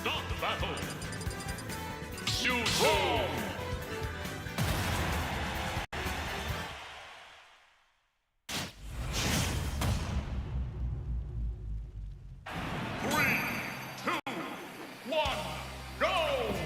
Start the battle. Shoot home. Three, two, one, go!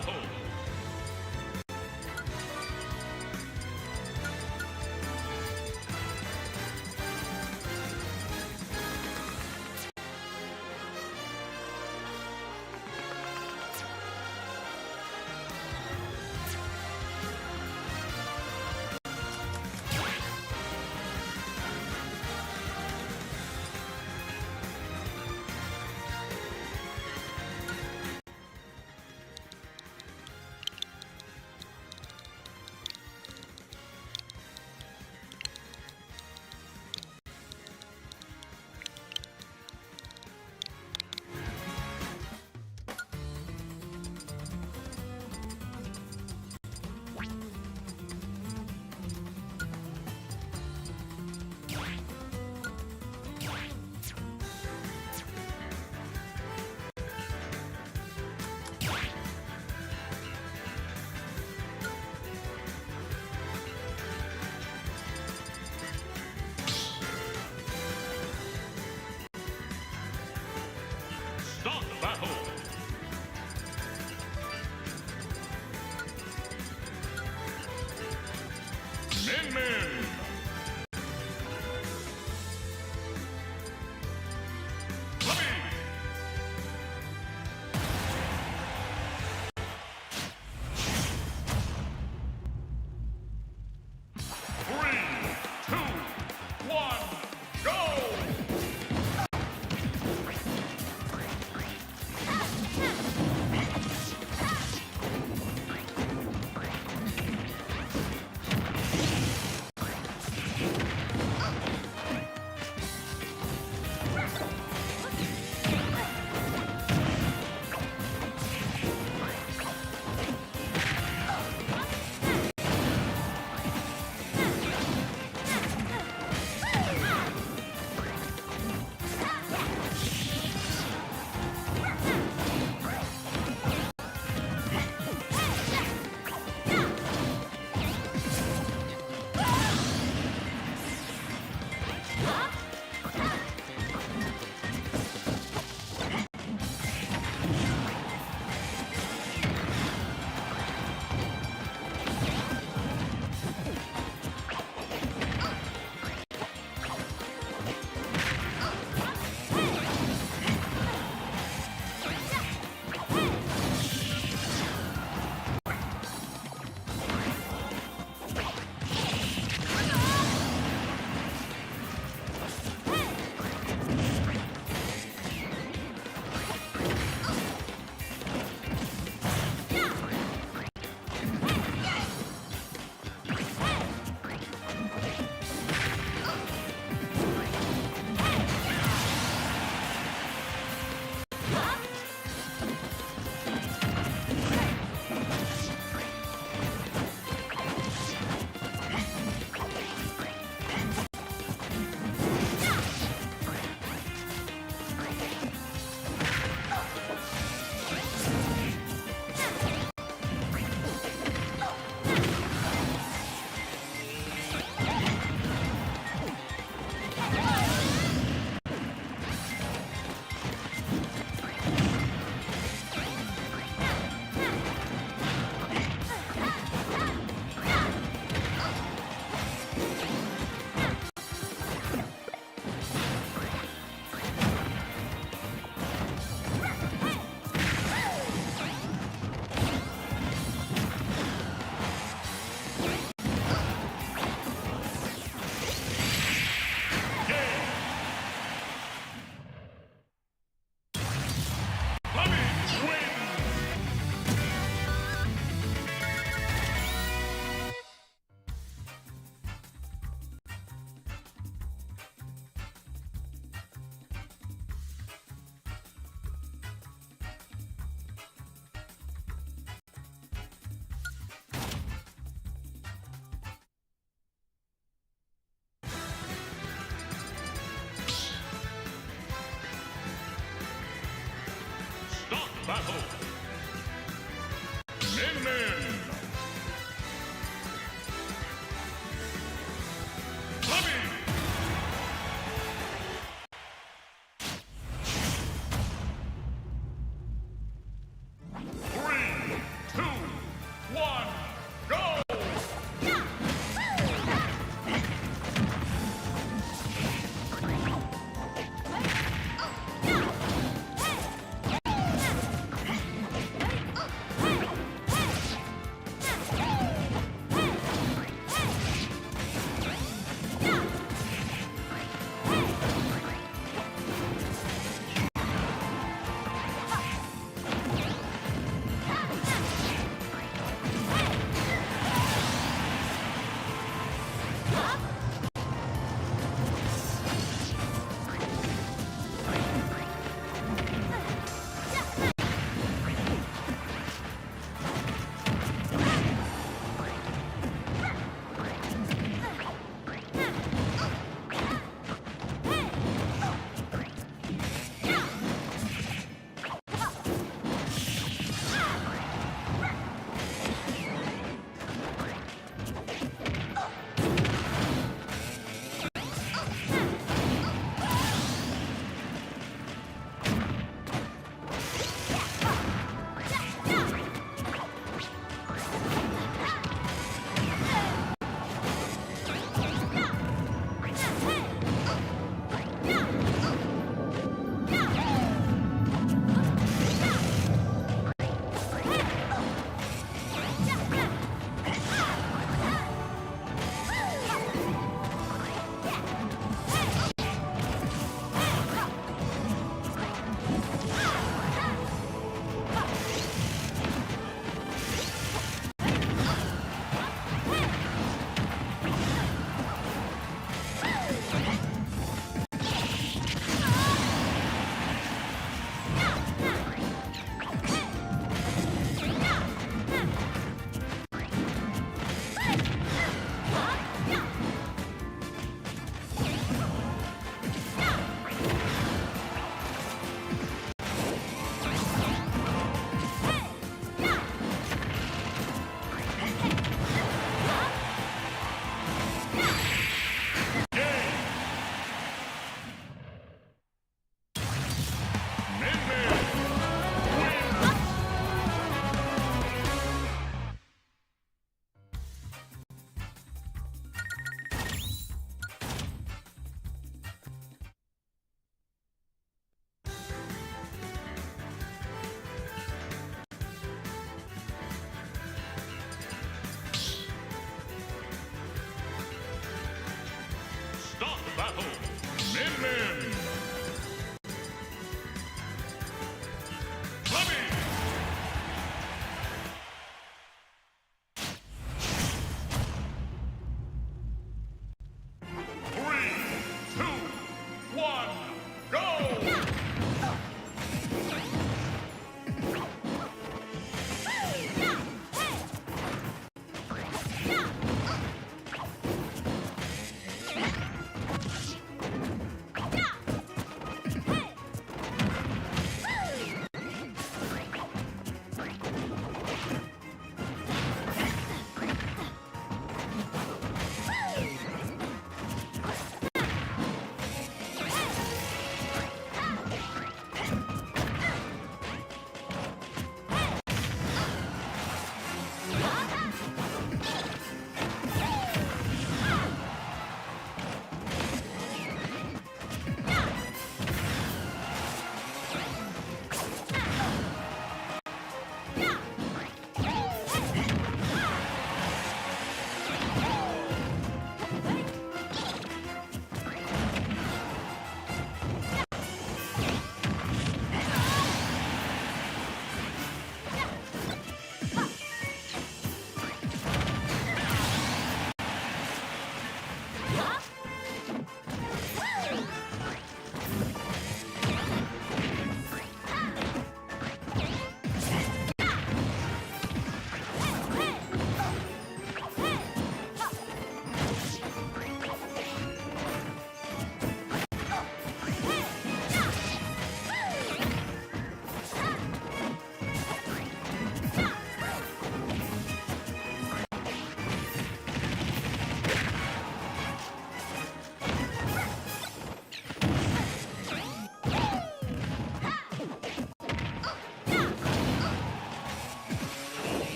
battle. Start battle. Min Min. Bobby. 3, 2, 1, go! battle. Min Min. Bobby. 3, 2,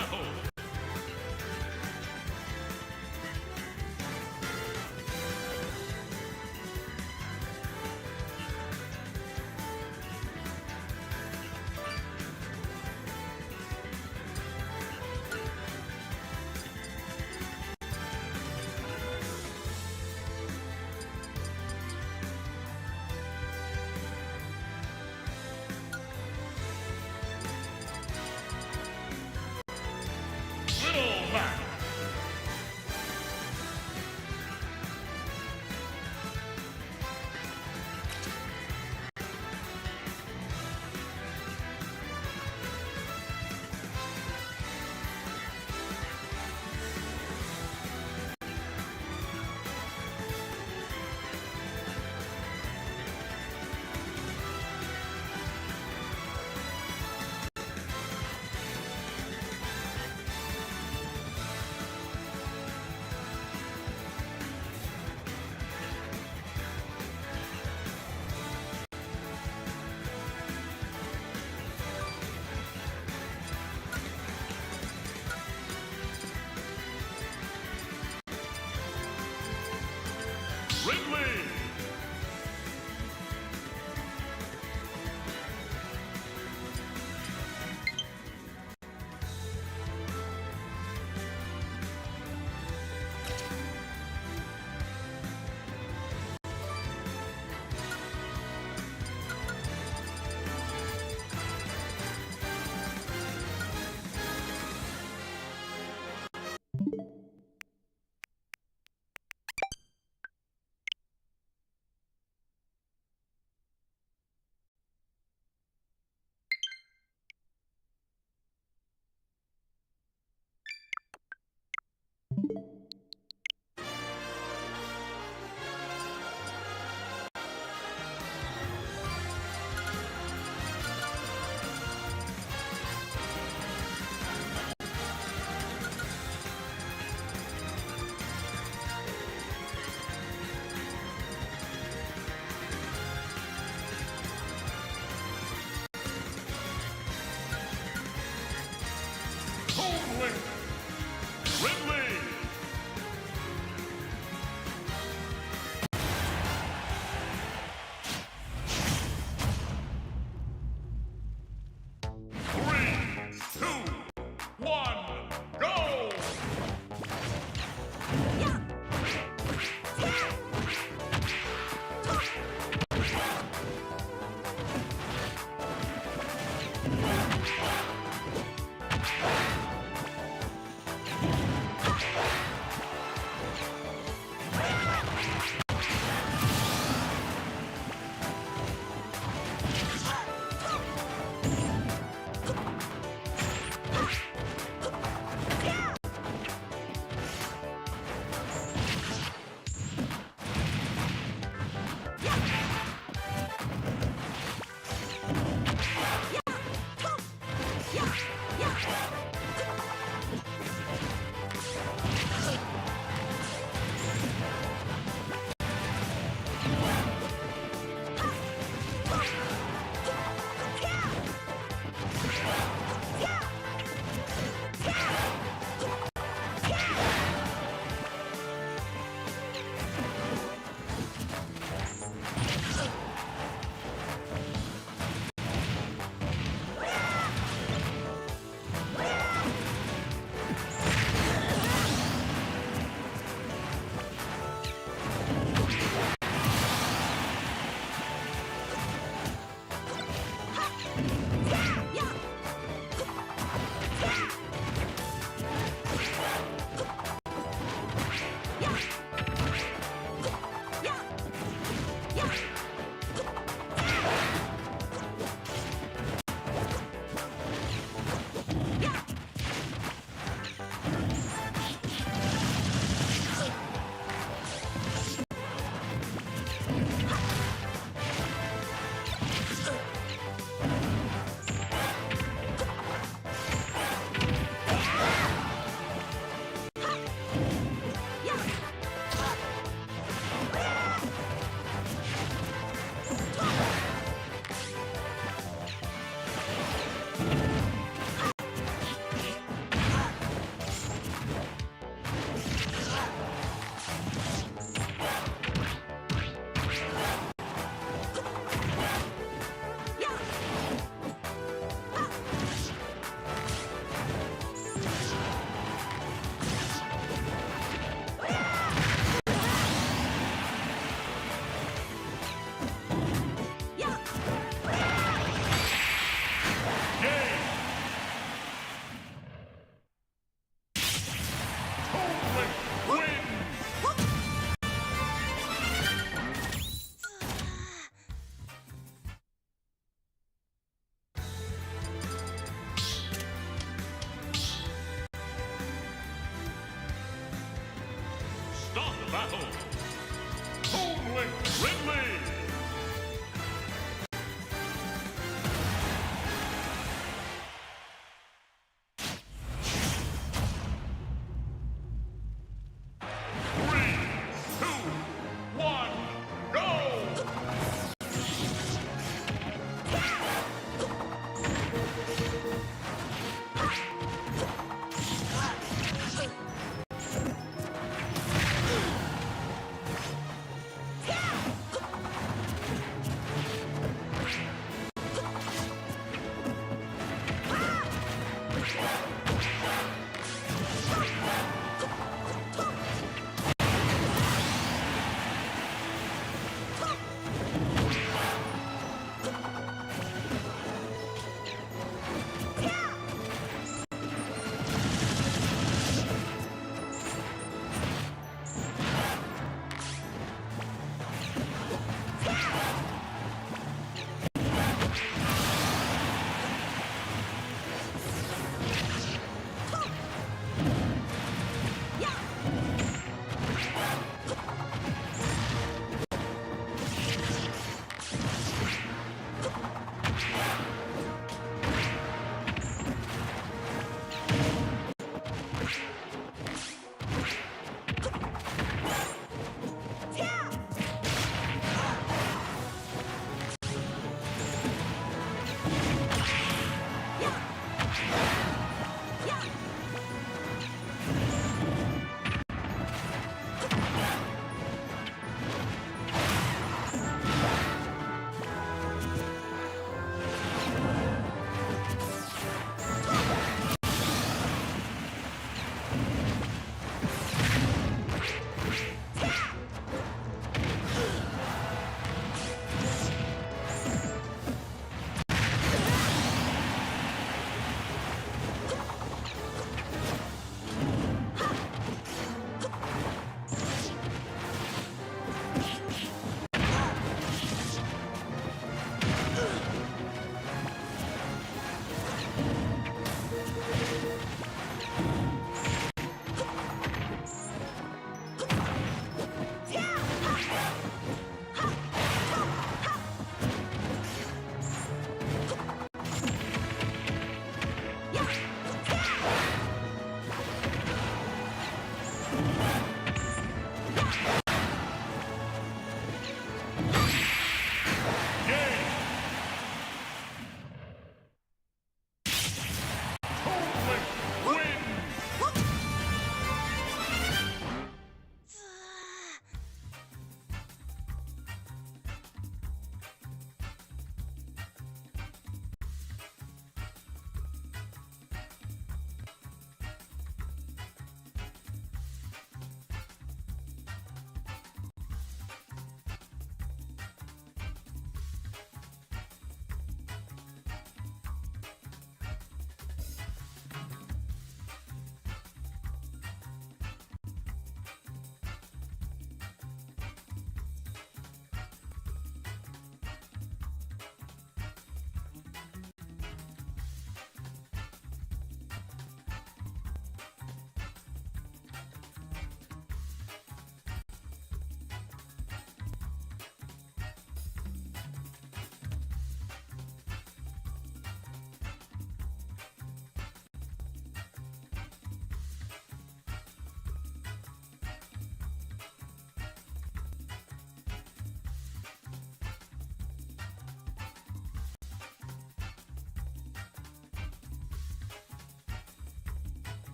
battle. Little Mac. Ridley. Ridley.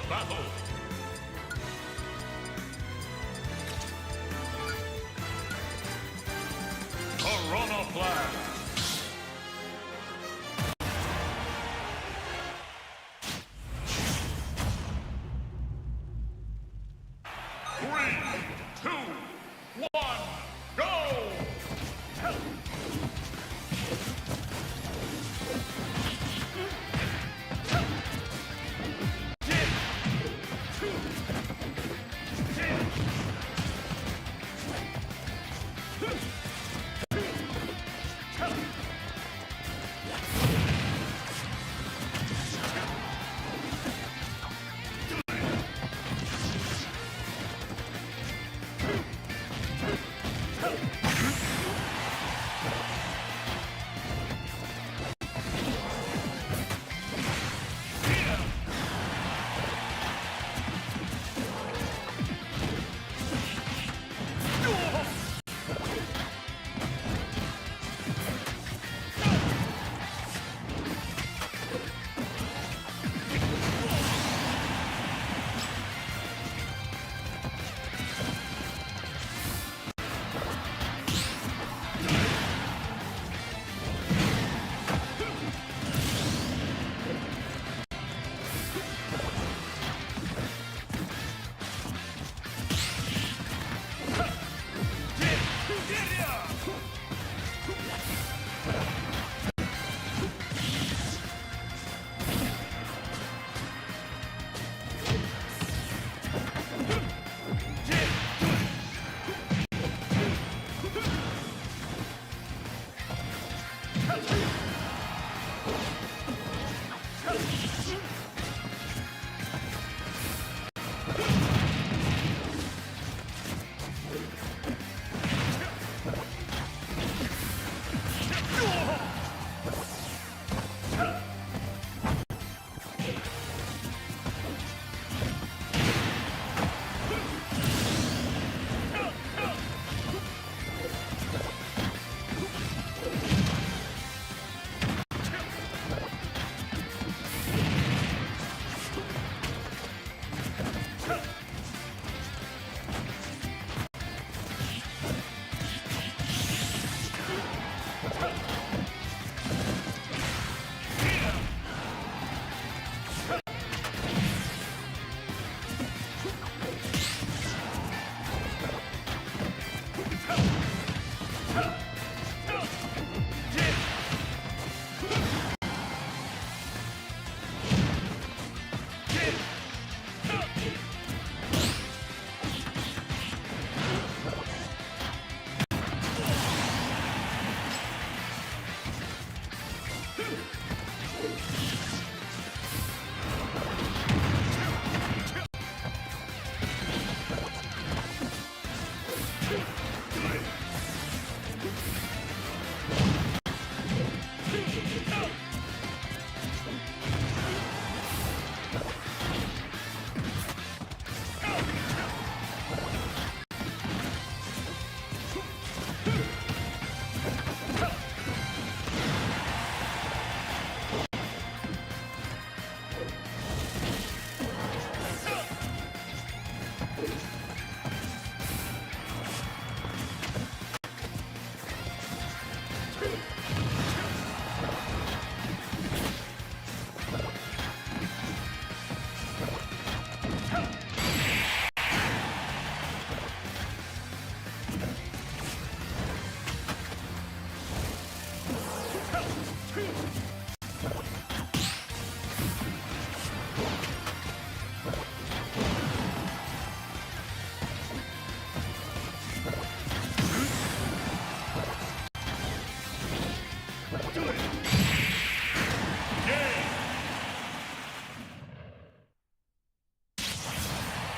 battle. Corona flag. 3, 2, 1, go!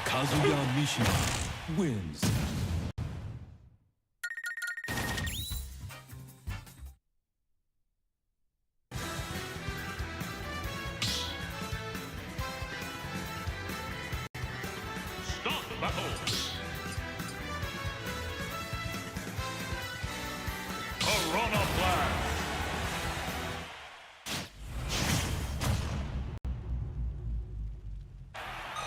Kazuya Mishima wins. Stop battle. Corona flag. 3,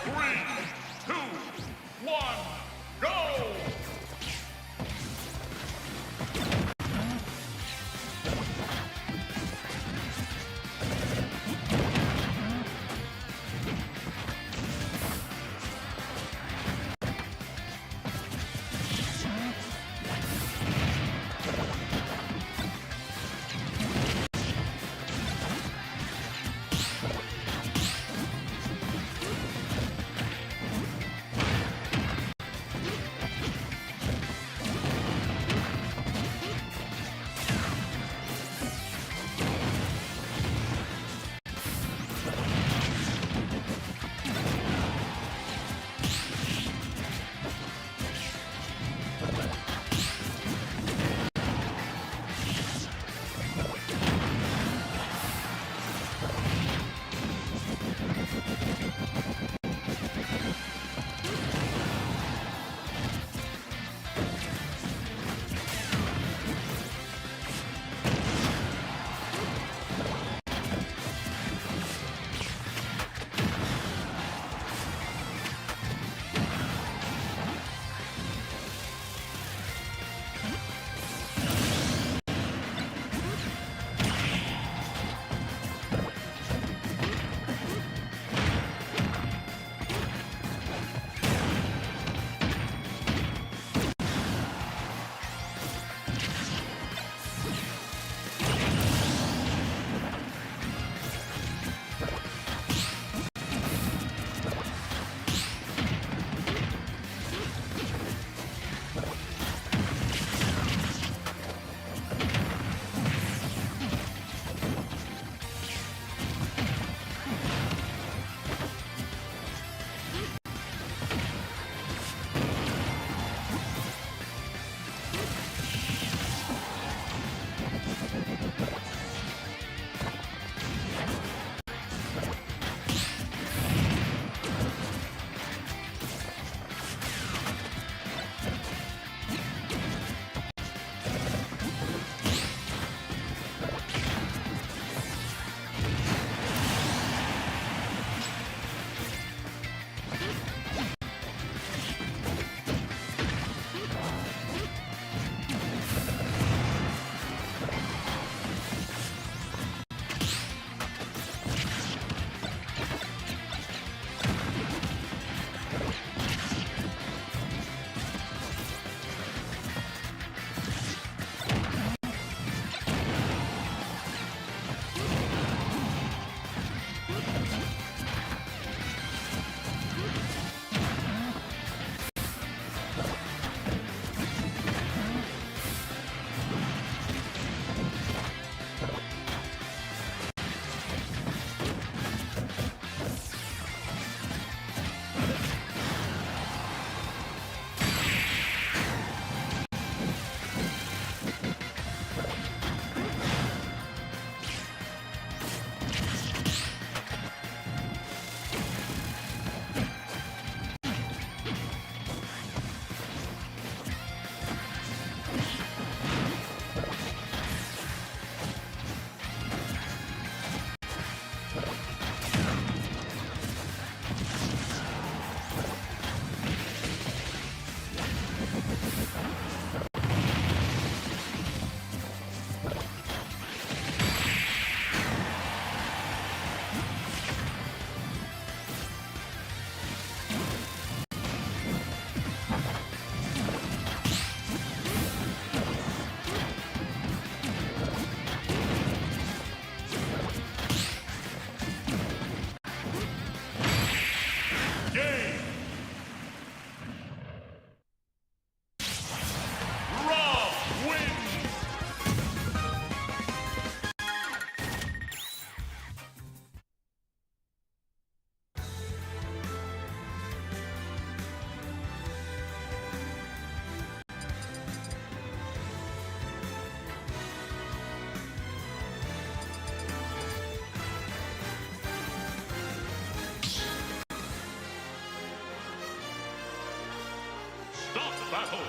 battle.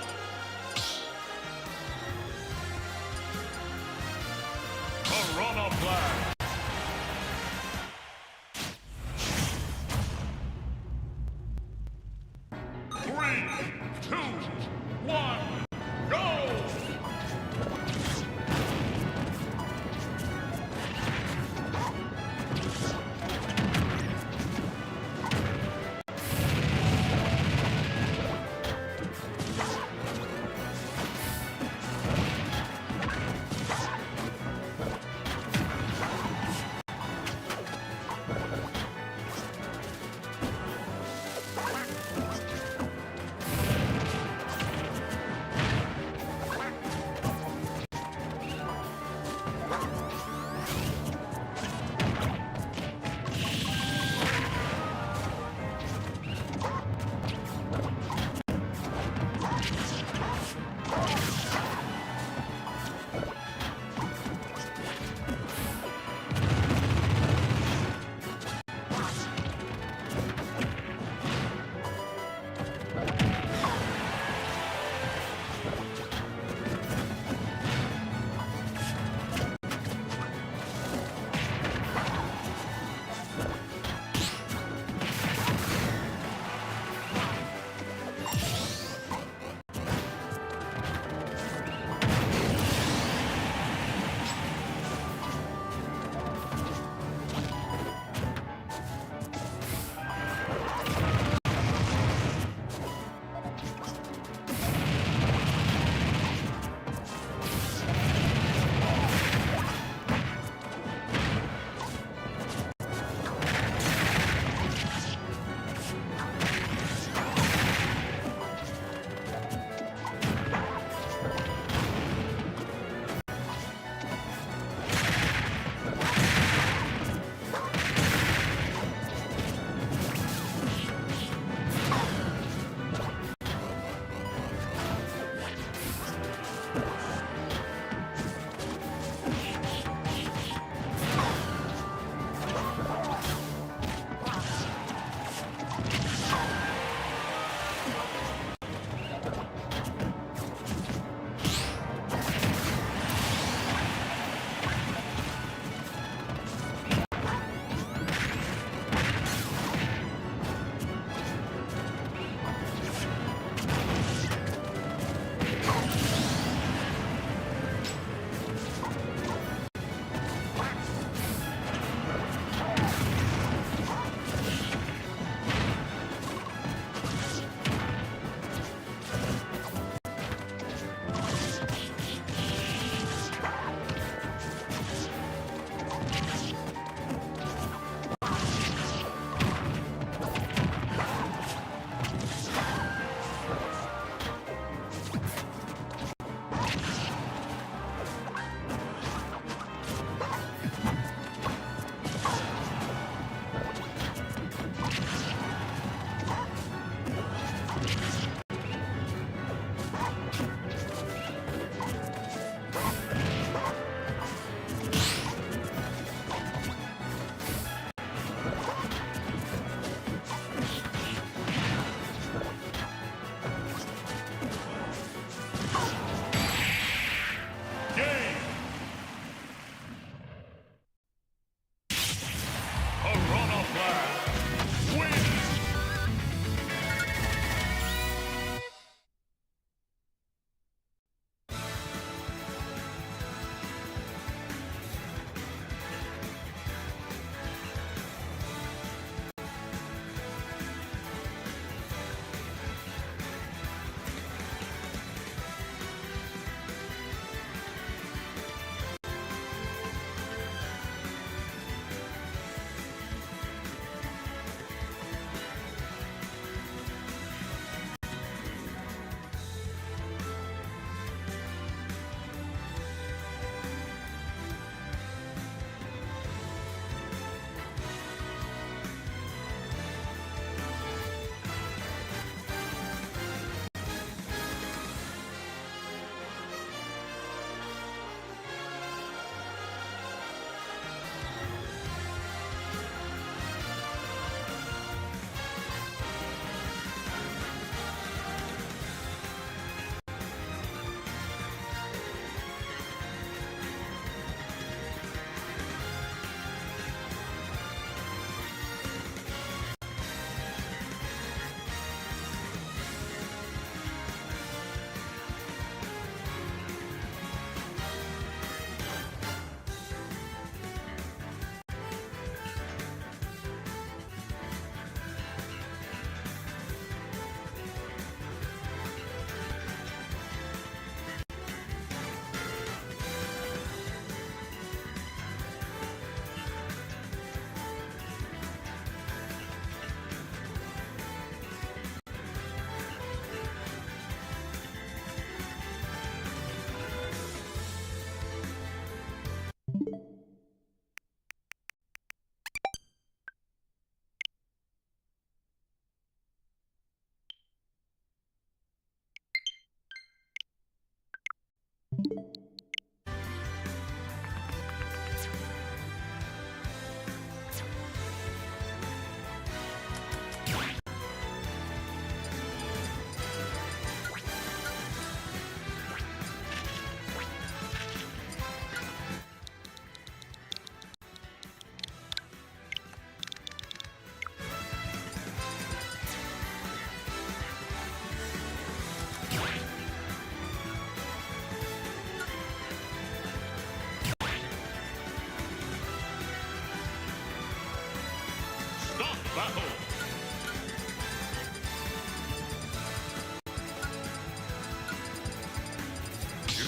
Piranha Blast. 3, 2, 1, go!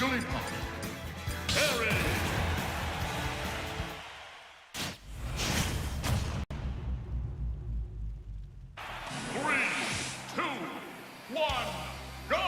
Jigglypuff. Parry. 3, 2, 1, go!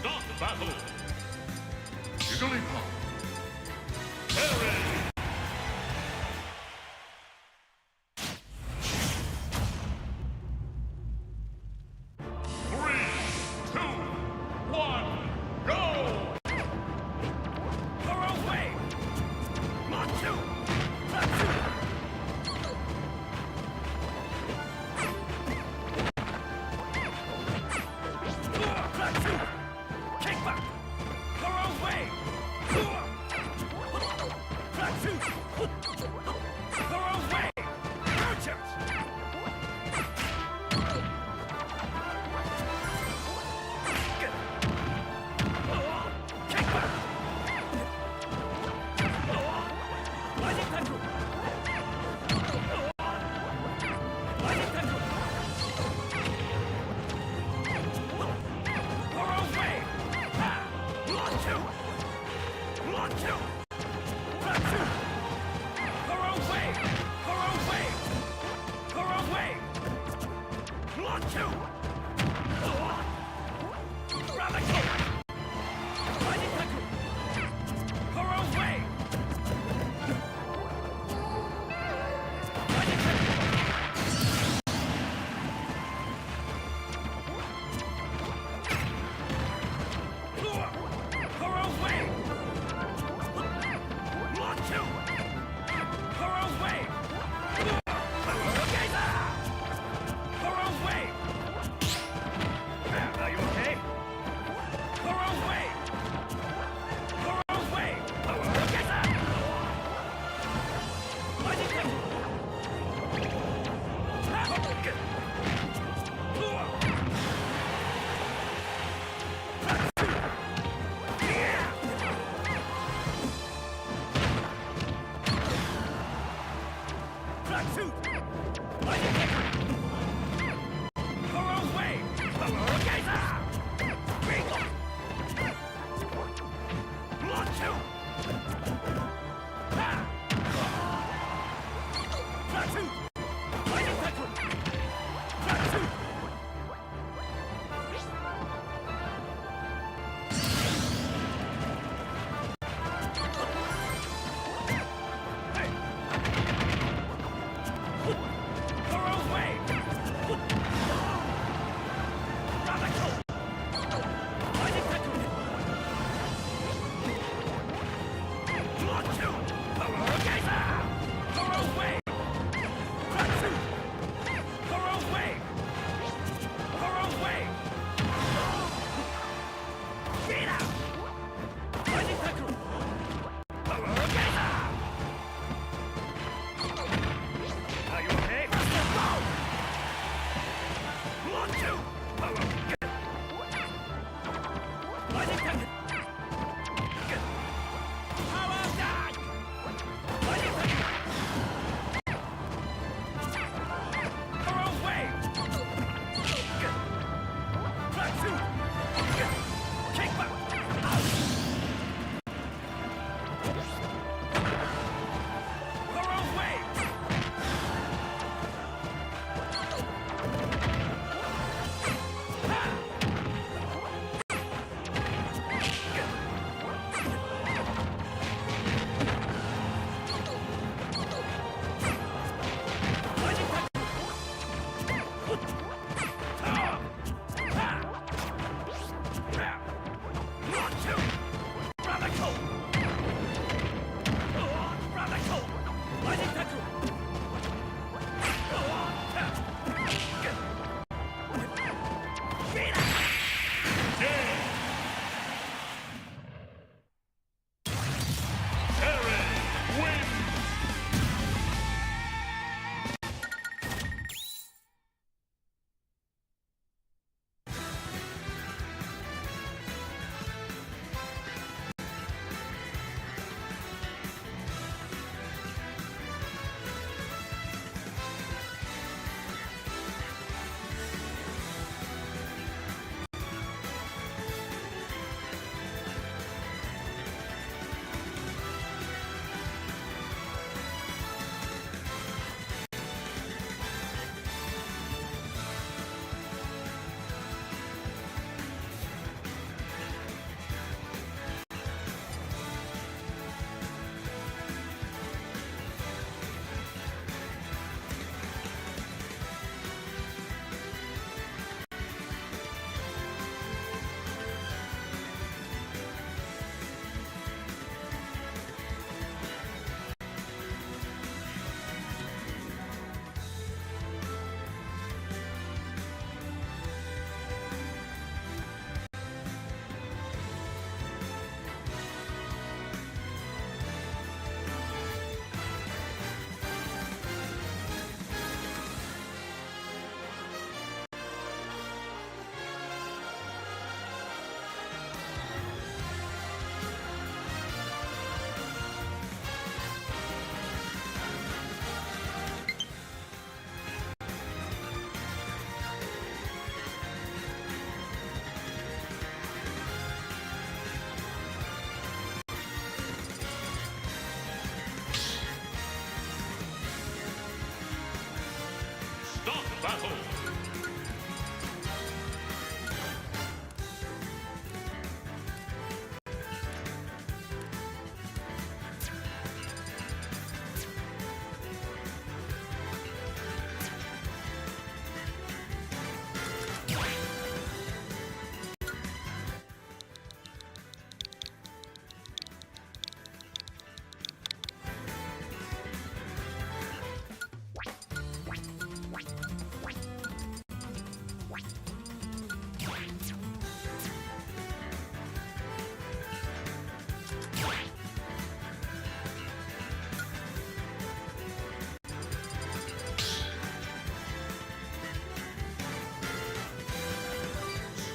Start battle. Jigglypuff. Parry. 3, 2, 1, go!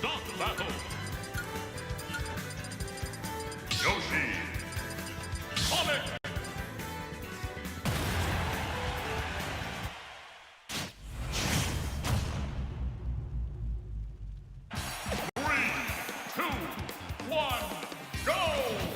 Start the battle. Yoshi. Sonic. Three, two, one, go!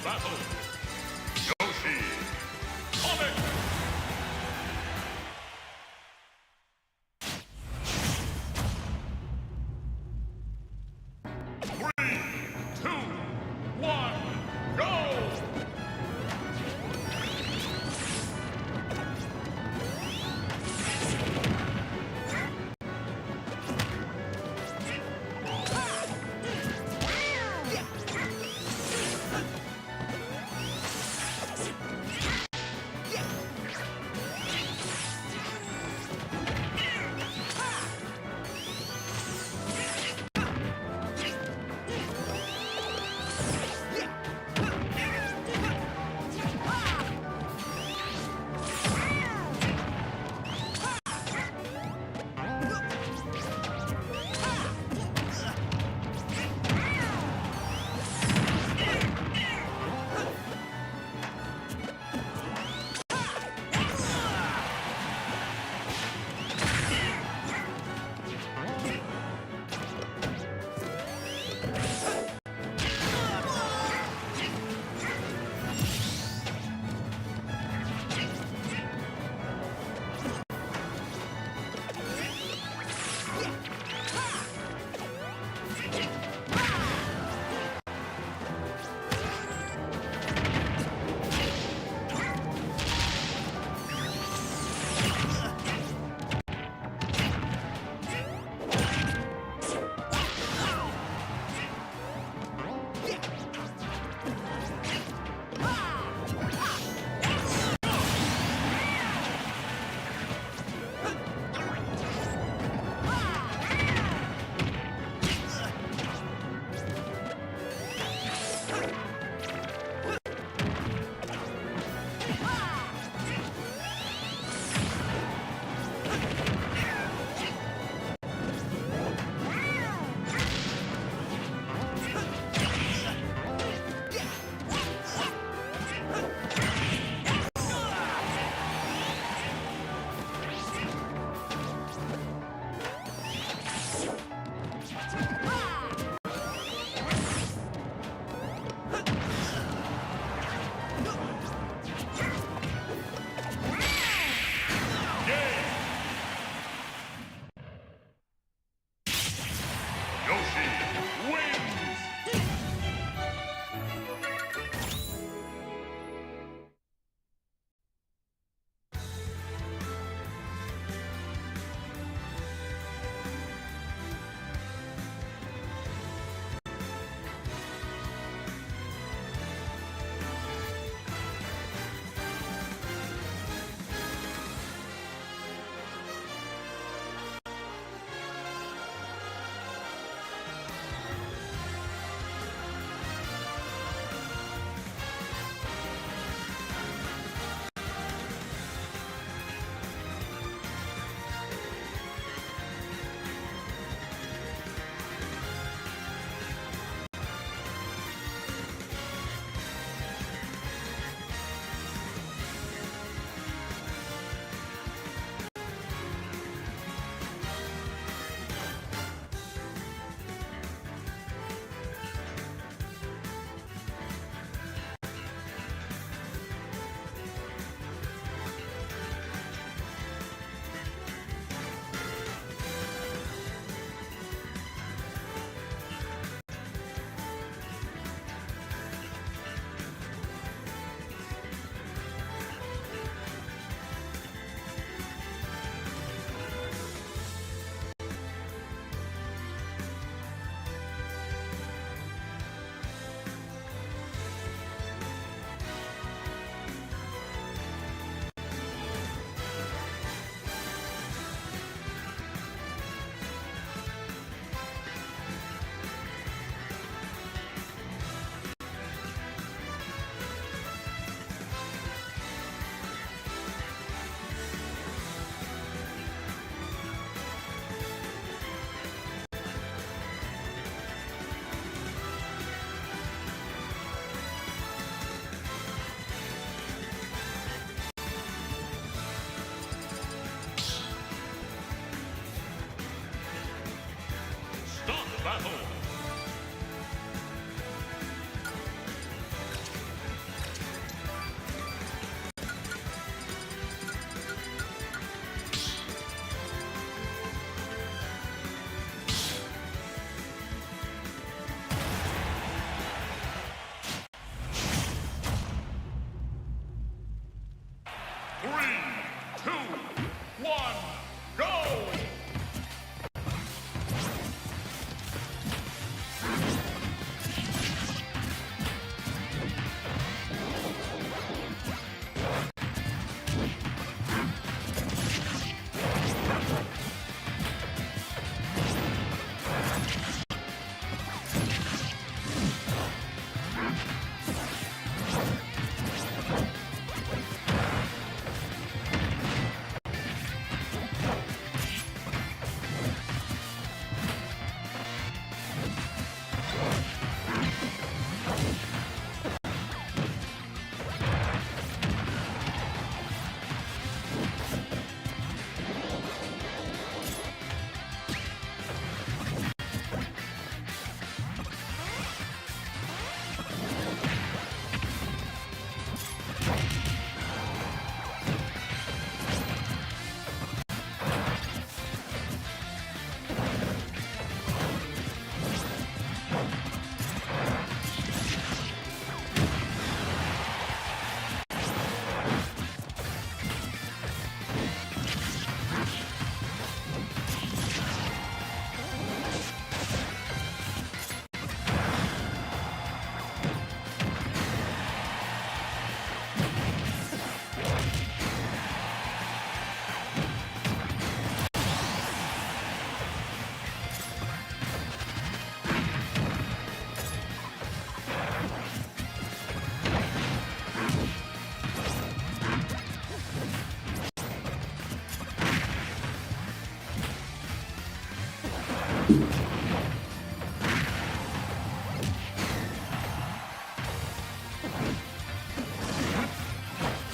battle. Yoshi, Sonic. Three, two, one, go! battle. Three, two, one, go!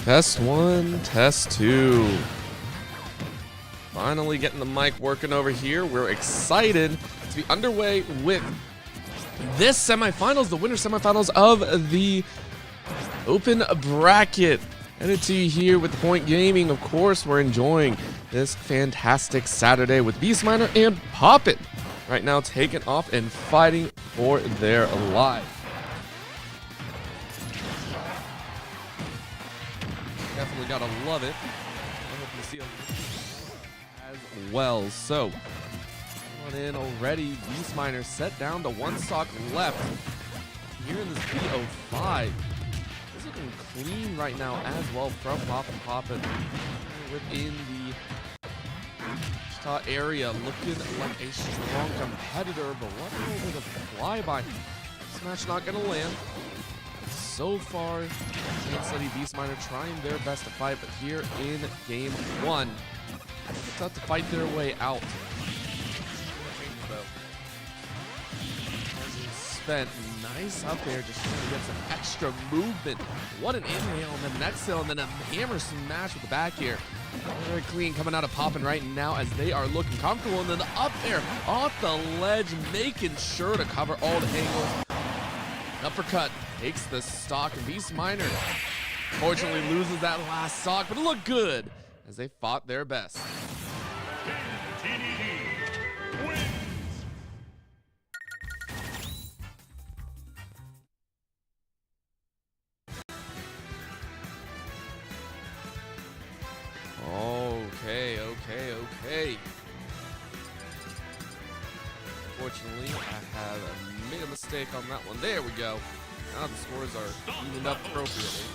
Test 1, test 2. Finally getting the mic working over here. We're excited to be underway with this semifinals, the winter semifinals of the open bracket. Headed to you here with the Point Gaming. Of course, we're enjoying this fantastic Saturday with Beast Miner and Poppin right now taking off and fighting for their life. Definitely gotta love it. I hope you see as well. So, on in already. Beast Miner set down to one stock left here in this B05. It's looking clean right now as well from Poppin within the Wichita area, looking like a strong competitor. But what a little bit of flyby. Smash not gonna land. So far, Kansas City Beast Miner trying their best to fight, but here in game 1, it's tough to fight their way out. Spent nice up there, just trying to get some extra movement. What an inhale, and then an exhale, and then a hammer smash with the back here. Very clean coming out of Poppin right now as they are looking comfortable, and then up there off the ledge, making sure to cover all the angles. Uppercut takes the stock, and Beast Miner fortunately loses that last stock, but it looked good as they fought their best. TDD wins. Okay. Unfortunately, I have made a mistake on that one. There we go. Now the scores are evened up appropriately.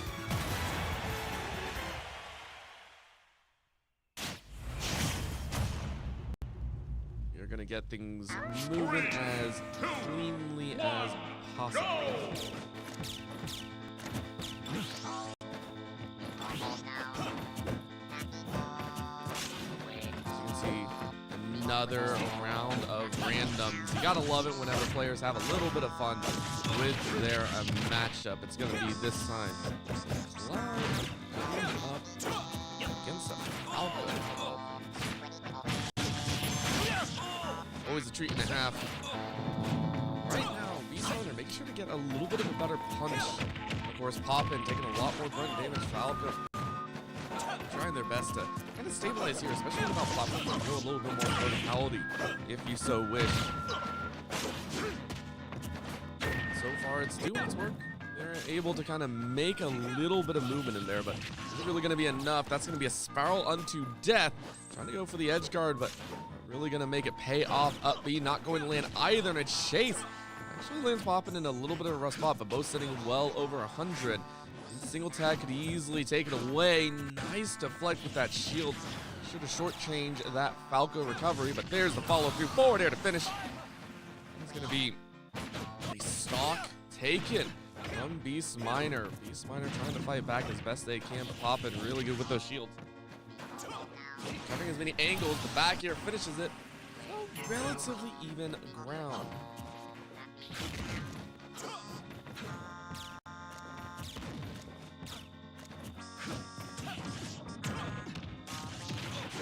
You're gonna get things moving as cleanly as possible. Another round of randoms. You gotta love it whenever players have a little bit of fun with their matchup. It's gonna be this time. Cloud up against the Alpha. always a treat and a half. Right now, Beastminer making sure to get a little bit of a better punch. Of course, Poppin taking a lot more grunt damage. Falco trying their best to kind of stabilize here, especially without platform and go a little bit more verticality if you so wish. So far, it's doing its work. They're able to kind of make a little bit of movement in there, but isn't really going to be enough. That's going to be a spiral unto death. Trying to go for the edge guard, but really going to make it pay off. Up B, not going to land either, and a chase. Actually lands Poppin in a little bit of a rough spot, but both sitting well over 100. Single tag could easily take it away. Nice deflect with that shield. Should have shortchanged that Falco recovery, but there's the follow through forward air to finish. It's going to be the stock taken from Beastminer. Beastminer trying to fight back as best they can, but Poppin really good with those shields. Covering as many angles, the back air finishes it. So relatively even ground.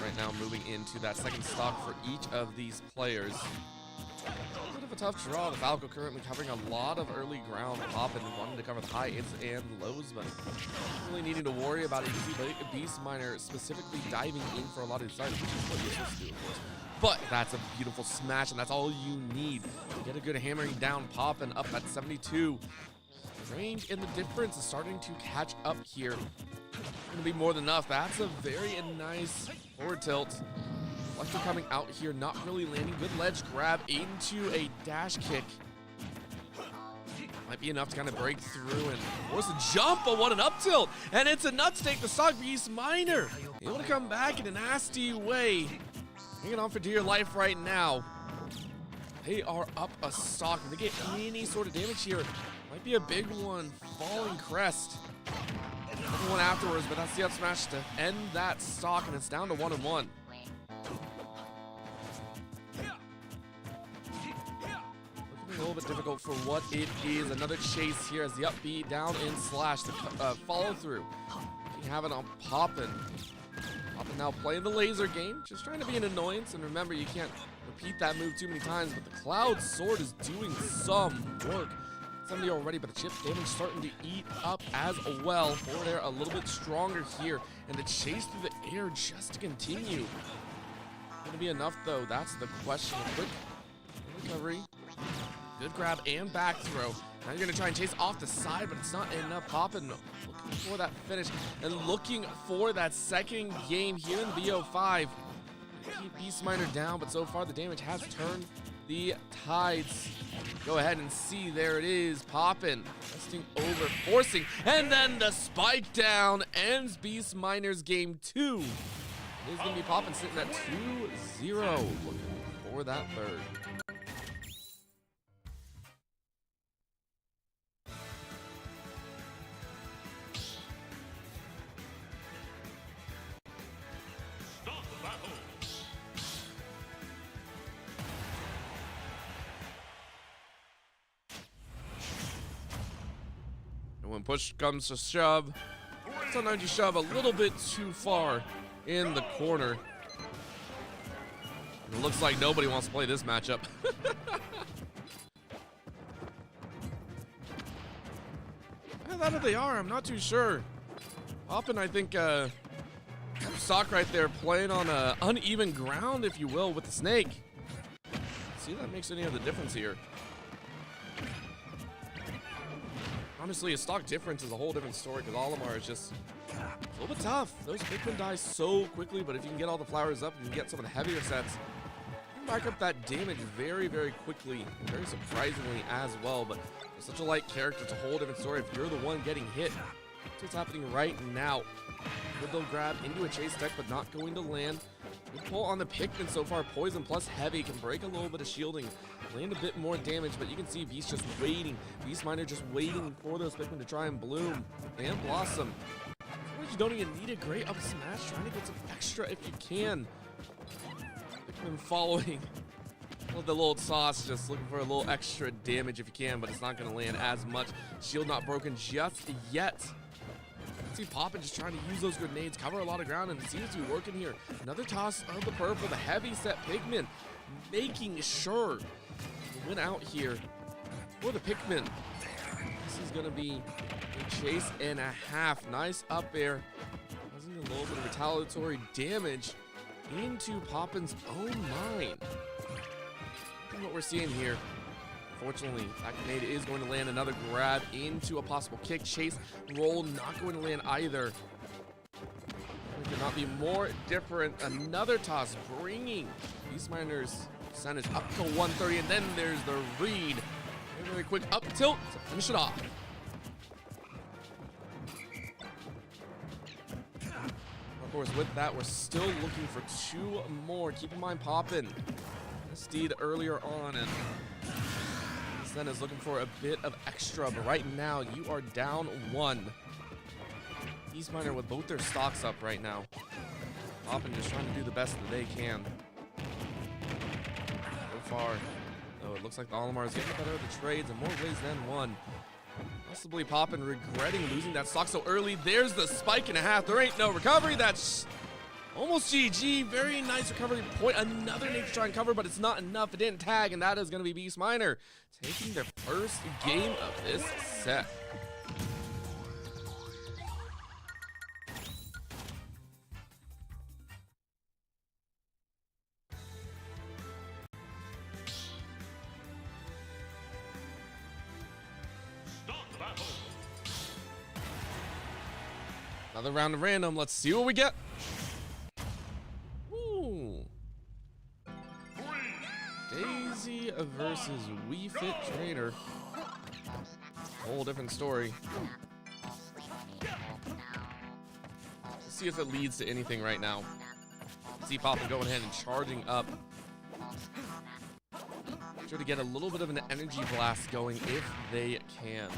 Right now moving into that second stock for each of these players. A bit of a tough draw. The Falco currently covering a lot of early ground. Poppin wanting to cover the high hits and lows, but not really needing to worry about it. You can see Beastminer specifically diving in for a lot of these sides, which is what you're supposed to do, of course. But that's a beautiful smash, and that's all you need. Get a good hammering down. Poppin up at 72. Range and the difference is starting to catch up here. Going to be more than enough. That's a very nice forward tilt. Electro coming out here, not really landing. Good ledge grab into a dash kick. Might be enough to kind of break through and force a jump, but what an up tilt. And it's enough to take the stock. Beastminer able to come back in a nasty way. Hanging on for dear life right now. They are up a stock. If they get any sort of damage here, might be a big one. Falling crest. One afterwards, but that's the up smash to end that stock, and it's down to 1-1. Looking a little bit difficult for what it is. Another chase here as the up B down and slash, the follow through. You can have it on Poppin. Poppin now playing the laser game, just trying to be an annoyance. And remember, you can't repeat that move too many times, but the Cloud Sword is doing some work. 70 already, but the chip damage starting to eat up as well. Forward air a little bit stronger here, and the chase through the air just to continue. Gonna be enough though, that's the question. Quick recovery, good grab and back throw. Now you're gonna try and chase off the side, but it's not enough. Poppin looking for that finish and looking for that second game here in BO5. Keep Beastminer down, but so far the damage has turned the tides. Go ahead and see, there it is. Poppin resting over, forcing, and then the spike down ends Beastminer's game 2. It is going to be Poppin sitting at 2-0, looking for that third. Stop the battle. And when push comes to shove, sometimes you shove a little bit too far in the corner. And it looks like nobody wants to play this matchup. Either they are, I'm not too sure. Poppin, I think, stock right there, playing on uneven ground, if you will, with the snake. See if that makes any of the difference here. Honestly, a stock difference is a whole different story, because Olimar is just a little bit tough. Those Pikmin die so quickly, but if you can get all the flowers up, you can get some of the heavier sets. You can back up that damage very, very quickly, very surprisingly as well. But for such a light character, it's a whole different story if you're the one getting hit. That's what's happening right now. Good little grab into a chase deck, but not going to land. Good pull on the Pikmin so far. Poison plus heavy can break a little bit of shielding, land a bit more damage, but you can see Beast just waiting. Beastminer just waiting for those Pikmin to try and bloom and blossom. You don't even need a great up smash, trying to get some extra if you can. Pikmin following with the little sauce, just looking for a little extra damage if you can, but it's not going to land as much. Shield not broken just yet. See Poppin just trying to use those grenades, cover a lot of ground, and it seems to be working here. Another toss of the purple, the heavy set Pikmin. making sure to win out here for the Pikmin. This is going to be a chase and a half. Nice up air. Causing a little bit of retaliatory damage into Poppin's own mind. What we're seeing here, unfortunately, that grenade is going to land another grab into a possible kick. Chase roll not going to land either. It could not be more different. Another toss bringing Beastminer's percentage up to 130, and then there's the read. Very, very quick up tilt to finish it off. Of course, with that, we're still looking for 2 more. Keep in mind, Poppin Steed earlier on, and Sen is looking for a bit of extra, but right now you are down 1. Beastminer with both their stocks up right now. Poppin just trying to do the best that they can. So far, though, it looks like the Olimar is getting better at the trades in more ways than one. Possibly Poppin regretting losing that stock so early. There's the spike and a half. There ain't no recovery. That's almost GG. Very nice recovery point. Another nade to try and cover, but it's not enough. It didn't tag, and that is going to be Beastminer taking their first game of this set. Another round of random. Let's see what we get. Ooh. Daisy versus Wii Fit Trainer. Whole different story. Let's see if it leads to anything right now. See Poppin going ahead and charging up. Sure to get a little bit of an energy blast going if they can.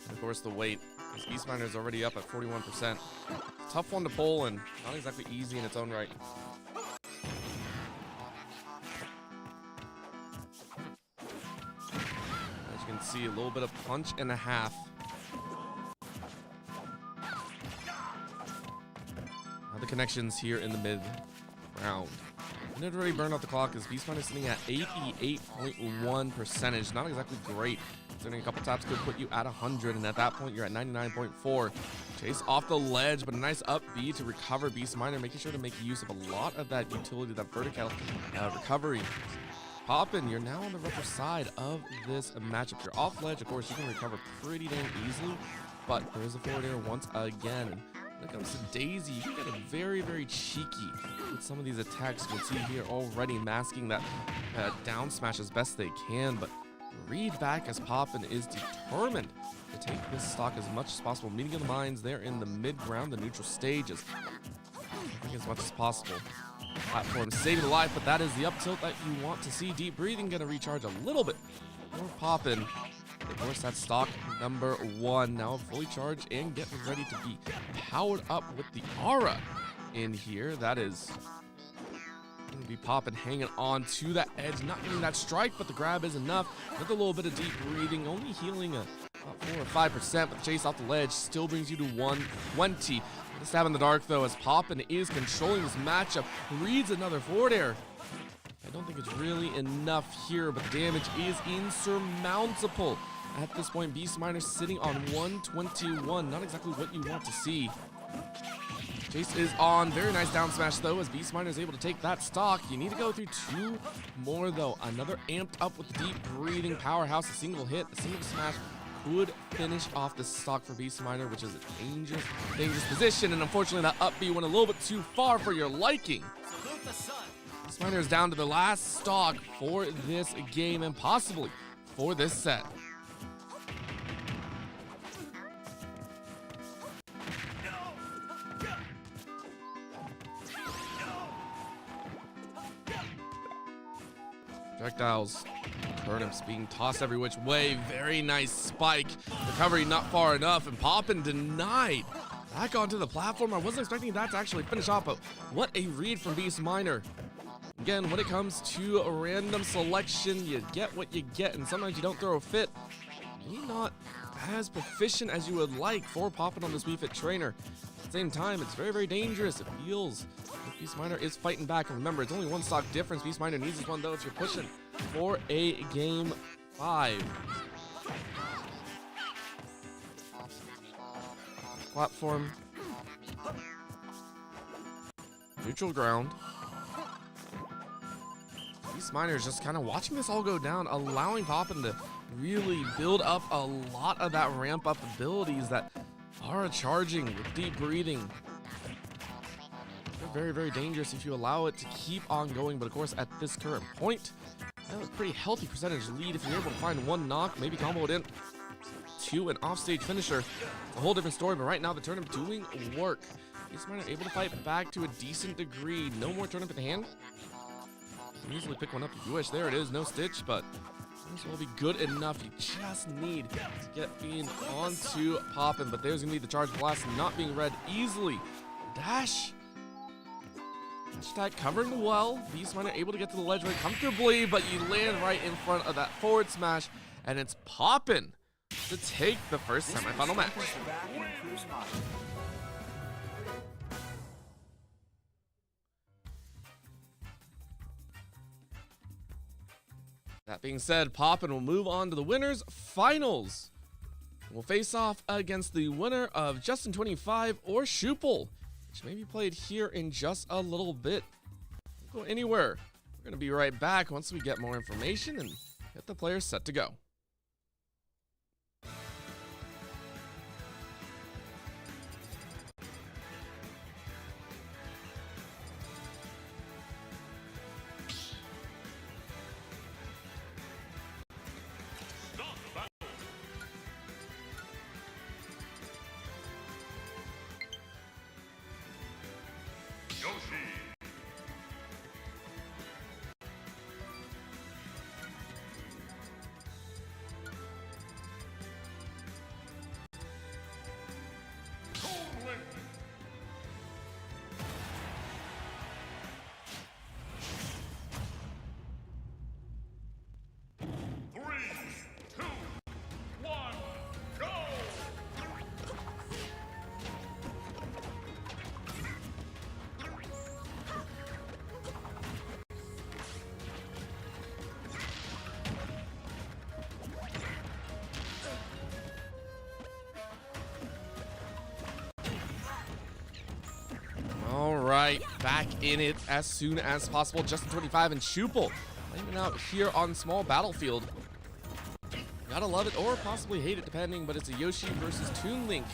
Of course, the weight. This Beastminer is already up at 41%. Tough one to pull and not exactly easy in its own right. As you can see, a little bit of punch and a half. Now the connections here in the mid round. And it already burned out the clock as Beastminer sitting at 88.1 percentage. Not exactly great. Doing a couple taps could put you at 100, and at that point you're at 99.4. Chase off the ledge, but a nice up B to recover Beastminer, making sure to make use of a lot of that utility, that vertical recovery. Poppin, you're now on the rougher side of this matchup. You're off ledge, of course, you can recover pretty dang easily, but there is a forward air once again. And when it comes to Daisy, you can get very, very cheeky with some of these attacks. You can see here already masking that down smash as best they can, but read back as Poppin is determined to take this stock as much as possible. Meeting of the minds there in the mid ground, the neutral stages. I think as much as possible. Platform saving the life, but that is the up tilt that you want to see. Deep breathing, gonna recharge a little bit more Poppin. Of course, that's stock number 1. Now fully charged and getting ready to be powered up with the aura in here. That is gonna be Poppin hanging on to that edge, not getting that strike, but the grab is enough. With a little bit of deep breathing, only healing about 4 or 5%, but the chase off the ledge still brings you to 120. The stab in the dark, though, as Poppin is controlling this matchup, reads another forward air. I don't think it's really enough here, but damage is insurmountable. At this point, Beastminer sitting on 121. Not exactly what you want to see. Chase is on. Very nice down smash, though, as Beastminer is able to take that stock. You need to go through 2 more, though. Another amped up with the deep breathing powerhouse. A single hit, a single smash could finish off the stock for Beastminer, which is a dangerous position. And unfortunately, that up B went a little bit too far for your liking. Beastminer is down to the last stock for this game and possibly for this set. Projectiles, turnips being tossed every which way. Very nice spike. Recovery not far enough, and Poppin denied. Back onto the platform. I wasn't expecting that to actually finish off, but what a read from Beastminer. Again, when it comes to a random selection, you get what you get, and sometimes you don't throw a fit. Maybe not as proficient as you would like for popping on this Wii Fit trainer. At the same time, it's very, very dangerous. It feels like Beast Miner is fighting back. And remember, it's only one stock difference. Beast Miner needs this one, though, if you're pushing for a game 5. Platform. Neutral ground. Beast Miner is just kind of watching this all go down, allowing Poppin to really build up a lot of that ramp up abilities that are charging with deep breathing. They're very, very dangerous if you allow it to keep on going, but of course at this current point, that was a pretty healthy percentage lead. If you're able to find one knock, maybe combo it in to an offstage finisher, it's a whole different story, but right now the tournament doing work. Beast Miner able to fight back to a decent degree. No more tournament in hand. You can easily pick one up if you wish. There it is, no stitch, but this will be good enough. You just need to get in onto Poppin, but there's gonna be the charge blast not being read easily. Dash. Hashtag covering well. Beast Miner able to get to the ledge very comfortably, but you land right in front of that forward smash, and it's Poppin to take the first semifinal match. That being said, Poppin will move on to the winners finals. We'll face off against the winner of Justin 25 or Shuple, which may be played here in just a little bit. Don't go anywhere. We're going to be right back once we get more information and get the players set to go. Right, back in it as soon as possible. Justin 25 and Shuple playing out here on small battlefield. Gotta love it or possibly hate it depending, but it's a Yoshi versus Toon Link.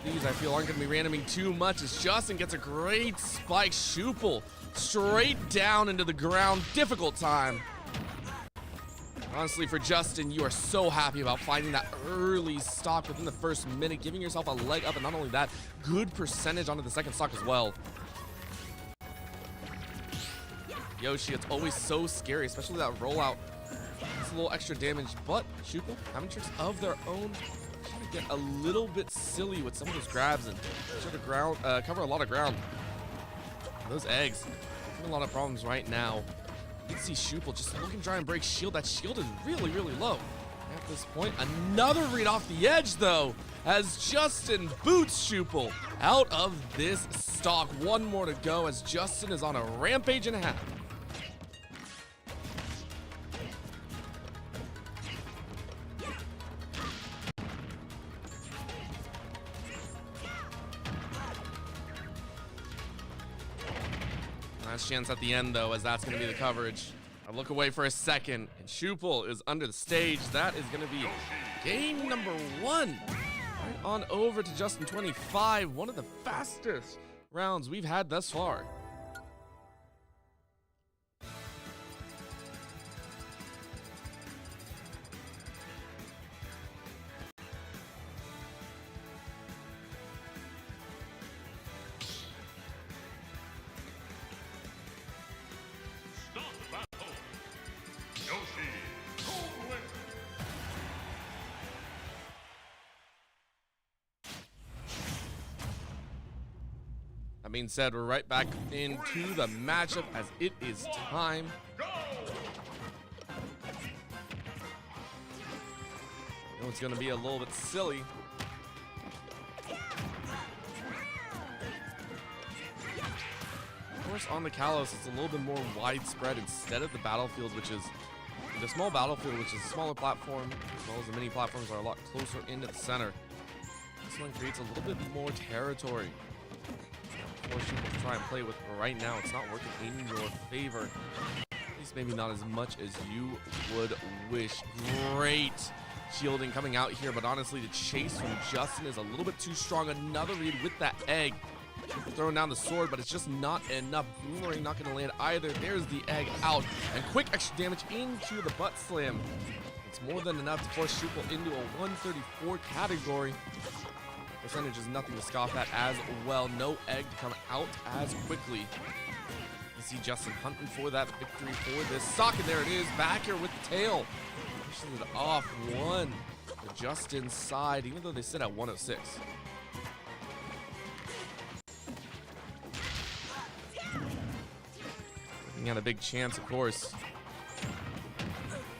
These I feel aren't gonna be randoming too much as Justin gets a great spike. Shuple straight down into the ground. Difficult time. Honestly, for Justin, you are so happy about finding that early stock within the first minute, giving yourself a leg up, and not only that, good percentage onto the second stock as well. Yoshi, it's always so scary, especially that rollout. It's a little extra damage, but Shuple having tricks of their own, trying to get a little bit silly with some of those grabs and sort of cover a lot of ground. Those eggs, having a lot of problems right now. You can see Shuple just looking to try and break shield. That shield is really, really low. At this point, another read off the edge, though, as Justin boots Shuple out of this stock. One more to go as Justin is on a rampage and a half. Last chance at the end, though, as that's going to be the coverage. I look away for a second, and Shuple is under the stage. That is going to be game number 1. Right on over to Justin 25, one of the fastest rounds we've had thus far. That being said, we're right back into the matchup as it is time. it's going to be a little bit silly. Of course, on the Kalos, it's a little bit more widespread instead of the battlefield, which is the small battlefield, which is a smaller platform, as well as the mini platforms are a lot closer into the center. This one creates a little bit more territory for people to try and play with, but right now it's not working in your favor. At least maybe not as much as you would wish. Great shielding coming out here, but honestly, the chase from Justin is a little bit too strong. Another read with that egg. Throwing down the sword, but it's just not enough. Boomerang not going to land either. There's the egg out. And quick extra damage into the butt slam. It's more than enough to force Schuppel into a 134 category. Percentage is nothing to scoff at as well. No egg to come out as quickly. You see Justin hunting for that victory for this sock, and there it is. Back here with the tail. Pushes it off one. To Justin's side, even though they sit at 106. Got a big chance, of course.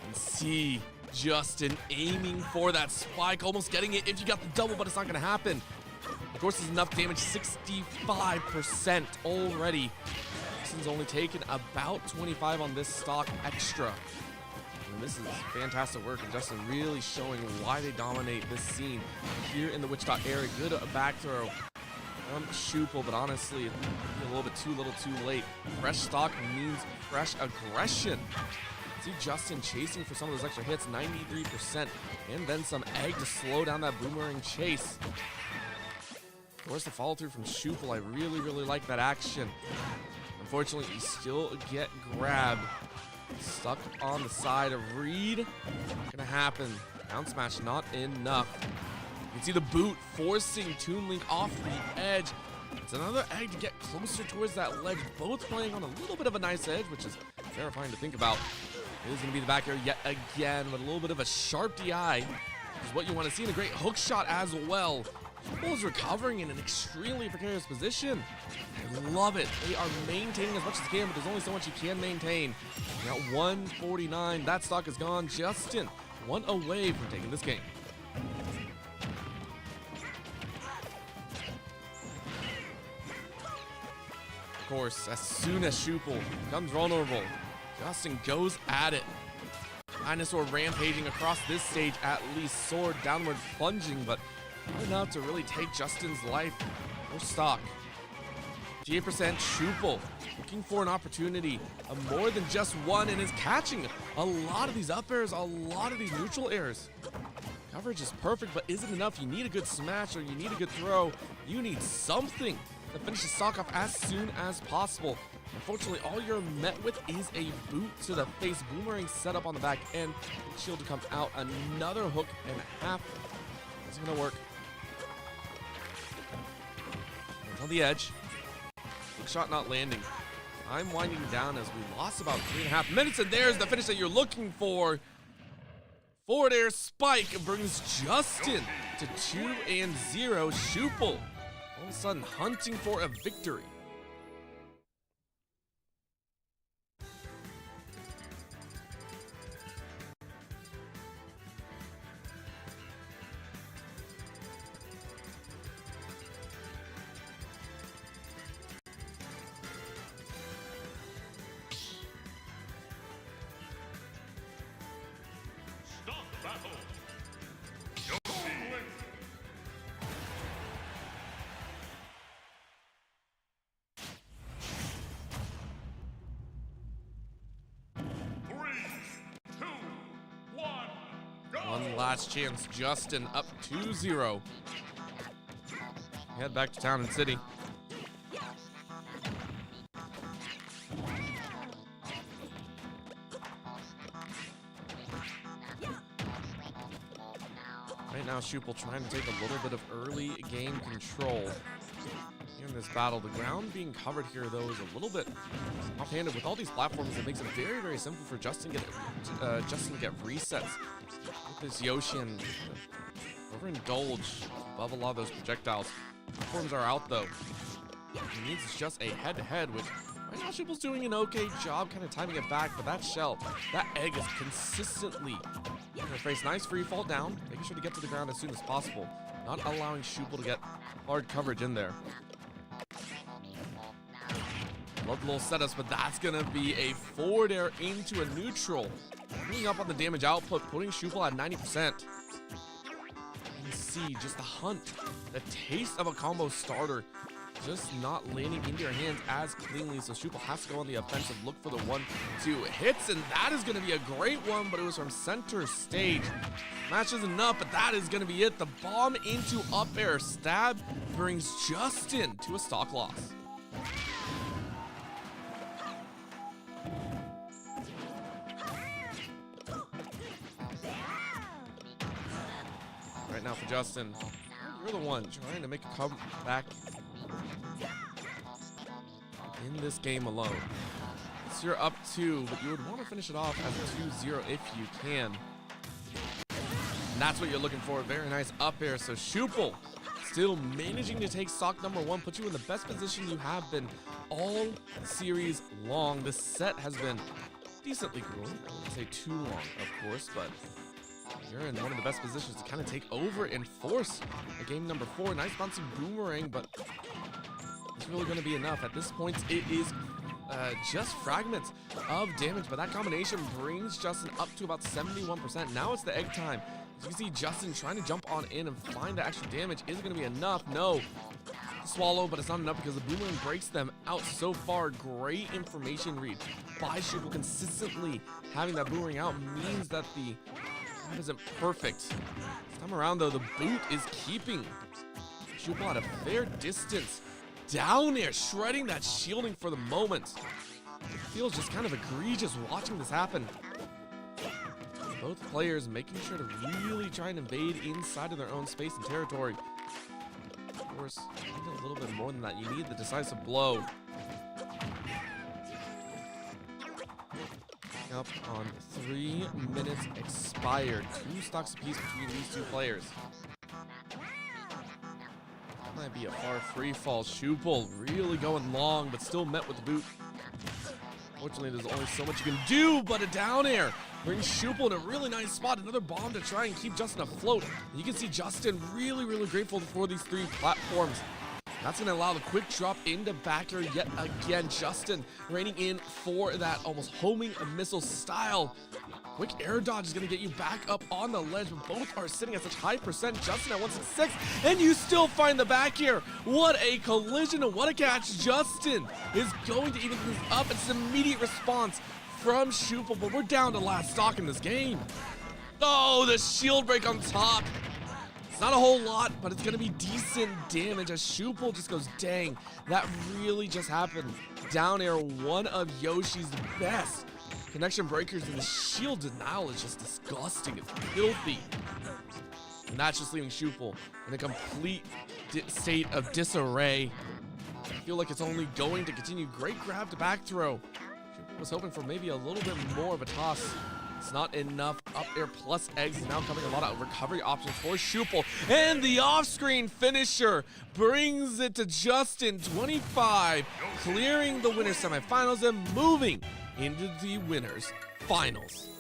And see Justin aiming for that spike, almost getting it if you got the double, but it's not going to happen. Of course, it's enough damage, 65% already. Justin's only taken about 25 on this stock extra. And this is fantastic work, and Justin really showing why they dominate this scene here in the Wichita area. Good back throw. Schuppel, but honestly, a little bit too little too late. Fresh stock means fresh aggression. See Justin chasing for some of those extra hits, 93%, and then some egg to slow down that boomerang chase. Of course, the follow through from Schuppel, I really, really like that action. Unfortunately, you still get grabbed. Stuck on the side of Reed. Not gonna happen. Down smash, not enough. You can see the boot forcing Toon Link off the edge. It's another egg to get closer towards that ledge. Both playing on a little bit of a nice edge, which is terrifying to think about. It is going to be the back air yet again with a little bit of a sharp DI, which is what you want to see, in a great hook shot as well. Schuppel is recovering in an extremely precarious position. I love it. They are maintaining as much as they can, but there's only so much you can maintain. Now 149. That stock is gone. Justin, one away from taking this game. Of course, as soon as Schuppel becomes vulnerable, Justin goes at it. Dinosaur rampaging across this stage, at least sword downward plunging, but not enough to really take Justin's life or stock. 58% Schuppel looking for an opportunity of more than just one, and is catching a lot of these up airs, a lot of these neutral airs. Coverage is perfect, but isn't enough. You need a good smash, or you need a good throw. You need something to finish the stock off as soon as possible. Unfortunately, all you're met with is a boot to the face. Boomerang set up on the back end. Shield to come out. Another hook and a half. It's gonna work. It's on the edge. Hook shot not landing. I'm winding down as we lost about 3.5 minutes, and there's the finish that you're looking for. Forward air spike brings Justin to 2-0. Schuppel all of a sudden hunting for a victory. Stop battle. One last chance. Justin up 2-0. Head back to town and city. Right now, Schuppel trying to take a little bit of early game control in this battle. The ground being covered here, though, is a little bit offhanded. With all these platforms, it makes it very, very simple for Justin to get resets. With this Yoshi and overindulge above a lot of those projectiles. Platforms are out, though. He needs just a head-to-head, which Right now, Shuple's doing an okay job kind of timing it back, but that shell, that egg is consistently in her face. Nice free fall down, making sure to get to the ground as soon as possible. Not allowing Shuple to get hard coverage in there. Love the little setups, but that's going to be a forward air into a neutral. Bringing up on the damage output, putting Shuple at 90%. You can see just the hunt, the taste of a combo starter, just not landing into your hands as cleanly. So Shuple has to go on the offensive, look for the 1-2 hits, and that is going to be a great one, but it was from center stage. Match isn't enough, but that is going to be it. The bomb into up air stab brings Justin to a stock loss. Right now for Justin, you're the one trying to make a comeback in this game alone. So you're up 2, but you would want to finish it off as a 2-0 if you can. And that's what you're looking for. Very nice up air. So Shuple still managing to take stock number 1, put you in the best position you have been all series long. This set has been decently grueling. I wouldn't say too long, of course, but you're in one of the best positions to kind of take over and force a game number 4. Nice bouncing boomerang, but it's really going to be enough. At this point, it is just fragments of damage, but that combination brings Justin up to about 71%. Now it's the egg time. As you can see, Justin trying to jump on in and find the extra damage. Is it going to be enough? No. Swallow, but it's not enough because the boomerang breaks them out so far. Great information read by Shuple. Consistently having that boomerang out means that the that isn't perfect. This time around, though, the boot is keeping Shuple at a fair distance. Down air, shredding that shielding for the moment. It feels just kind of egregious watching this happen. Both players making sure to really try and invade inside of their own space and territory. Of course, you need a little bit more than that. You need the decisive blow. Up on 3 minutes expired. 2 stocks apiece between these 2 players. That might be a far free fall. Shuple really going long, but still met with the boot. Fortunately, there's only so much you can do, but a down air brings Shuple in a really nice spot. Another bomb to try and keep Justin afloat. And you can see Justin really, really grateful for these 3 platforms. That's going to allow the quick drop into back air yet again. Justin reining in for that almost homing a missile style. Quick air dodge is going to get you back up on the ledge, but both are sitting at such high percent. Justin at 166, and you still find the back air. What a collision and what a catch. Justin is going to even move up. It's an immediate response from Shuple, but we're down to last stock in this game. Oh, the shield break on top. It's not a whole lot, but it's going to be decent damage as Shuple just goes, dang, that really just happened. Down air, one of Yoshi's best connection breakers, and the shield denial is just disgusting. It's filthy. And that's just leaving Shuple in a complete state of disarray. I feel like it's only going to continue. Great grab to back throw. Shuple was hoping for maybe a little bit more of a toss. It's not enough. Up air plus eggs is now coming. A lot of recovery options for Shuple. And the off-screen finisher brings it to Justin, 25, clearing the winners semifinals and moving into the winners finals.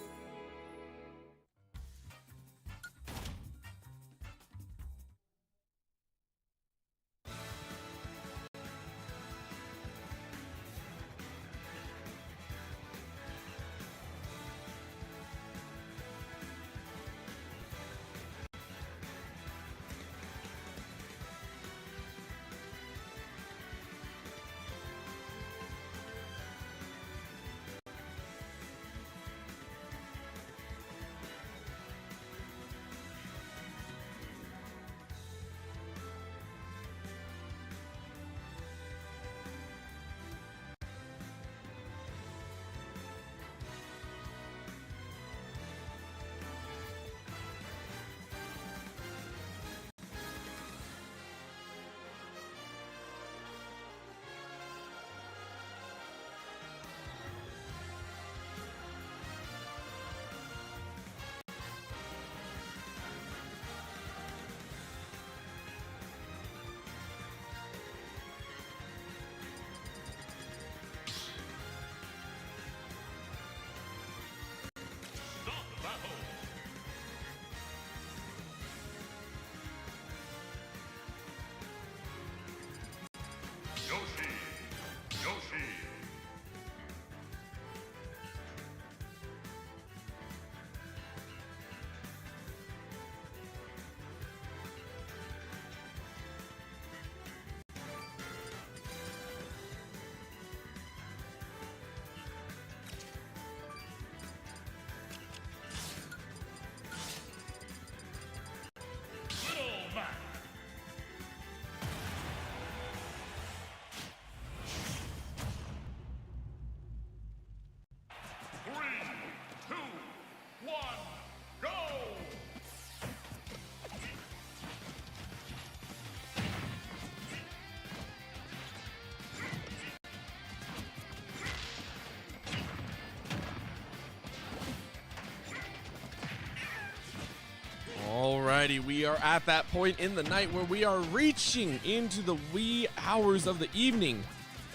Alrighty, we are at that point in the night where we are reaching into the wee hours of the evening.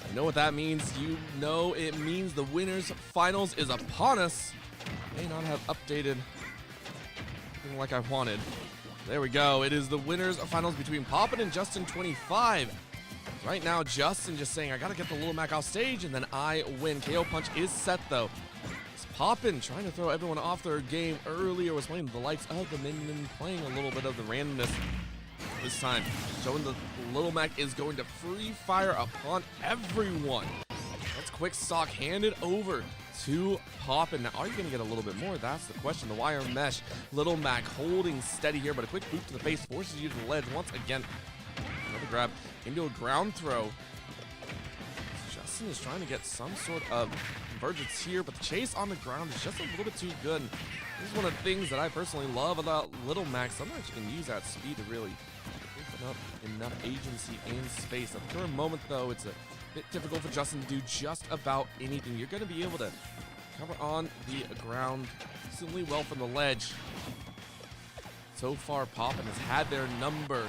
You know what that means? You know it means the winners finals is upon us. May not have updated like I wanted. There we go. It is the winners finals between Poppin and Justin 25. Right now, Justin just saying, I gotta get the Little Mac off stage and then I win. KO Punch is set though. It's Poppin trying to throw everyone off their game earlier, was playing the likes of the Minion, playing a little bit of the randomness this time. Showing the Little Mac is going to free fire upon everyone. That's quick stock handed over to Poppin. Now, are you going to get a little bit more? That's the question. The wire mesh. Little Mac holding steady here, but a quick boot to the face forces you to the ledge once again. Another grab into a ground throw. Justin is trying to get some sort of convergence here, but the chase on the ground is just a little bit too good. This is one of the things that I personally love about Little Mac. Sometimes you can use that speed to really open up enough agency in space. At the current moment, though, it's a bit difficult for Justin to do just about anything. You're going to be able to cover on the ground decently well from the ledge. So far, Poppin has had their number.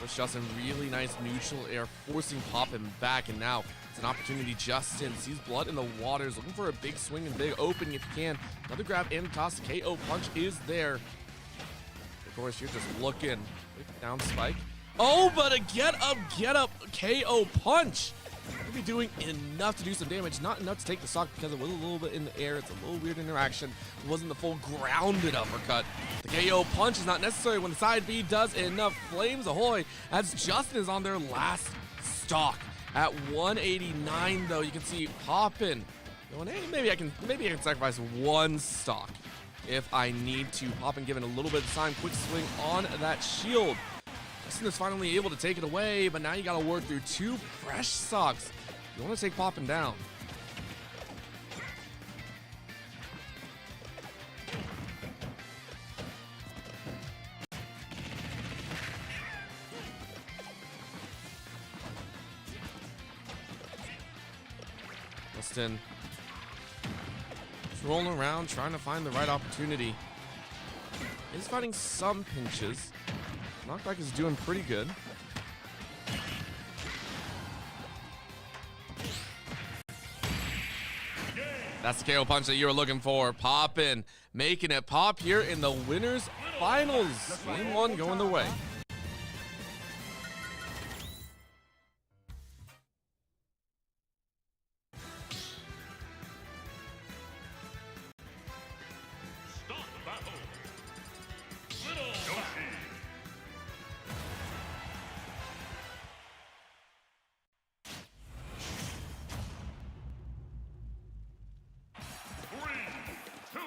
Push Justin, really nice neutral air, forcing Poppin back, and now it's an opportunity. Justin sees blood in the waters, looking for a big swing and big opening if you can. Another grab and toss. KO Punch is there. Of course, you're just looking. Quick down spike. Oh, but a get up KO Punch. Could be doing enough to do some damage, not enough to take the stock because it was a little bit in the air. It's a little weird interaction. It wasn't the full grounded uppercut. The KO Punch is not necessary when the side B does enough. Flames ahoy as Justin is on their last stock. At 189 though, you can see Poppin going, hey, maybe I can sacrifice one stock if I need to. Poppin giving a little bit of time, quick swing on that shield. Justin is finally able to take it away, but now you gotta work through two fresh stocks. You wanna take Poppin down. Justin just rolling around, trying to find the right opportunity. He's fighting some pinches. Knockback is doing pretty good. That's the KO Punch that you were looking for. Poppin, making it pop here in the winners finals. Game one going their way. Start the battle. Little Yoshi. Three, two,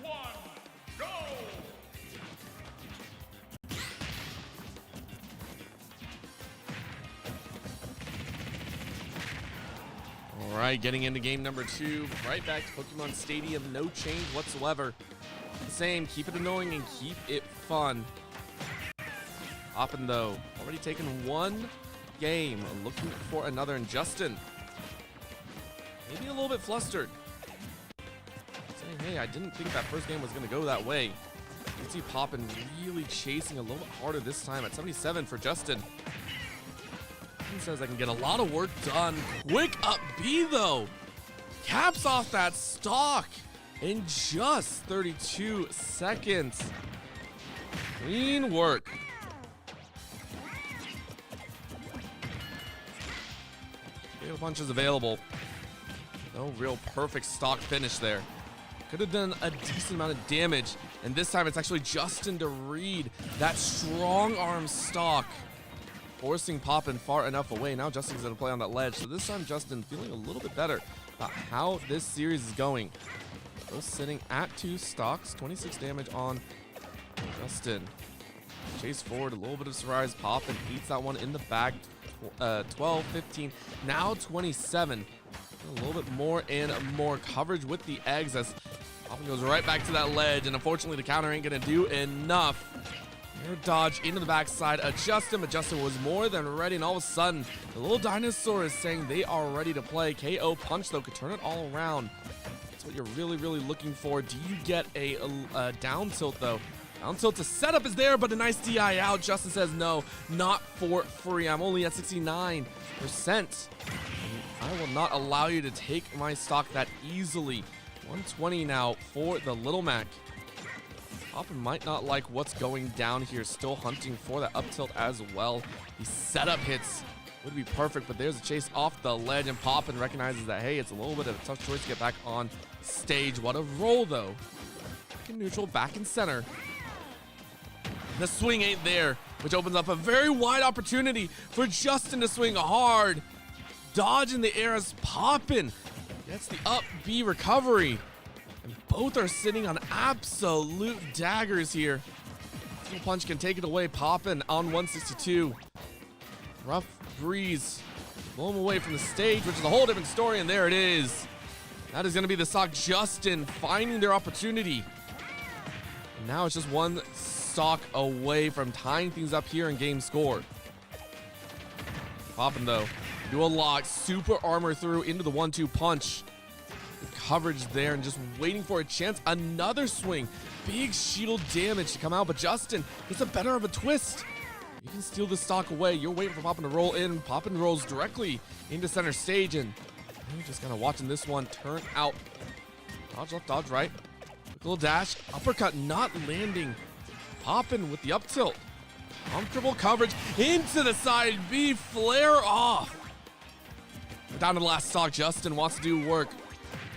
one, go! All right, getting into game number 2. Right back to Pokemon Stadium. No change whatsoever. Same, keep it annoying and keep it fun. Poppin though, already taken one game, looking for another. And Justin, maybe a little bit flustered. Saying, hey, I didn't think that first game was going to go that way. You can see Poppin really chasing a little bit harder this time at 77 for Justin. He says I can get a lot of work done. Quick up B though. Caps off that stock in just 32 seconds. Clean work. KO Punch is available. No real perfect stock finish there. Could have done a decent amount of damage. And this time it's actually Justin to read that strong arm stock, forcing Poppin far enough away. Now Justin's going to play on that ledge. So this time Justin feeling a little bit better about how this series is going. Both sitting at 2 stocks. 26 damage on Justin. Chase forward, a little bit of surprise. Poppin eats that one in the back. 12, 15, now 27. A little bit more and more coverage with the eggs as Poppin goes right back to that ledge. And unfortunately, the counter ain't going to do enough. Air dodge into the backside. Justin, but Justin was more than ready, and all of a sudden, the little dinosaur is saying they are ready to play. KO Punch, though, could turn it all around. That's what you're really, really looking for. Do you get a down tilt, though? Down tilt to setup is there, but a nice DI out. Justin says no, not for free. I'm only at 69%. I will not allow you to take my stock that easily. 120 now for the Little Mac. Poppin might not like what's going down here. Still hunting for that up tilt as well. The setup hits would be perfect, but there's a chase off the ledge, and Poppin recognizes that, hey, it's a little bit of a tough choice to get back on stage. What a roll, though. Back in neutral, back in center. The swing ain't there, which opens up a very wide opportunity for Justin to swing hard. Dodge in the air as Poppin gets the up B recovery. And both are sitting on absolute daggers here. Steel Punch can take it away. Poppin on 162. Rough breeze. Blow him away from the stage, which is a whole different story, and there it is. That is going to be the stock. Justin finding their opportunity. And now it's just one stock away from tying things up here in game score. Poppin, though, do a lock, super armor through into the 1-2 punch. Good coverage there and just waiting for a chance. Another swing. Big shield damage to come out, but Justin gets a better of a twist. You can steal the stock away. You're waiting for Poppin to roll in. Poppin rolls directly into center stage, and you're just kind of watching this one turn out. Dodge left, dodge right. Quick little dash. Uppercut not landing. Poppin with the up tilt. Comfortable coverage into the side B. Flare off. Down to the last stock. Justin wants to do work.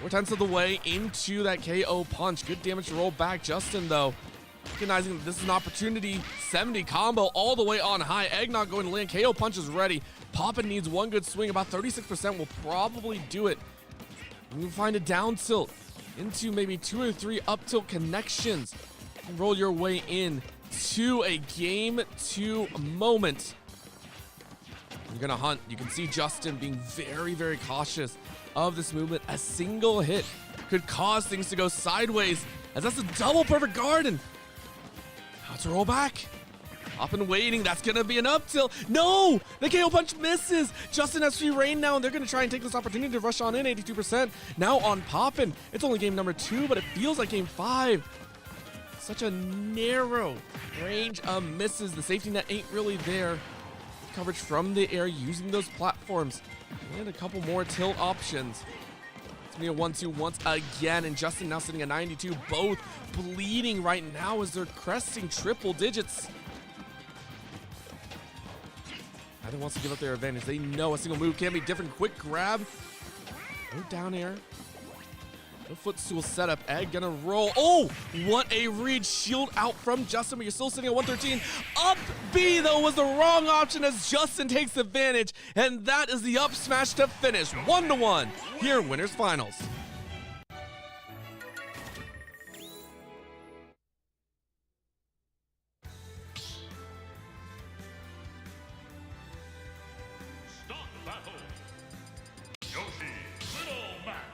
4/10 of the way into that KO punch. Good damage to roll back. Justin, though, recognizing that this is an opportunity. 70 combo all the way on high. Egg not going to land. KO punch is ready. Poppin needs one good swing. About 36% will probably do it. You can find a down tilt into maybe 2 or 3 up tilt connections. And roll your way in to a game 2 moment. You're gonna hunt. You can see Justin being very, very cautious of this movement. A single hit could cause things to go sideways, as that's a double perfect guard. And now it's a roll back. Poppin waiting. That's gonna be an up tilt. No! The KO punch misses. Justin has free reign now, and they're gonna try and take this opportunity to rush on in. 82% now on Poppin. It's only game number 2, but it feels like game 5. Such a narrow range of misses. The safety net ain't really there. Coverage from the air using those platforms. And a couple more tilt options. It's gonna be a 1-2 once again, and Justin now sitting at 92. Both bleeding right now as they're cresting triple digits. Neither wants to give up their advantage. They know a single move can be different. Quick grab. No down air. No footstool setup. Egg gonna roll. Oh, what a read. Shield out from Justin, but you're still sitting at 113. Up B, though, was the wrong option as Justin takes advantage. And that is the up smash to finish. 1-1 here in Winners Finals. Start battle. Yoshi, Little Mac.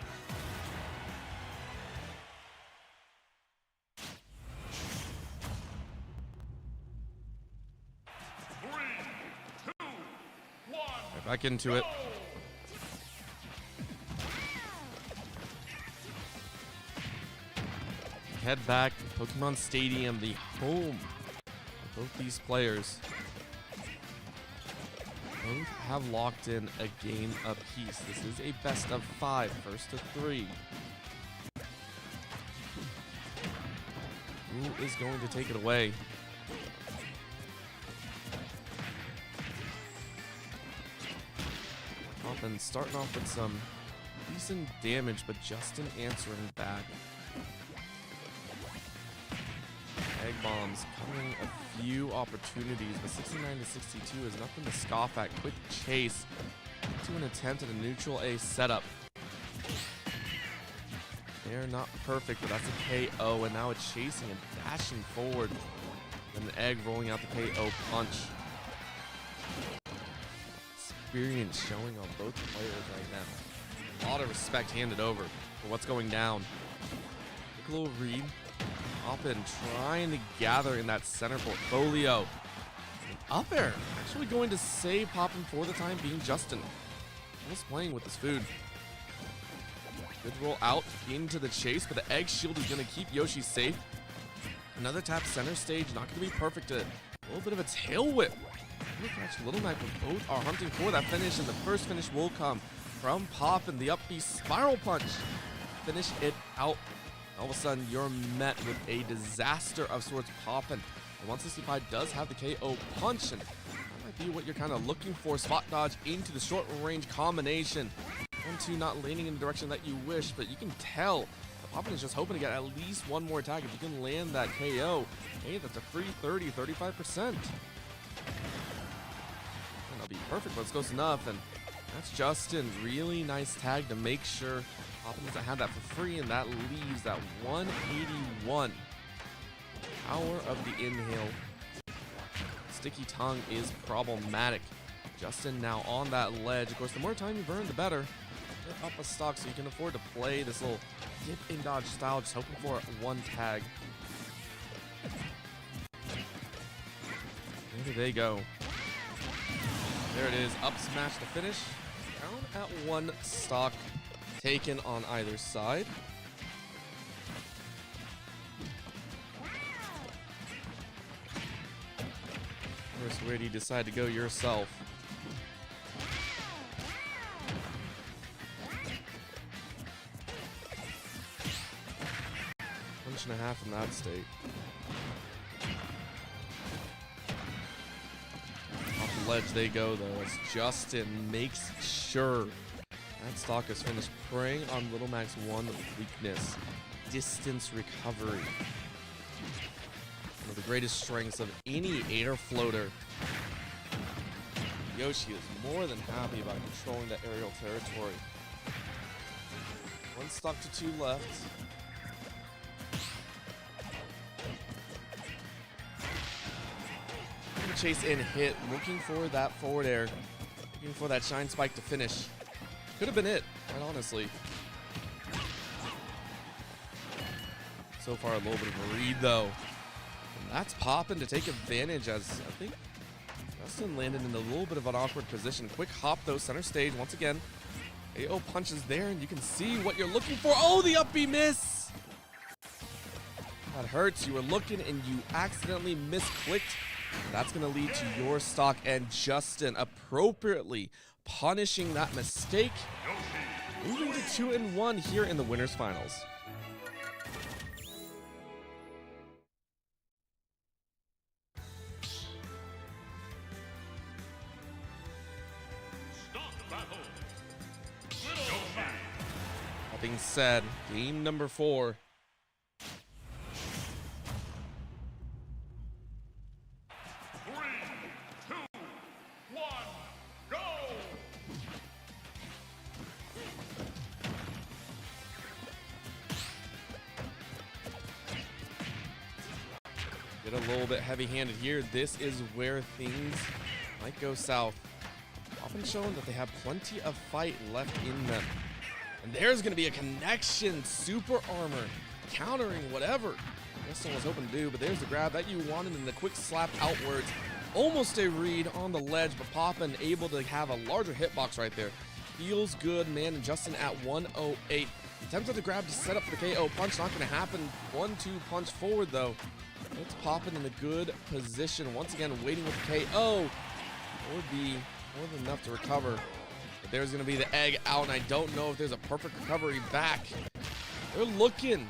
Right back into it. Head back to Pokemon Stadium, the home of both these players. Both have locked in a game apiece. This is a best of 5, first to 3. Who is going to take it away? Poppin starting off with some decent damage, but Justin answering back. Egg bombs coming a few opportunities, but 69 to 62 is nothing to scoff at. Quick chase to an attempt at a neutral A setup. They're not perfect, but that's a KO, and now it's chasing and dashing forward. And the Egg rolling out the KO punch. Experience showing on both players right now. A lot of respect handed over for what's going down. Quick little read. Poppin trying to gather in that center portfolio. Up air actually going to save Poppin for the time being. Justin almost playing with his food. Good roll out into the chase, but the Egg shield is going to keep Yoshi safe. Another tap center stage, not going to be perfect. A little bit of a tail whip. Look, actually, Little Mac both are hunting for that finish, and the first finish will come from Pop and the up B spiral punch. Finish it out. All of a sudden, you're met with a disaster of sorts. Pop and 165 does have the KO punch, and that might be what you're kind of looking for. Spot dodge into the short range combination. 1-2 not landing in the direction that you wish, but you can tell the Poppin is just hoping to get at least one more attack. If you can land that KO, hey, that's a free 35%. That'll be perfect, but it's close enough, and that's Justin. Really nice tag to make sure Poppin doesn't have that for free, and that leaves that 181. Power of the inhale. Sticky tongue is problematic. Justin now on that ledge. Of course, the more time you burn, the better. Get up a stock so you can afford to play this little dip and dodge style, just hoping for one tag. There they go. There it is. Up smash to finish. Down at one stock taken on either side. First, where do you decide to go yourself? Punch and a half in that state. Off the ledge they go, though, as Justin makes sure that stock is finished, preying on Little Mac's one weakness: distance recovery. One of the greatest strengths of any air floater. Yoshi is more than happy about controlling that aerial territory. One stock to two left. Chase and hit, looking for that forward air, looking for that shine spike to finish. Could have been it, quite honestly. So far, a little bit of a read, though. And that's Poppin to take advantage, as I think Justin landed in a little bit of an awkward position. Quick hop, though, center stage once again. AO punches there, and you can see what you're looking for. Oh, the up B miss! That hurts. You were looking, and you accidentally misclicked. That's going to lead to your stock, and Justin appropriately punishing that mistake. Moving to 2-1 here in the winners finals. That being said, game number 4. Get a little bit heavy-handed here. This is where things might go south. Often shown that they have plenty of fight left in them. And there's going to be a connection. Super armor countering whatever Justin was hoping to do, but there's the grab that you wanted and the quick slap outwards. Almost a read on the ledge, but Poppin able to have a larger hitbox right there. Feels good, man, and Justin at 108. Attempted to grab to set up for the KO punch. Not going to happen. 1-2 punch forward, though. It's Poppin in a good position. Once again, waiting with the KO. It would be more than enough to recover. But there's going to be the egg out, and I don't know if there's a perfect recovery back. They're looking.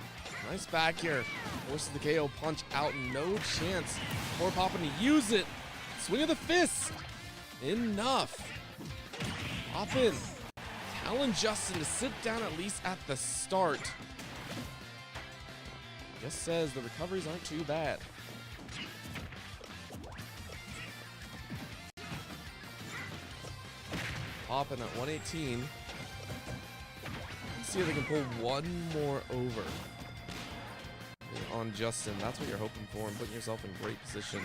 Nice back here. Forces the KO punch out. No chance for Poppin to use it. Swing of the fist. Enough. Poppin telling Justin to sit down at least at the start. Just says the recoveries aren't too bad. Poppin at 118. Let's see if they can pull one more over on Justin. That's what you're hoping for, and putting yourself in great position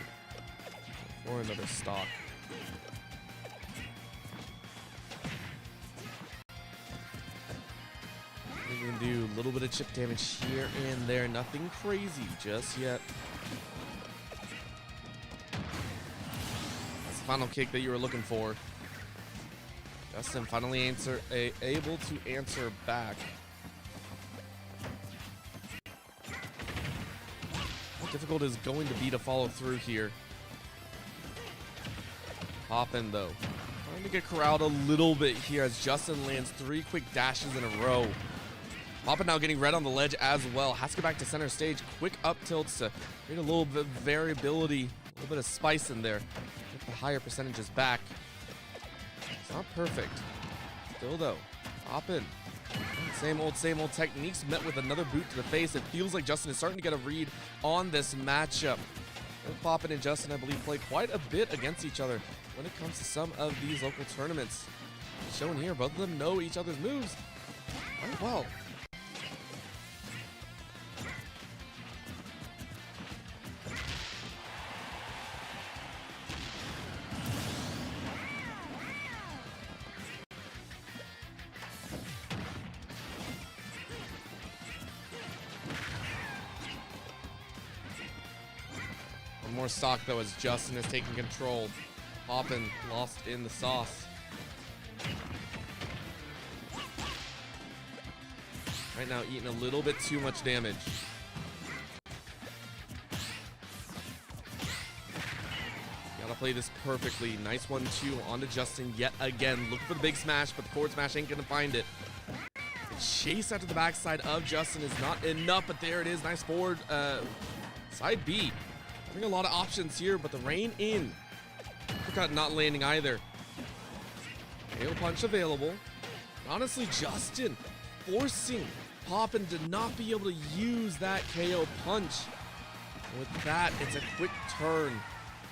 for another stock. We can do a little bit of chip damage here and there. Nothing crazy just yet. That's the final kick that you were looking for. Justin finally able to answer back. difficult is going to be to follow through here. Poppin though, trying to get corralled a little bit here as Justin lands 3 quick dashes in a row. Poppin now getting red on the ledge as well. Has to get back to center stage. Quick up tilts to create a little bit of variability, a little bit of spice in there. Get the higher percentages back. It's not perfect. Still though, Poppin. Same old techniques met with another boot to the face. It feels like Justin is starting to get a read on this matchup. Both Poppin and Justin, I believe, play quite a bit against each other when it comes to some of these local tournaments. Shown here, both of them know each other's moves quite well. More stock though as Justin is taking control. Poppin lost in the sauce. Right now eating a little bit too much damage. Gotta play this perfectly. Nice 1-2 onto Justin yet again. Look for the big smash, but the forward smash ain't gonna find it. The chase out to the backside of Justin is not enough, but there it is. Nice forward side B. Having a lot of options here, but the rain in. Uppercut not landing either. KO punch available. Honestly, Justin forcing Poppin to not be able to use that KO punch. With that, it's a quick turn.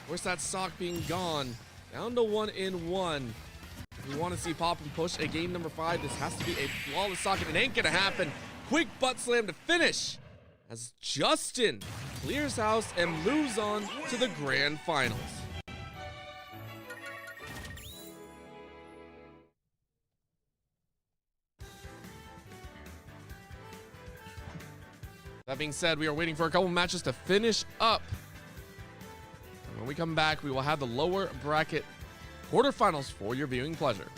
Where's that stock being gone? Down to 1-1. If we want to see Poppin push a game number 5, this has to be a flawless stock, and it ain't gonna happen. Quick butt slam to finish as Justin clears house and moves on to the grand finals. That being said, we are waiting for a couple matches to finish up. And when we come back, we will have the lower bracket quarterfinals for your viewing pleasure.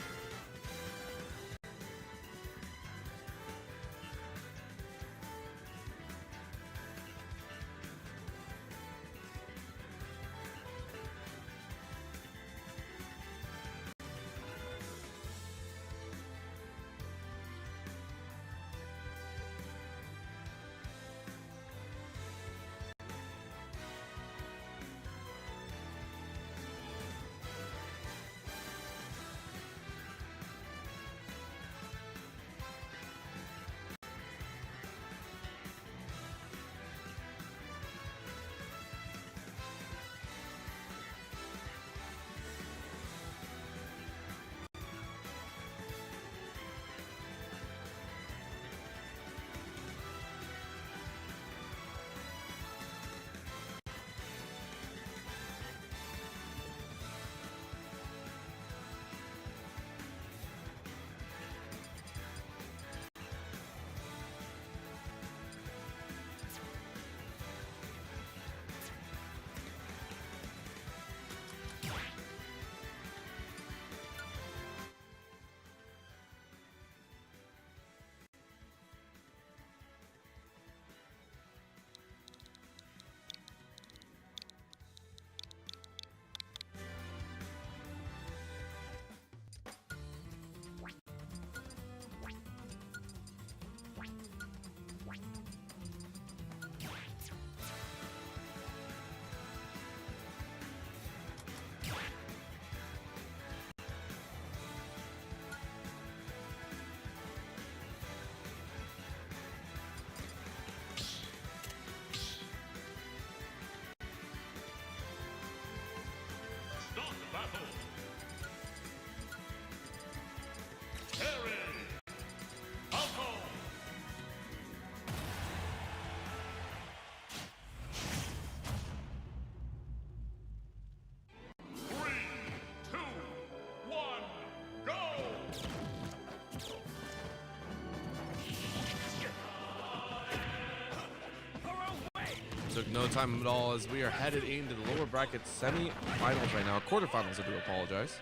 Took no time at all as we are headed into the lower bracket semi-finals right now. Quarterfinals, I do apologize.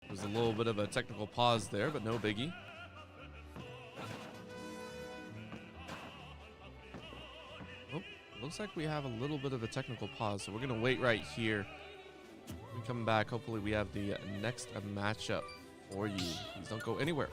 There's a little bit of a technical pause there, but no biggie. looks like we have a little bit of a technical pause, so we're going to wait right here. When we come back, hopefully we have the next matchup for you. Please don't go anywhere.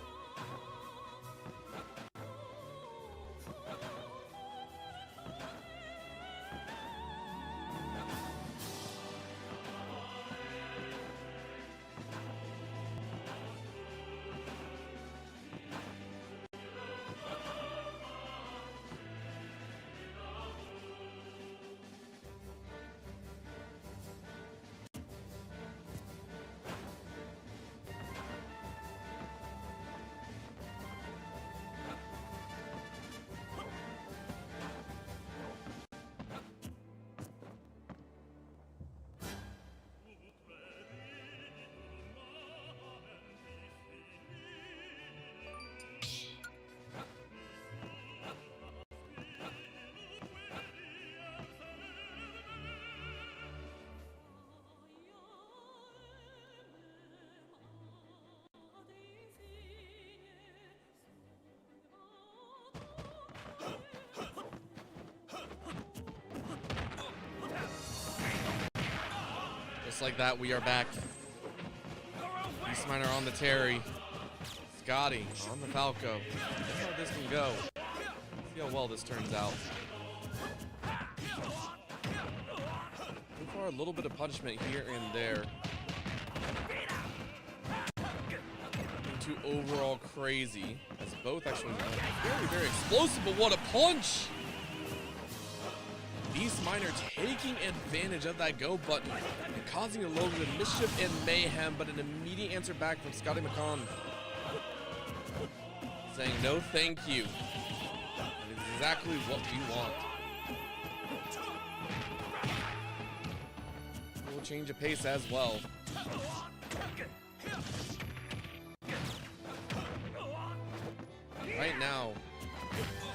Just like that, we are back. Beastminer on the Terry. Scotty on the Falco. Let's see how this can go. See how well this turns out. So far, a little bit of punishment here and there. Nothing too overall crazy, as both actually very, very explosive, but what a punch! Beastminer taking advantage of that go button and causing a little bit of mischief and mayhem, but an immediate answer back from Scotty McCon. Saying no thank you. And it's exactly what we want. A little change of pace as well. Right now,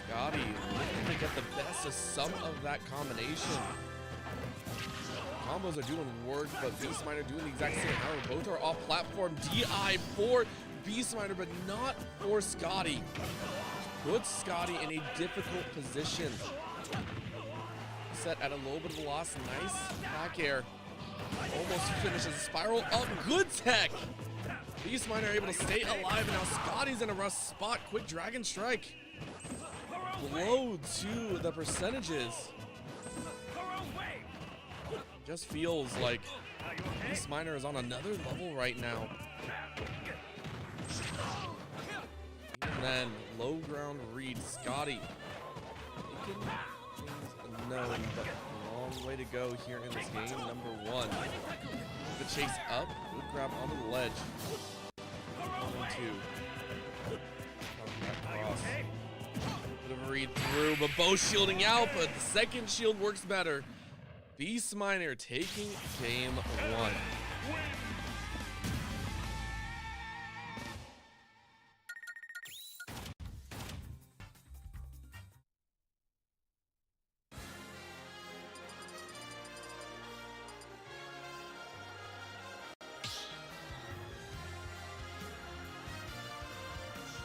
Scotty looking to get the best of some of that combination. Combos are doing work, but Beastminer doing the exact same. However, both are off platform. DI for Beastminer, but not for Scotty. Puts Scotty in a difficult position. Set at a little bit of a loss. Nice back air. Almost finishes the spiral up. Good tech. Beastminer able to stay alive, and now Scotty's in a rough spot. Quick Dragon Strike. Blow to the percentages. Just feels like Beastminer is on another level right now. And then low ground read. Scotty making things known, but a long way to go here in this game. Number one. The chase up. Good grab onto the ledge. 1 and 2. Cross. Bit of a read through, but both shielding out, but the second shield works better. Beastminer taking game 1.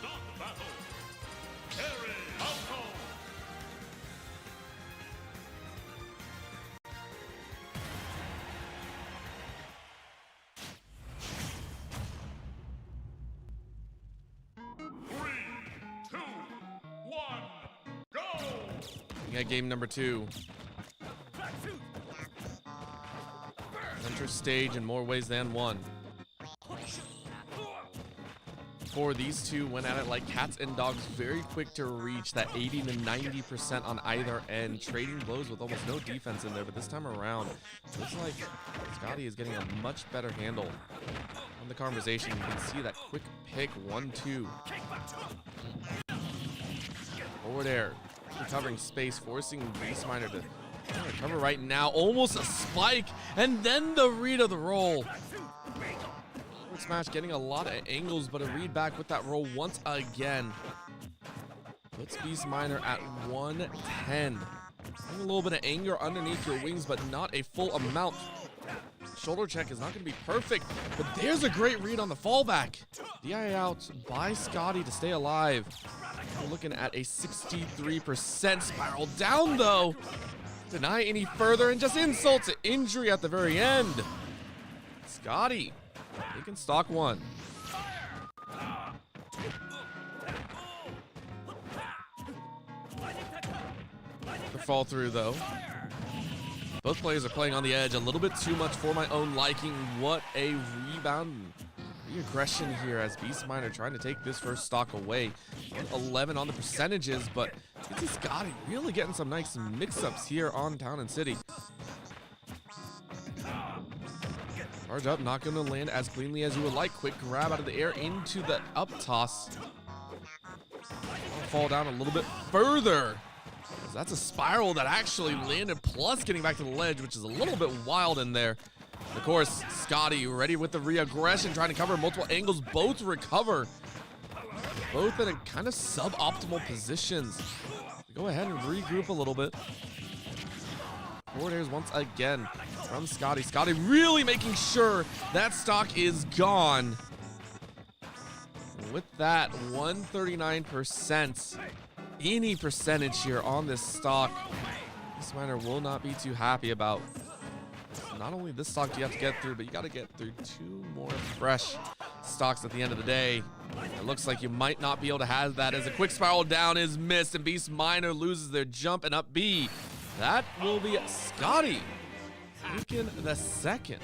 Start the battle. Terry Falco. We got game number 2. Center stage in more ways than one. Before these two went at it like cats and dogs, very quick to reach that 80 to 90% on either end, trading blows with almost no defense in there. But this time around, looks like Scotty is getting a much better handle on the conversation. You can see that quick pick 1-2. Forward air, recovering space, forcing Beastminer to recover right now. Almost a spike, and then the read of the roll. Smash getting a lot of angles, but a read back with that roll once again. Puts Beastminer at 110. A little bit of anger underneath your wings, but not a full amount. Shoulder check is not going to be perfect, but there's a great read on the fallback. DI out by Scotty to stay alive. We're looking at a 63% spiral down, though. deny any further and just insult to injury at the very end. Scotty taking stock one. The fall through though. Both players are playing on the edge a little bit too much for my own liking. What a rebound. Aggression here as Beast Miner trying to take this first stock away. 11 on the percentages, but you can see Scotty really getting some nice mix-ups here on Town and City. Charge up, not going to land as cleanly as you would like. Quick grab out of the air into the up toss. Fall down a little bit further. That's a spiral that actually landed, plus getting back to the ledge, which is a little bit wild in there. Of course, Scotty ready with the re-aggression, trying to cover multiple angles. Both recover. Both in a kind of suboptimal positions. Go ahead and regroup a little bit. Forward airs once again from Scotty. Scotty really making sure that stock is gone. With that, 139%. Any percentage here on this stock, Beast Miner will not be too happy about. Not only this stock do you have to get through, but you got to get through 2 more fresh stocks at the end of the day. It looks like you might not be able to have that as a quick spiral down is missed and Beast Miner loses their jump and up B. That will be Scotty taking the second.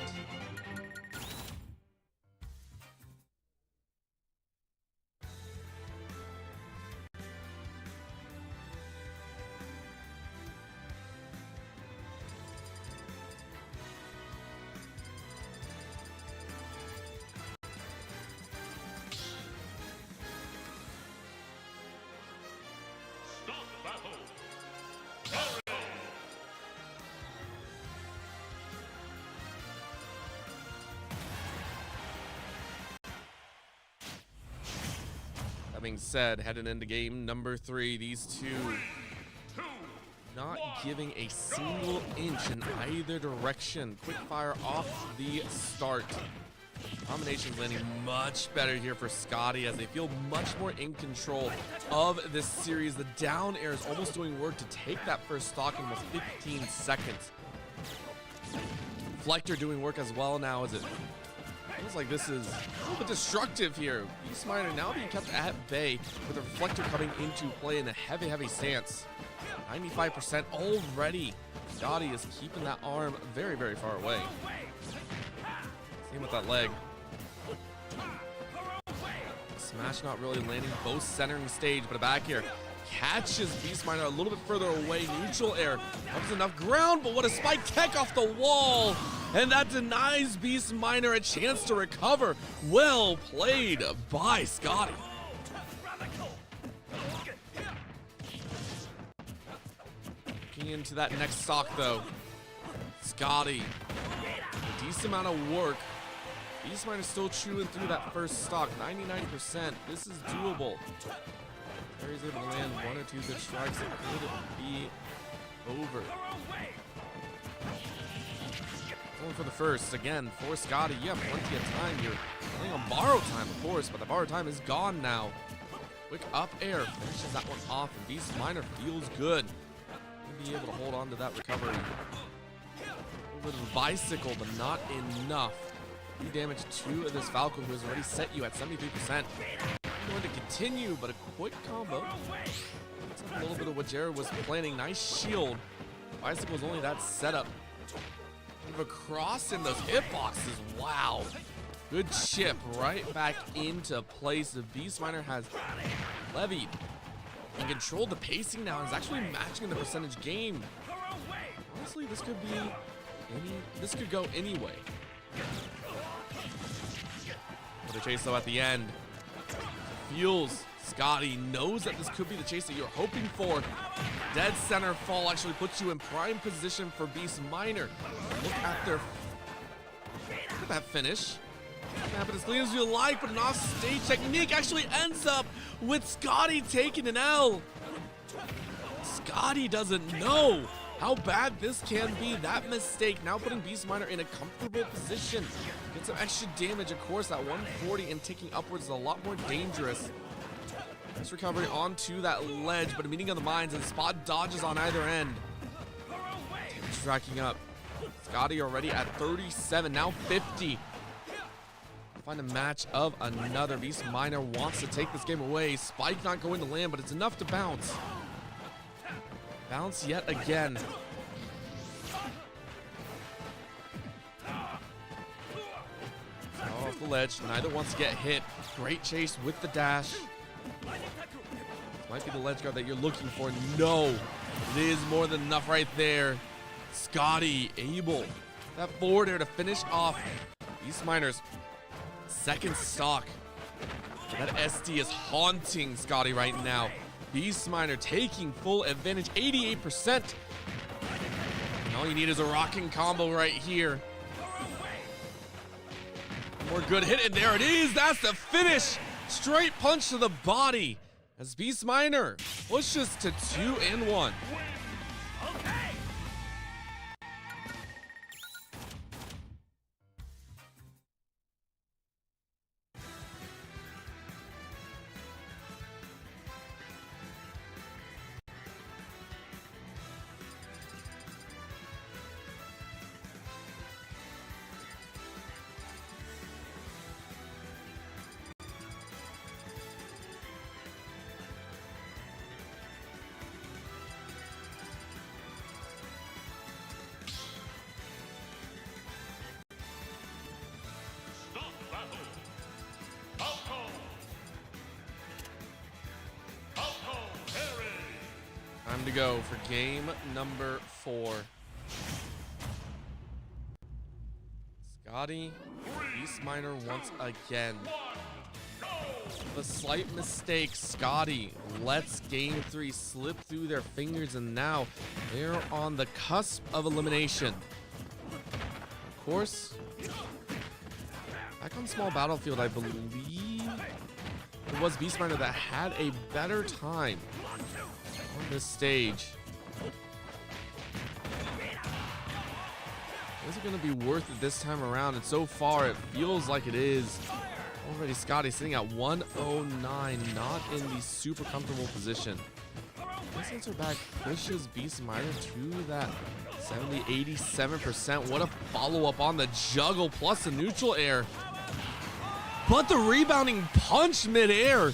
That being said, heading into game number 3, these two not giving a single inch in either direction. Quick fire off the start. Combinations landing much better here for Scotty as they feel much more in control of this series. The down air is almost doing work to take that first stock in almost 15 seconds. Reflector doing work as well now as it feels like this is a little bit destructive here. Beast Miner now being kept at bay with the reflector coming into play in a heavy stance. 95% already. Scotty is keeping that arm very far away. Same with that leg. Smash not really landing, both centering the stage, but a back air catches Beast Miner a little bit further away. Neutral air comes enough ground, but what a spike tech off the wall. And that denies Beast Miner a chance to recover. Well played by Scotty. Looking into that next stock though. Scotty, a decent amount of work. Beast Miner still chewing through that first stock, 99%. This is doable. Terry's able to land 1 or 2 good strikes. It could be over. Going for the first again for Scotty. You have plenty of time. You're playing on borrow time, of course, but the borrow time is gone now. Quick up air finishes that one off, and Beast Miner feels good. He'll be able to hold on to that recovery. A little bit of a bicycle, but not enough. You damage 2 of this Falcon, who has already set you at 73%. Going to continue, but a quick combo. That's a little bit of what Jared was planning. Nice shield. Bicycle is only that setup. Of a cross in those hitboxes. Wow. Good chip right back into place. The Beast Miner has levied and controlled the pacing now. Is actually matching in the percentage game. Honestly, this could be this could go anyway. What a chase though at the end. Feels Scotty knows that this could be the chase that you're hoping for. Dead center fall actually puts you in prime position for Beast Miner. Look at that finish. Doesn't happen as clean as you like, but an off-stage technique actually ends up with Scotty taking an L. Scotty doesn't know how bad this can be. That mistake now putting Beast Miner in a comfortable position. Get some extra damage. Of course, that 140 and ticking upwards is a lot more dangerous. Nice recovery onto that ledge, but a meeting of the minds and spot dodges on either end. is racking up. Scotty already at 37, now 50. Find a match of another. Beast Miner wants to take this game away. Spike not going to land, but it's enough to bounce. Bounce yet again. Off the ledge, neither wants to get hit. Great chase with the dash. Might be the ledge guard that you're looking for. No, it is more than enough right there. Scotty able that forward air to finish off Beast Miner's second stock. That SD is haunting Scotty right now. Beast Miner taking full advantage, 88%. And all you need is a rocking combo right here. More good hit, and there it is. That's the finish. Straight punch to the body as Beast Miner pushes to 2-1. Time to go for game number 4. Scotty, Beast Miner once again. The slight mistake, Scotty lets game 3 slip through their fingers, and now they're on the cusp of elimination. Of course, back on small battlefield, I believe it was Beast Miner that had a better time on this stage. Is it going to be worth it this time around? And so far, it feels like it is. Already Scotty sitting at 109, not in the super comfortable position. This answer back pushes Beast Miner to that 70-87%. What a follow-up on the juggle plus the neutral air. But the rebounding punch mid-air.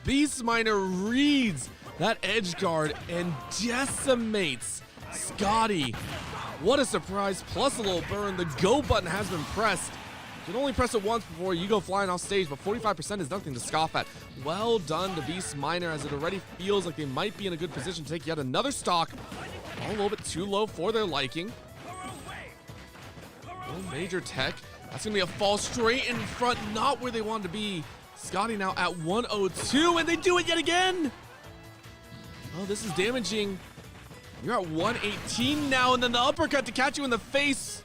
Beast Miner reads that edge guard and decimates Scotty. What a surprise, plus a little burn. The go button has been pressed. You can only press it once before you go flying off stage, but 45% is nothing to scoff at. Well done to Beast Miner, as it already feels like they might be in a good position to take yet another stock. All a little bit too low for their liking. No major tech. That's going to be a fall straight in front, not where they wanted to be. Scotty now at 102, and they do it yet again. Oh, this is damaging. You're at 118 now, and then the uppercut to catch you in the face.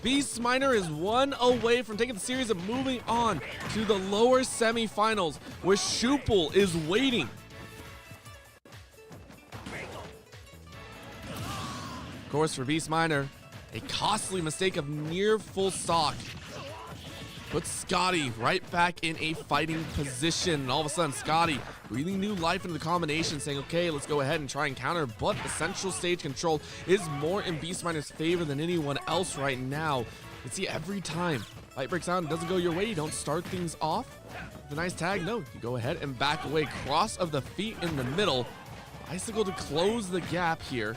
Beast Miner is one away from taking the series and moving on to the lower semifinals, where Shupel is waiting. Of course, for Beast Miner, a costly mistake of near full stock puts Scotty right back in a fighting position. And all of a sudden, Scotty breathing new life into the combination, saying, okay, let's go ahead and try and counter. But the central stage control is more in Beast Miner's favor than anyone else right now. You can see every time fight breaks out and doesn't go your way, you don't start things off with a nice tag. No, you go ahead and back away. Cross of the feet in the middle. Icicle to close the gap here.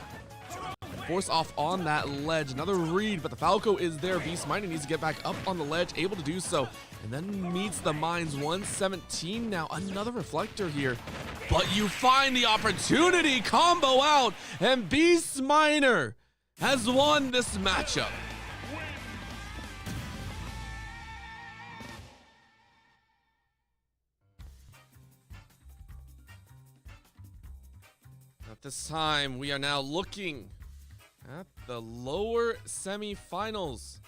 Force off on that ledge. Another read, but the Falco is there. Beast Miner needs to get back up on the ledge, able to do so, and then meets the mines. 117 now. Another reflector here, but you find the opportunity. Combo out, and Beast Miner has won this matchup. At this time, we are now looking at the lower semifinals.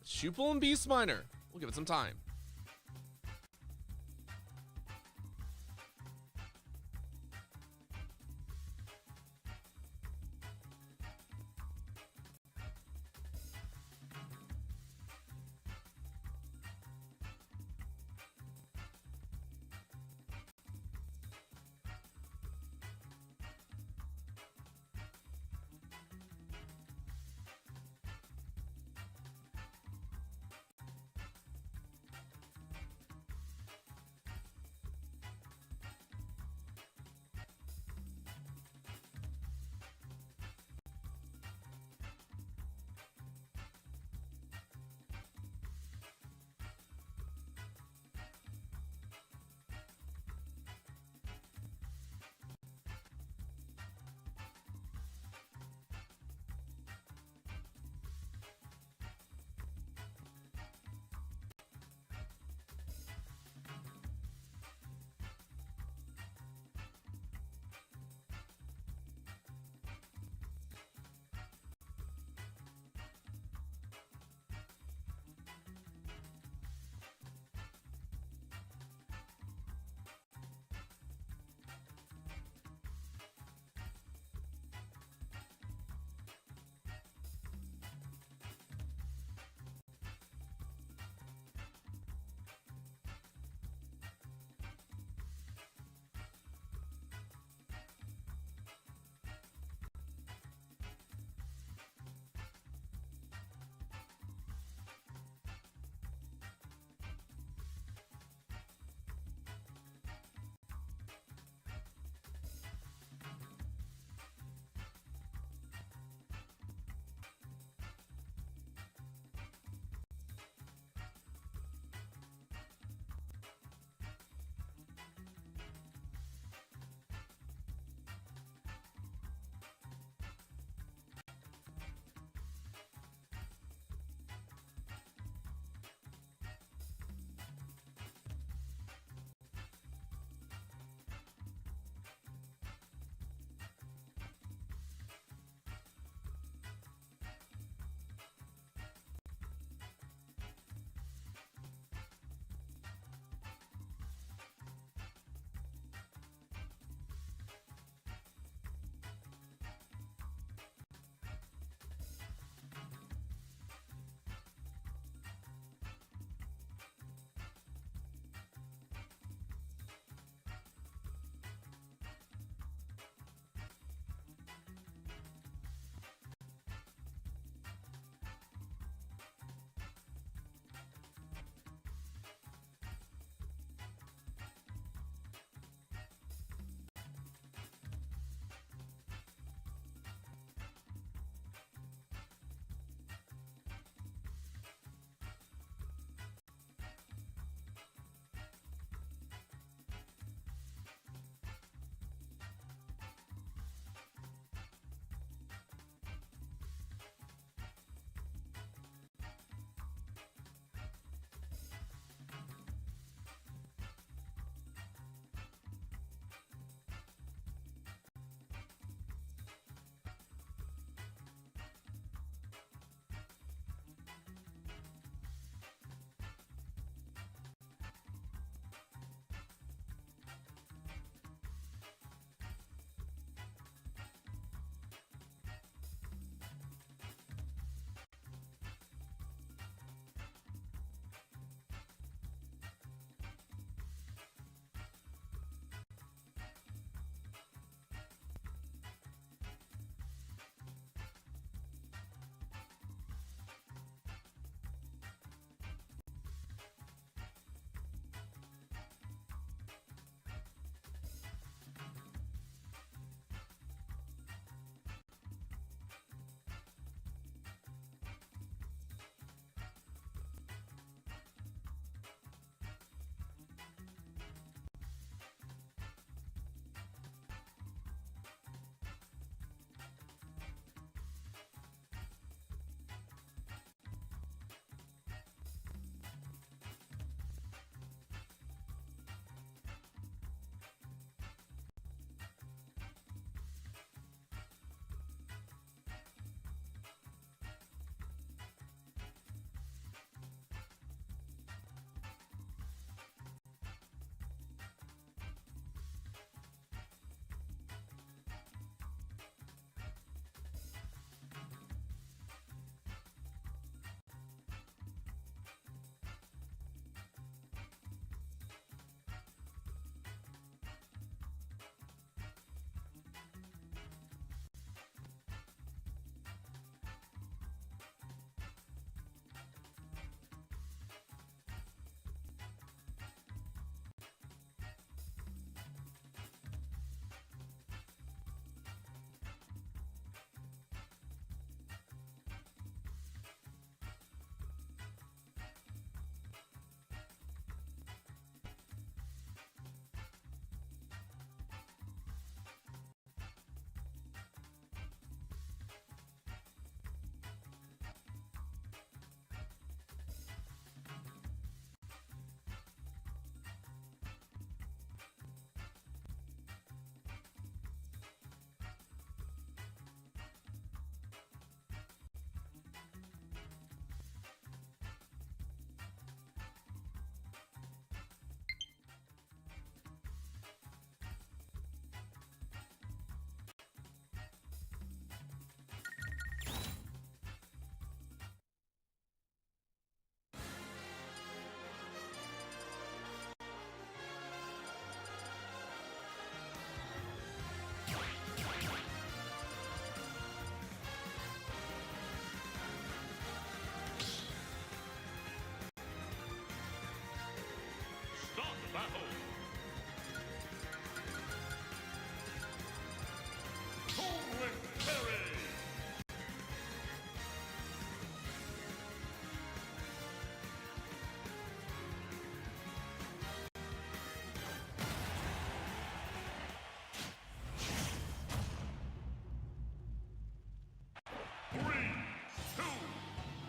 Shupel and Beast Miner. We'll give it some time.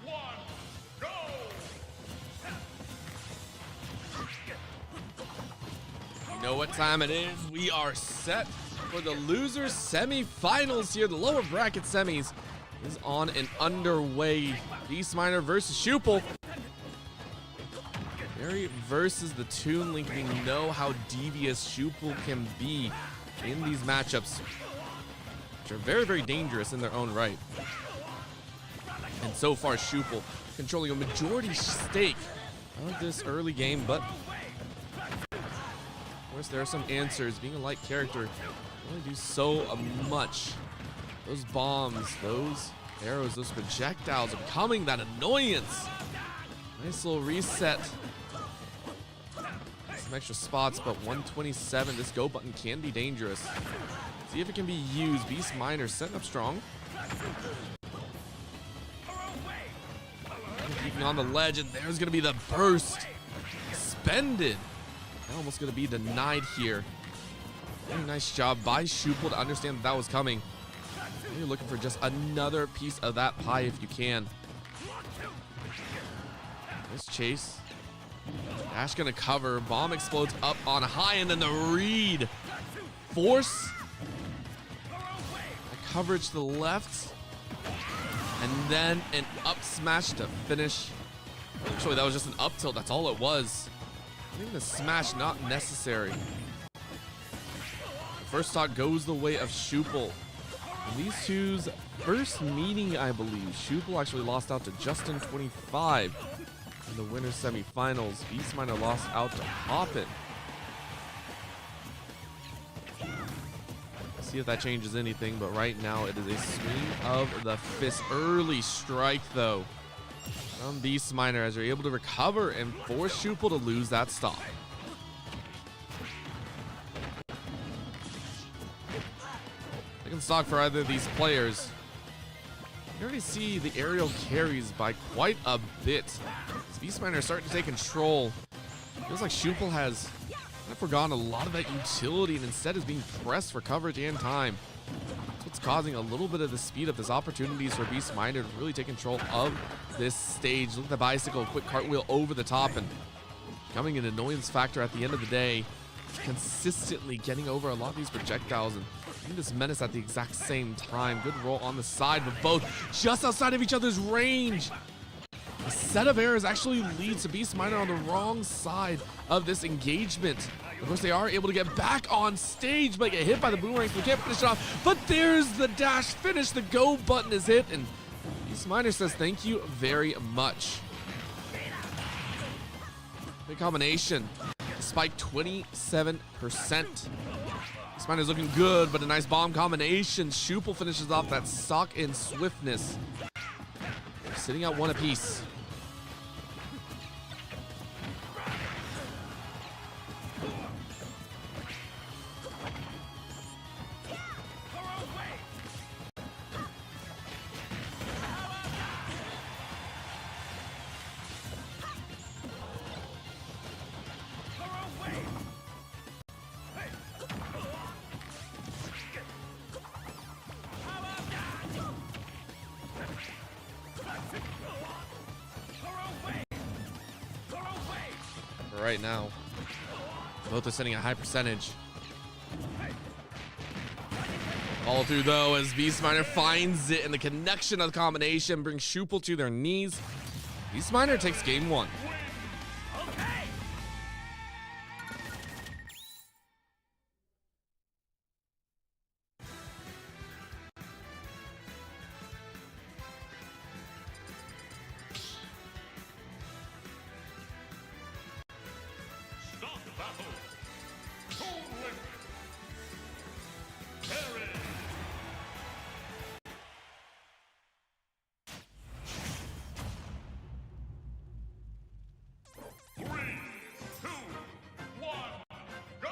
one, go! You know what time it is? We are set for the losers semifinals here. The lower bracket semis is on and underway. Beastminer versus Schuppel. Barry versus the Toon Link. We know how devious Schuppel can be in these matchups, which are very, very dangerous in their own right. And so far, Schuppel controlling a majority stake of this early game, but of course, there are some answers. Being a light character can only do so much. Those bombs, those arrows, those projectiles are becoming that annoyance. Nice little reset. Some extra spots, but 127. This go button can be dangerous. See if it can be used. Beastminer setting up strong. Keeping on the ledge, and there's going to be the burst. Expended. Almost going to be denied here. Very nice job by Schuppel to understand that that was coming. You're looking for just another piece of that pie if you can. Nice chase. Dash gonna cover. Bomb explodes up on high, and then the read. Force. A coverage to the left. And then an up smash to finish. Actually, that was just an up tilt. That's all it was. I think the smash not necessary. The first stock goes the way of Schuppel. In these two's first meeting, I believe, Schuppel actually lost out to Justin 25 in the winner's semifinals. Beastminer lost out to Hoppin. See if that changes anything, but right now it is a swing of the fist. Early strike, though, from Beastminer as they're able to recover and force Schuppel to lose that stock. Second stock for either of these players. You already see the aerial carries by quite a bit. Beastminer starting to take control. Feels like Schuppel has kind of forgotten a lot of that utility and instead is being pressed for coverage and time. That's what's causing a little bit of the speed up. There's opportunities for Beastminer to really take control of this stage. Look at the bicycle, quick cartwheel over the top, and becoming an annoyance factor at the end of the day. Consistently getting over a lot of these projectiles and this menace at the exact same time. Good roll on the side, but both just outside of each other's range. A set of errors actually leads to Beastminer on the wrong side of this engagement. Of course, they are able to get back on stage, but get hit by the boomerang, so we can't finish it off. But there's the dash finish. The go button is hit, and Beastminer says thank you very much. Big combination. Spike 27%. Beastminer's looking good, but a nice bomb combination. Schuppel finishes off that stock in swiftness. They're sitting at one apiece. Right now, both are sending a high percentage. Follow through though as Beastminer finds it, and the connection of the combination brings Schuppel to their knees. Beastminer takes game one. Stock battle. Toon Link. Barry. 3, 2, 1, go!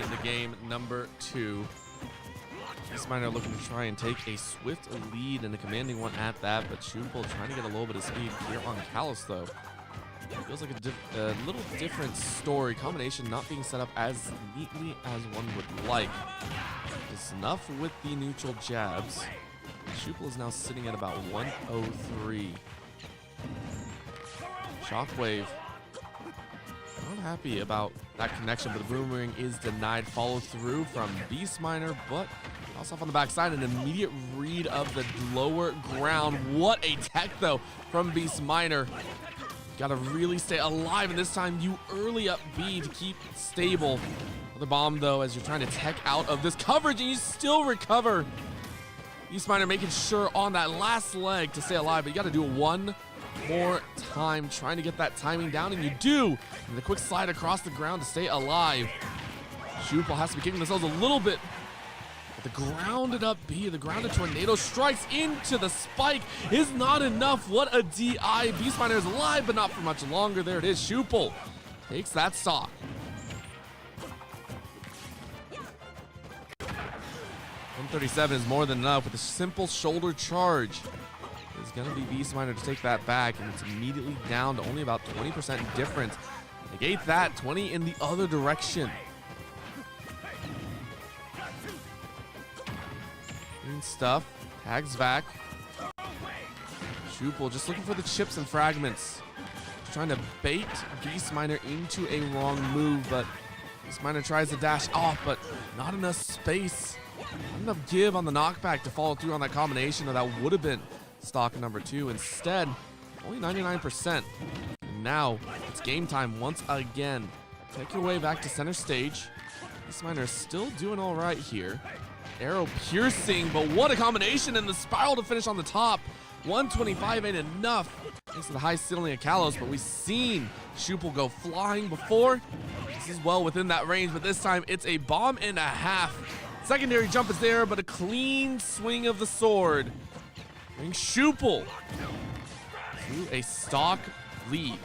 In the game number 2. Beastminer looking to try and take a swift lead and a commanding one at that, but Schuppel trying to get a little bit of speed here on Callus though. Feels like a little different story. Combination not being set up as neatly as one would like. It's enough with the neutral jabs. Shupel is now sitting at about 103. Shockwave. Not happy about that connection, but the boomerang is denied. Follow through from Beast Miner, but also off on the backside. An immediate read of the lower ground. What a tech, though, from Beast Miner. Gotta really stay alive, and this time you early up B to keep stable. The bomb, though, as you're trying to tech out of this coverage, and you still recover. Beast Miner making sure on that last leg to stay alive, but you gotta do it one more time, trying to get that timing down, and you do. And the quick slide across the ground to stay alive. Shupel has to be kicking themselves a little bit. But the grounded up B, the grounded tornado strikes into the spike is not enough. What a DI. Beast Miner is alive, but not for much longer. There it is. Shupel takes that stock. 137 is more than enough with a simple shoulder charge. It's going to be Beast Miner to take that back, and it's immediately down to only about 20% difference. Negate that, 20 in the other direction. Green stuff, tags back. Shupel just looking for the chips and fragments. Just trying to bait Beast Miner into a wrong move, but Beast Miner tries to dash off, but not enough space. Not enough give on the knockback to follow through on that combination, or that would have been stock number 2. Instead, only 99%. And now it's game time once again. Take your way back to center stage. Beast Miner is still doing all right here. Arrow piercing, but what a combination, and the spiral to finish on the top. 125 ain't enough. Thanks to the high ceiling of Kalos, but we've seen Shupel go flying before. This is well within that range, but this time it's a bomb and a half. Secondary jump is there, but a clean swing of the sword. Bring Shupel to a stock lead.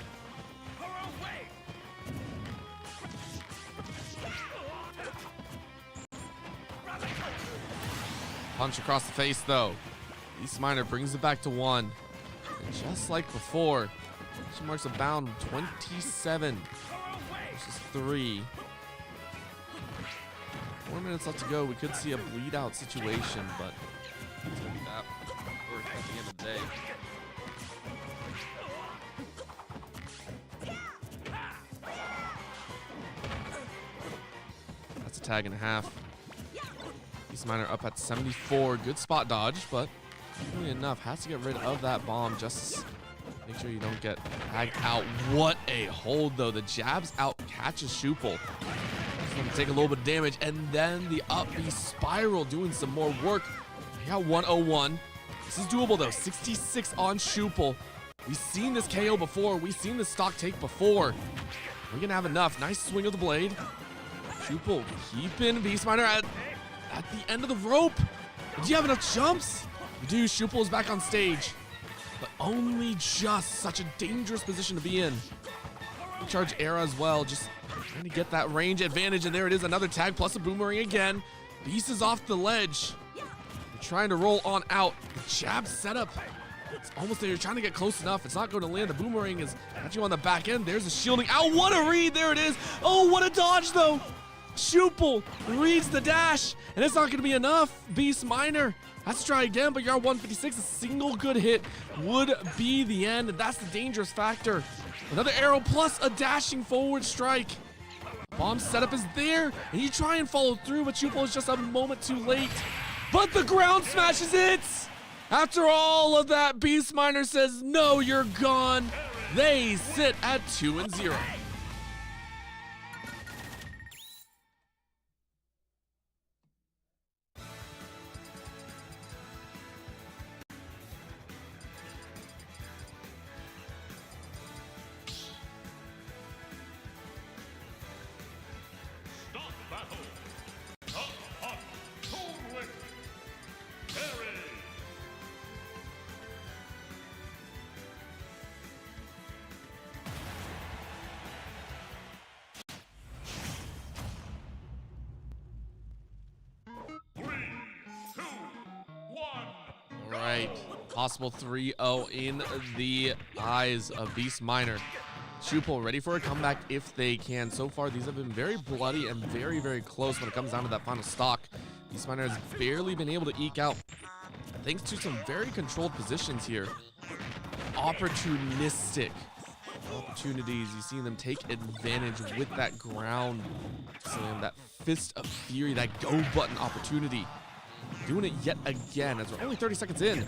Punch across the face, though. Beast Miner brings it back to 1. And just like before, she marks a bound 27 versus 3. 4 minutes left to go. We could see a bleed out situation, but it's gonna be that worth at the end of the day. That's a tag and a half. Beast Miner up at 74. Good spot dodge, but not really enough. Has to get rid of that bomb just to make sure you don't get tagged out. What a hold, though. The jabs out catches Shupel. Going to take a little bit of damage, and then the up B spiral doing some more work. We got 101. This is doable, though. 66 on Shupel. We've seen this KO before. We've seen this stock take before. We're going to have enough. Nice swing of the blade. Shupel keeping Beast Miner at the end of the rope. Do you have enough jumps? You do. Shupel is back on stage, but only just. Such a dangerous position to be in. Charge era as well. Just trying to get that range advantage, and there it is, another tag plus a boomerang again. Beast is off the ledge. You're trying to roll on out. The jab setup. It's almost there. You're trying to get close enough. It's not going to land. The boomerang is catching you on the back end. There's a shielding. Ow, what a read. There it is. Oh, what a dodge, though. Shupel reads the dash, and it's not going to be enough. Beast Miner has to try again, but you're at 156. A single good hit would be the end, and that's the dangerous factor. Another arrow plus a dashing forward strike. Bomb setup is there, and you try and follow through, but Shupel is just a moment too late. But the ground smashes it! After all of that, Beast Miner says, no, you're gone. They sit at 2-0. Stop battle. Top hot. Cold Carry. All right, possible 3-0 in the eyes of Beast Miner. Shupel ready for a comeback if they can. So far, these have been very bloody and very, very close when it comes down to that final stock. Beast Miner has barely been able to eke out thanks to some very controlled positions here. Opportunistic opportunities. You see them take advantage with that ground slam, that fist of fury, that go button opportunity. Doing it yet again as we're only 30 seconds in.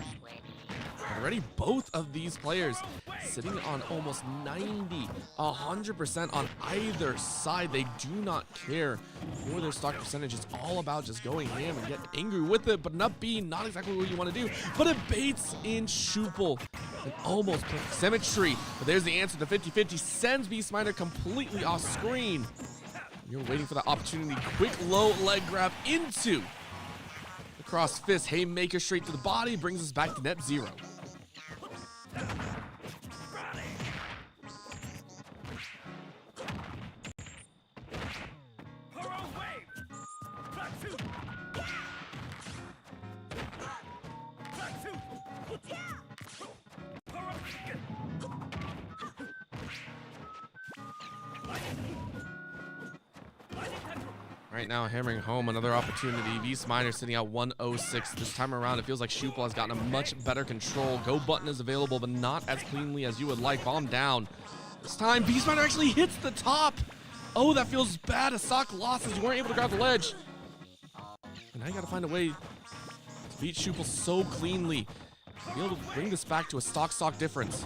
Already both of these players sitting on almost 90, 100% on either side. They do not care for their stock percentage. It's all about just going ham and getting angry with it, but not being not exactly what you want to do. But it baits in Schuppel. An almost perfect symmetry. But there's the answer. The 50-50 sends Beastminer completely off screen. You're waiting for that opportunity. Quick low leg grab into the cross fist. Haymaker straight to the body brings us back to net zero. Right now, hammering home another opportunity. Beastminer sitting at 106. This time around, it feels like Schuppel has gotten a much better control. Go button is available, but not as cleanly as you would like. Bomb down. This time, Beastminer actually hits the top. Oh, that feels bad. A stock loss as you weren't able to grab the ledge. And now you got to find a way to beat Schuppel so cleanly. Be able to bring this back to a stock difference.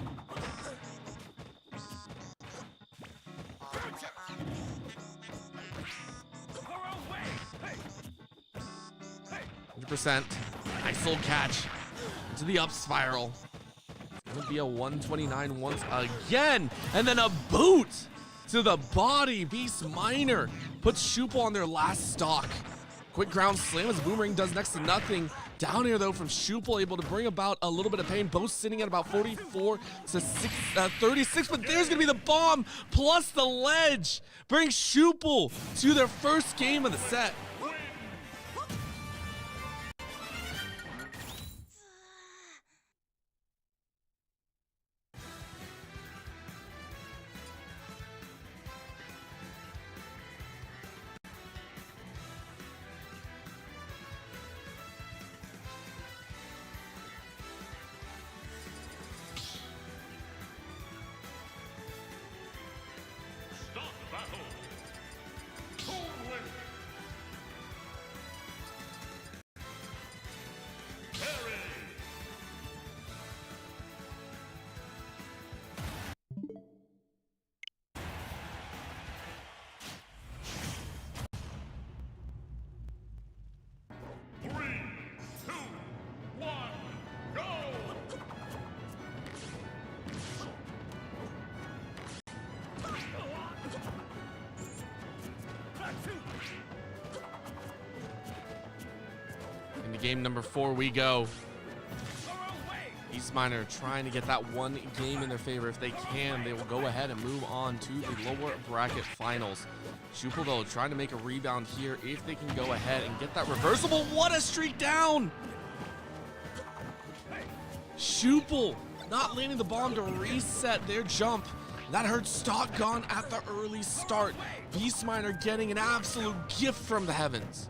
100%. Nice little catch into the up spiral. It's gonna be a 129 once again, and then a boot to the body. Beastminer puts Schuppel on their last stock. Quick ground slam as Boomerang does next to nothing. Down here though from Schuppel, able to bring about a little bit of pain. Both sitting at about 44 to 36, but there's gonna be the bomb plus the ledge. Brings Schuppel to their first game of the set. Start battle. Who wins? Perry. Three, two, one, go! Into game number 4 we go. Beastminer trying to get that one game in their favor. If they can, they will go ahead and move on to the lower bracket finals. Schuppel though trying to make a rebound here if they can go ahead and get that reversible. What a streak down! Schuppel not landing the bomb to reset their jump. That hurt stock gone at the early start. Beastminer getting an absolute gift from the heavens.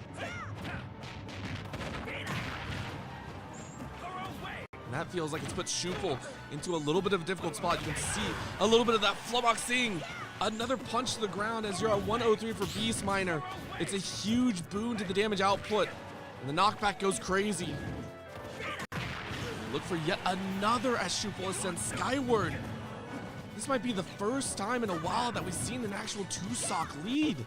And that feels like it's put Schuppel into a little bit of a difficult spot. You can see a little bit of that flummoxing. Another punch to the ground as you're at 103 for Beastminer. It's a huge boon to the damage output. And the knockback goes crazy. Look for yet another as Schuppel ascends skyward. This might be the first time in a while that we've seen an actual 2-stock lead.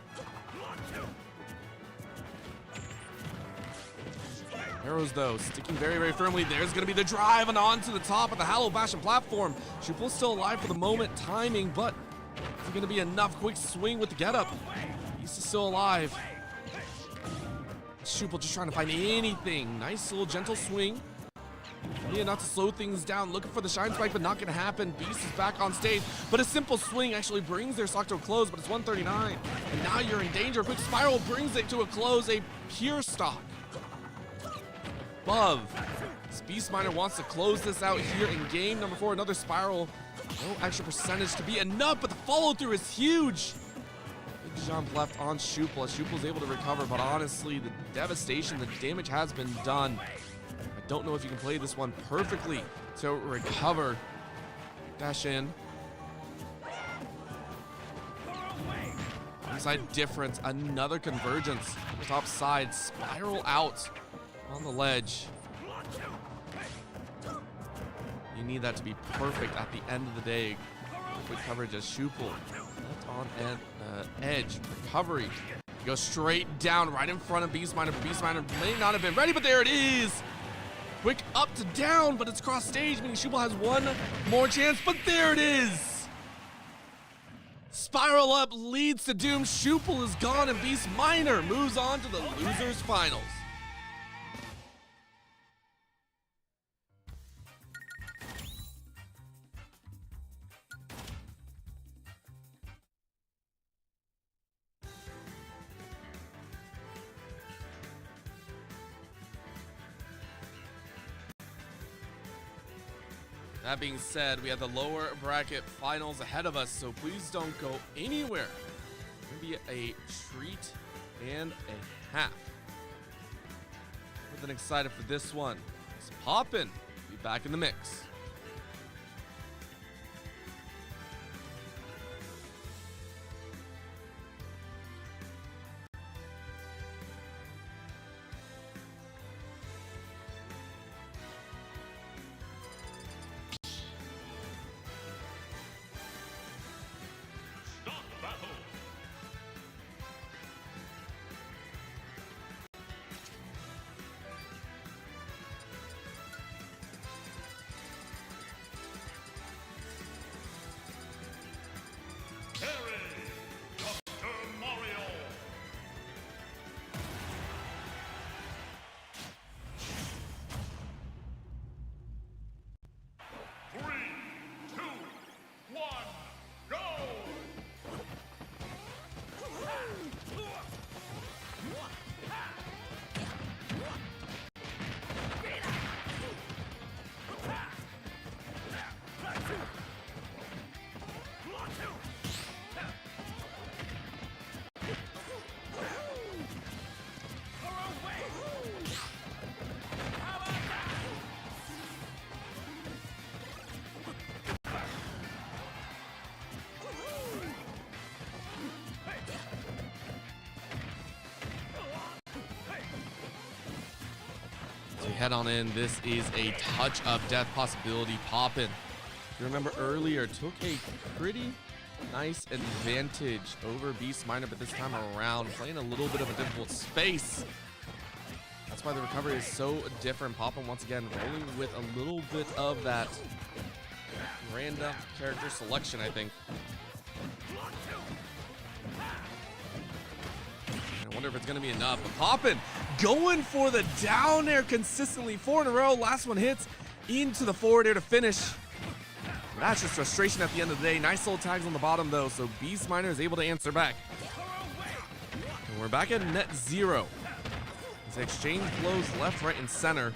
Arrows though, sticking very, very firmly. There's gonna be the drive and onto the top of the Hallow Bastion platform. Schuppel's still alive for the moment, timing, but is it gonna be enough? Quick swing with the getup. He's still alive. Schuppel just trying to find anything. Nice little gentle swing. Yeah, not to slow things down. Looking for the shine spike, but not gonna happen. Beast is back on stage, but a simple swing actually brings their stock to a close, but it's 139. And now you're in danger. A quick spiral brings it to a close, a pure stock. Above. Beastminer wants to close this out here in game number 4. Another spiral. No extra percentage to be enough, but the follow through is huge. Big jump left on Schuppel as Schuppel's able to recover, but honestly, the devastation, the damage has been done. Don't know if you can play this one perfectly to recover. Dash in. Inside difference, another convergence. Top side, spiral out on the ledge. You need that to be perfect at the end of the day. Quick coverage as Shupel. Left on edge. Recovery. Go straight down right in front of Beastminer. Beastminer may not have been ready, but there it is. Quick up to down, but it's cross stage, meaning Shupel has one more chance, but there it is. Spiral up leads to doom. Shupel is gone, and Beastminer moves on to the losers finals. That being said, we have the lower bracket finals ahead of us, so please don't go anywhere. It's gonna be a treat and a half. More than excited for this one. It's poppin'. Be back in the mix. Head on in. This is a touch of death possibility poppin'. If you remember earlier, took a pretty nice advantage over Beastminer, but this time around playing a little bit of a difficult space. That's why the recovery is so different. Poppin' once again rolling with a little bit of that random character selection, I think. I wonder if it's going to be enough. But Poppin' going for the down air consistently. 4 in a row. Last one hits into the forward air to finish. That's just frustration at the end of the day. Nice little tags on the bottom, though, so Beastminer is able to answer back. And we're back at net 0. As they exchange blows left, right, and center.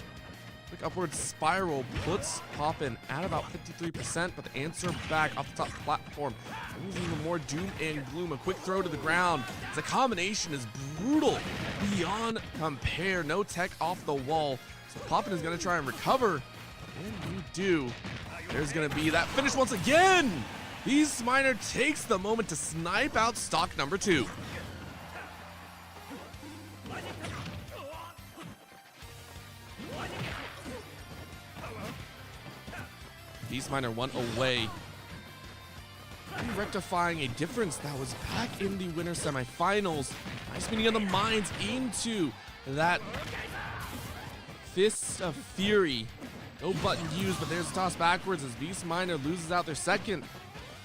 Quick upward spiral puts Poppin' at about 53%, but the answer back off the top platform brings even more doom and gloom. A quick throw to the ground. The combination is brutal beyond compare. No tech off the wall. So Poppin' is going to try and recover. And you do. There's going to be that finish once again. Beastminer takes the moment to snipe out stock number 2. Beastminer one away. Rectifying a difference that was back in the winter semifinals. Nice meeting of the minds into that Fist of Fury. No button used, but there's a toss backwards as Beastminer loses out their second.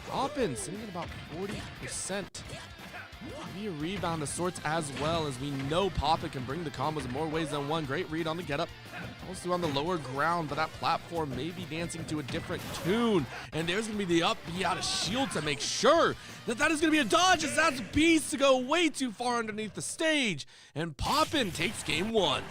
Poppin' sitting at about 40%. Maybe a rebound of sorts as well, as we know Poppin' can bring the combos in more ways than one. Great read on the getup. Also on the lower ground, but that platform may be dancing to a different tune. And there's going to be the up B out of shield to make sure that that is going to be a dodge, as that's Beast to go way too far underneath the stage. And Poppin' takes game 1.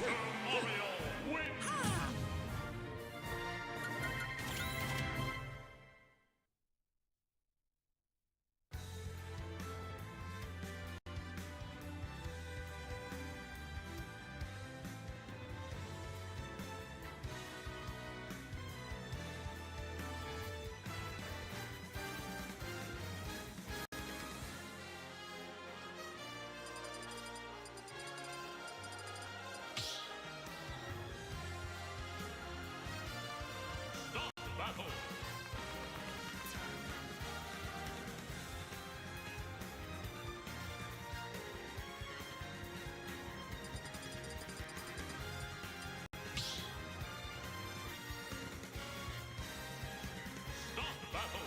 battle.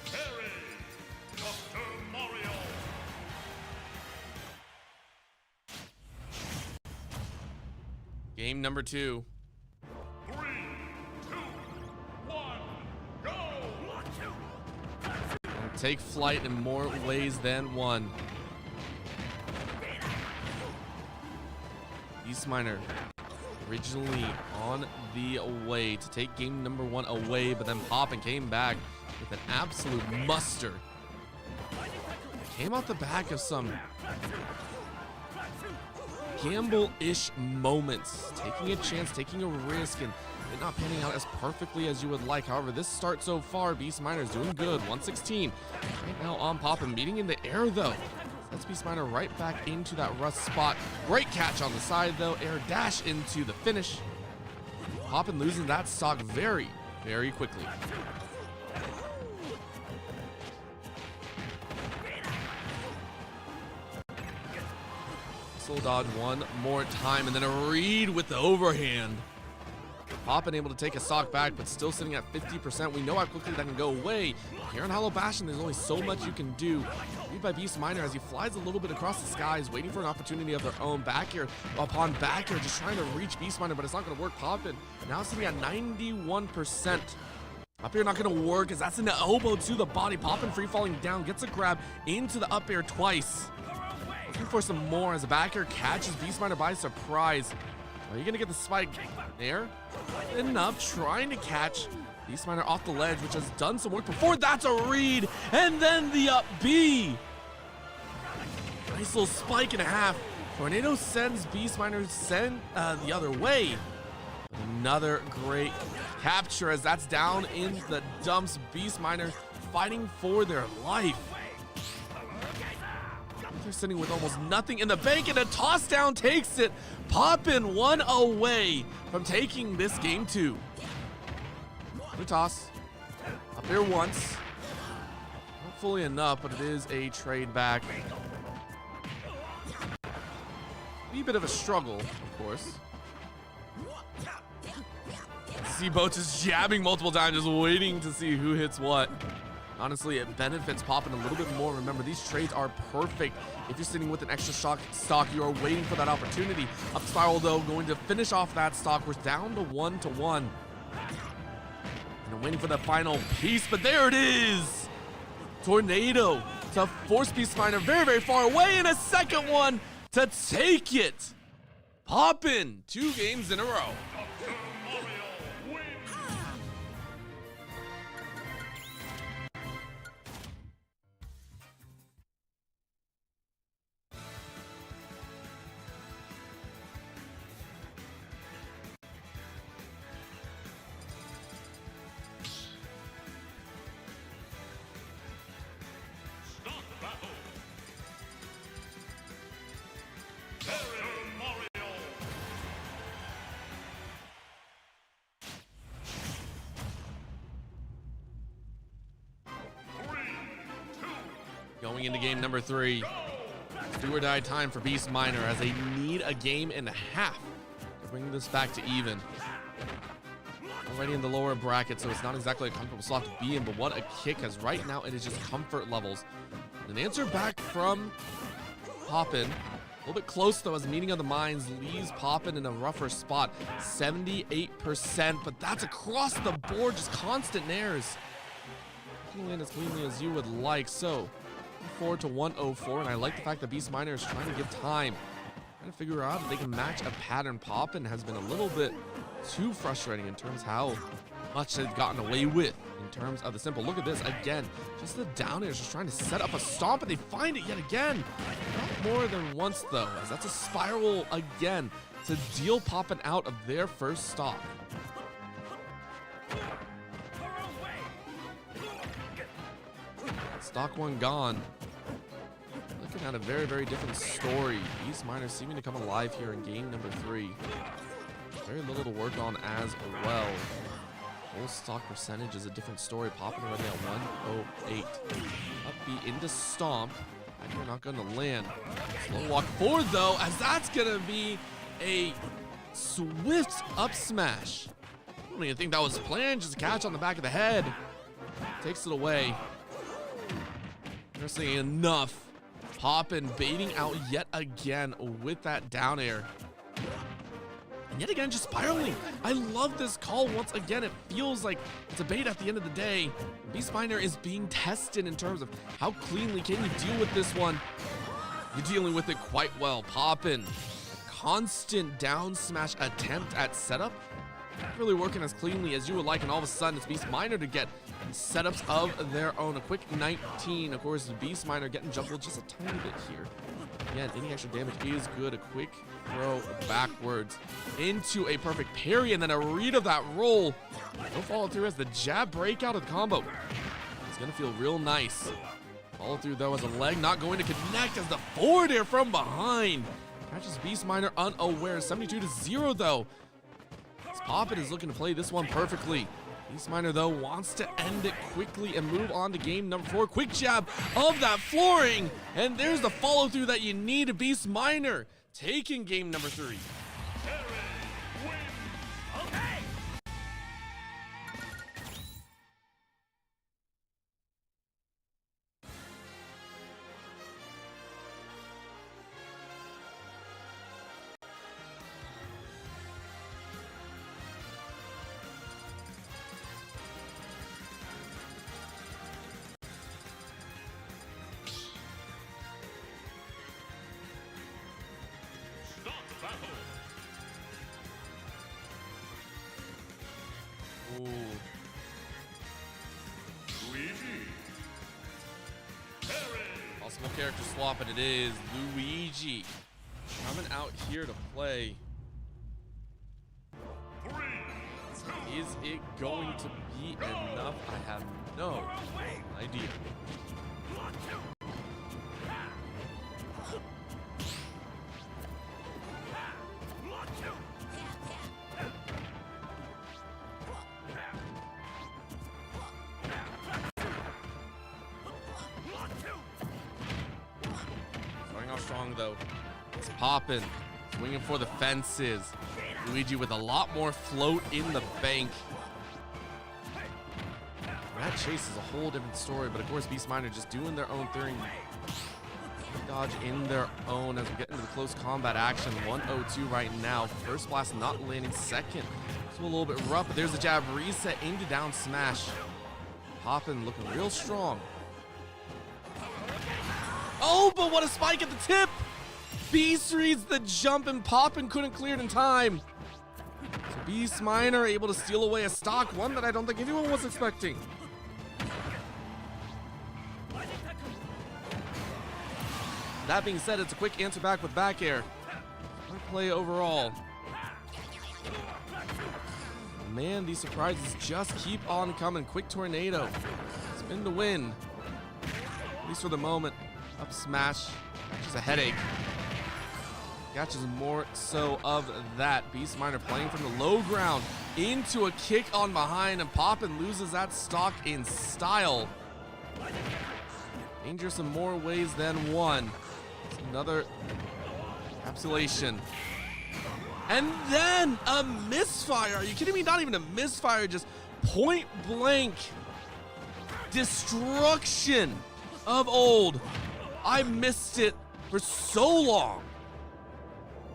Terry, Dr. Mario. Game number 2. 3, 2, 1, go! Take flight in more ways than one. Beast Miner originally on the way to take game number 1 away, but then Poppin came back with an absolute muster. Came off the back of some gamble-ish moments, taking a chance, taking a risk, and it not panning out as perfectly as you would like. However, this start so far, Beast Miner is doing good. 116 right now on Poppin, meeting in the air though. That's Beast Miner right back into that rust spot. Great catch on the side though. Air dash into the finish. Poppin losing that stock very, very quickly. Missile dodge one more time, and then a read with the overhand. Poppin able to take a stock back, but still sitting at 50%. We know how quickly that can go away. Here on Hollow Bastion, there's only so much you can do. Read by Beast Miner as he flies a little bit across the skies, waiting for an opportunity of their own. Back here, upon back here, just trying to reach Beast Miner, but it's not going to work. Poppin now sitting at 91%. Up air not going to work as that's an elbow to the body. Poppin free falling down, gets a grab into the up air twice. Looking for some more as the back air catches Beast Miner by surprise. Are you going to get the spike there? Enough, trying to catch Beast Miner off the ledge, which has done some work before. That's a read, and then the up B. Nice little spike and a half. Tornado sends Beast Miner the other way. Another great capture as that's down in the dumps. Beast Miner fighting for their life. They're sitting with almost nothing in the bank, and a toss down takes it. Poppin one away from taking this game 2. The toss up there once, not fully enough, but it is a trade back. Be a bit of a struggle, of course. See Boat just jabbing multiple times, just waiting to see who hits what. Honestly, it benefits Poppin a little bit more. Remember, these trades are perfect. If you're sitting with an extra stock, you are waiting for that opportunity. Up spiral, though, going to finish off that stock. We're down to 1-1. And waiting for the final piece, but there it is! Tornado to force Beast Miner very, very far away, and a second one to take it! Poppin 2 games in a row. Going into game number 3. Do or die time for Beast Miner as they need a game and a half to bring this back to even. Already in the lower bracket, so it's not exactly a comfortable slot to be in, but what a kick, as right now it is just comfort levels. An answer back from Poppin. A little bit close though, as Meeting of the Minds leaves Poppin in a rougher spot. 78%, but that's across the board, just constant nairs. Looking in as cleanly as you would like, so 4 to 104, and I like the fact that Beast Miner is trying to give time, trying to figure out if they can match a pattern. Poppin has been a little bit too frustrating in terms of how much they've gotten away with in terms of the simple. Look at this again, just the down air, just trying to set up a stomp, and they find it yet again. Not more than once though, as that's a spiral again to deal Poppin out of their first stop. Stock 1 gone. Looking at a very, very different story. Beast Miner seeming to come alive here in game number 3. Very little to work on as well. Full stock percentage is a different story. Poppin already at 108. Up B into stomp. And you're not going to land. Slow walk forward though, as that's going to be a swift up smash. don't even think that was planned. Just a catch on the back of the head. Takes it away. Interestingly enough, Poppin baiting out yet again with that down air. And yet again, just spiraling. I love this call once again. It feels like it's a bait at the end of the day. Beast Miner is being tested in terms of how cleanly can you deal with this one. You're dealing with it quite well. Poppin, constant down smash attempt at setup. Not really working as cleanly as you would like, and all of a sudden it's Beast Miner to get setups of their own. A quick 19. Of course, Beast Miner getting jumbled just a tiny bit here. Again, any extra damage is good. A quick throw backwards into a perfect parry, and then a read of that roll. No follow through as the jab breakout of the combo. It's gonna feel real nice. Follow through though as a leg not going to connect as the forward air from behind. Catches Beast Miner unaware. 72-0 though. Poppin is looking to play this one perfectly. Beast Miner, though, wants to end it quickly and move on to game number 4. Quick jab of that flooring. And there's the follow-through that you need. Beast Miner taking game number 3. Ooh. Possible character swap, and it is Luigi coming out here to play. Is it going to be enough? I have no idea. Starting off strong though. It's Poppin, swinging for the fences. Luigi with a lot more float in the bank. Rat Chase is a whole different story, but of course Beast Miner just doing their own thing. Dodge in their own as we get into the close combat action. 102 right now. First blast not landing. Second, it's a little bit rough, but there's the jab reset into down smash. Poppin looking real strong. Oh, but what a spike at the tip! Beast reads the jump and Poppin couldn't clear it in time. So Beast Miner able to steal away a stock, one that I don't think anyone was expecting. That being said, it's a quick answer back with back air. Good play overall. Man, these surprises just keep on coming. Quick tornado. Spin to win. At least for the moment. Up smash. Just a headache. Catches more so of that. Beast Miner playing from the low ground into a kick on behind, and Poppin loses that stock in style. Dangerous in more ways than one. It's another encapsulation. And then a misfire. Are you kidding me? Not even a misfire, just point blank destruction of old. I missed it for so long.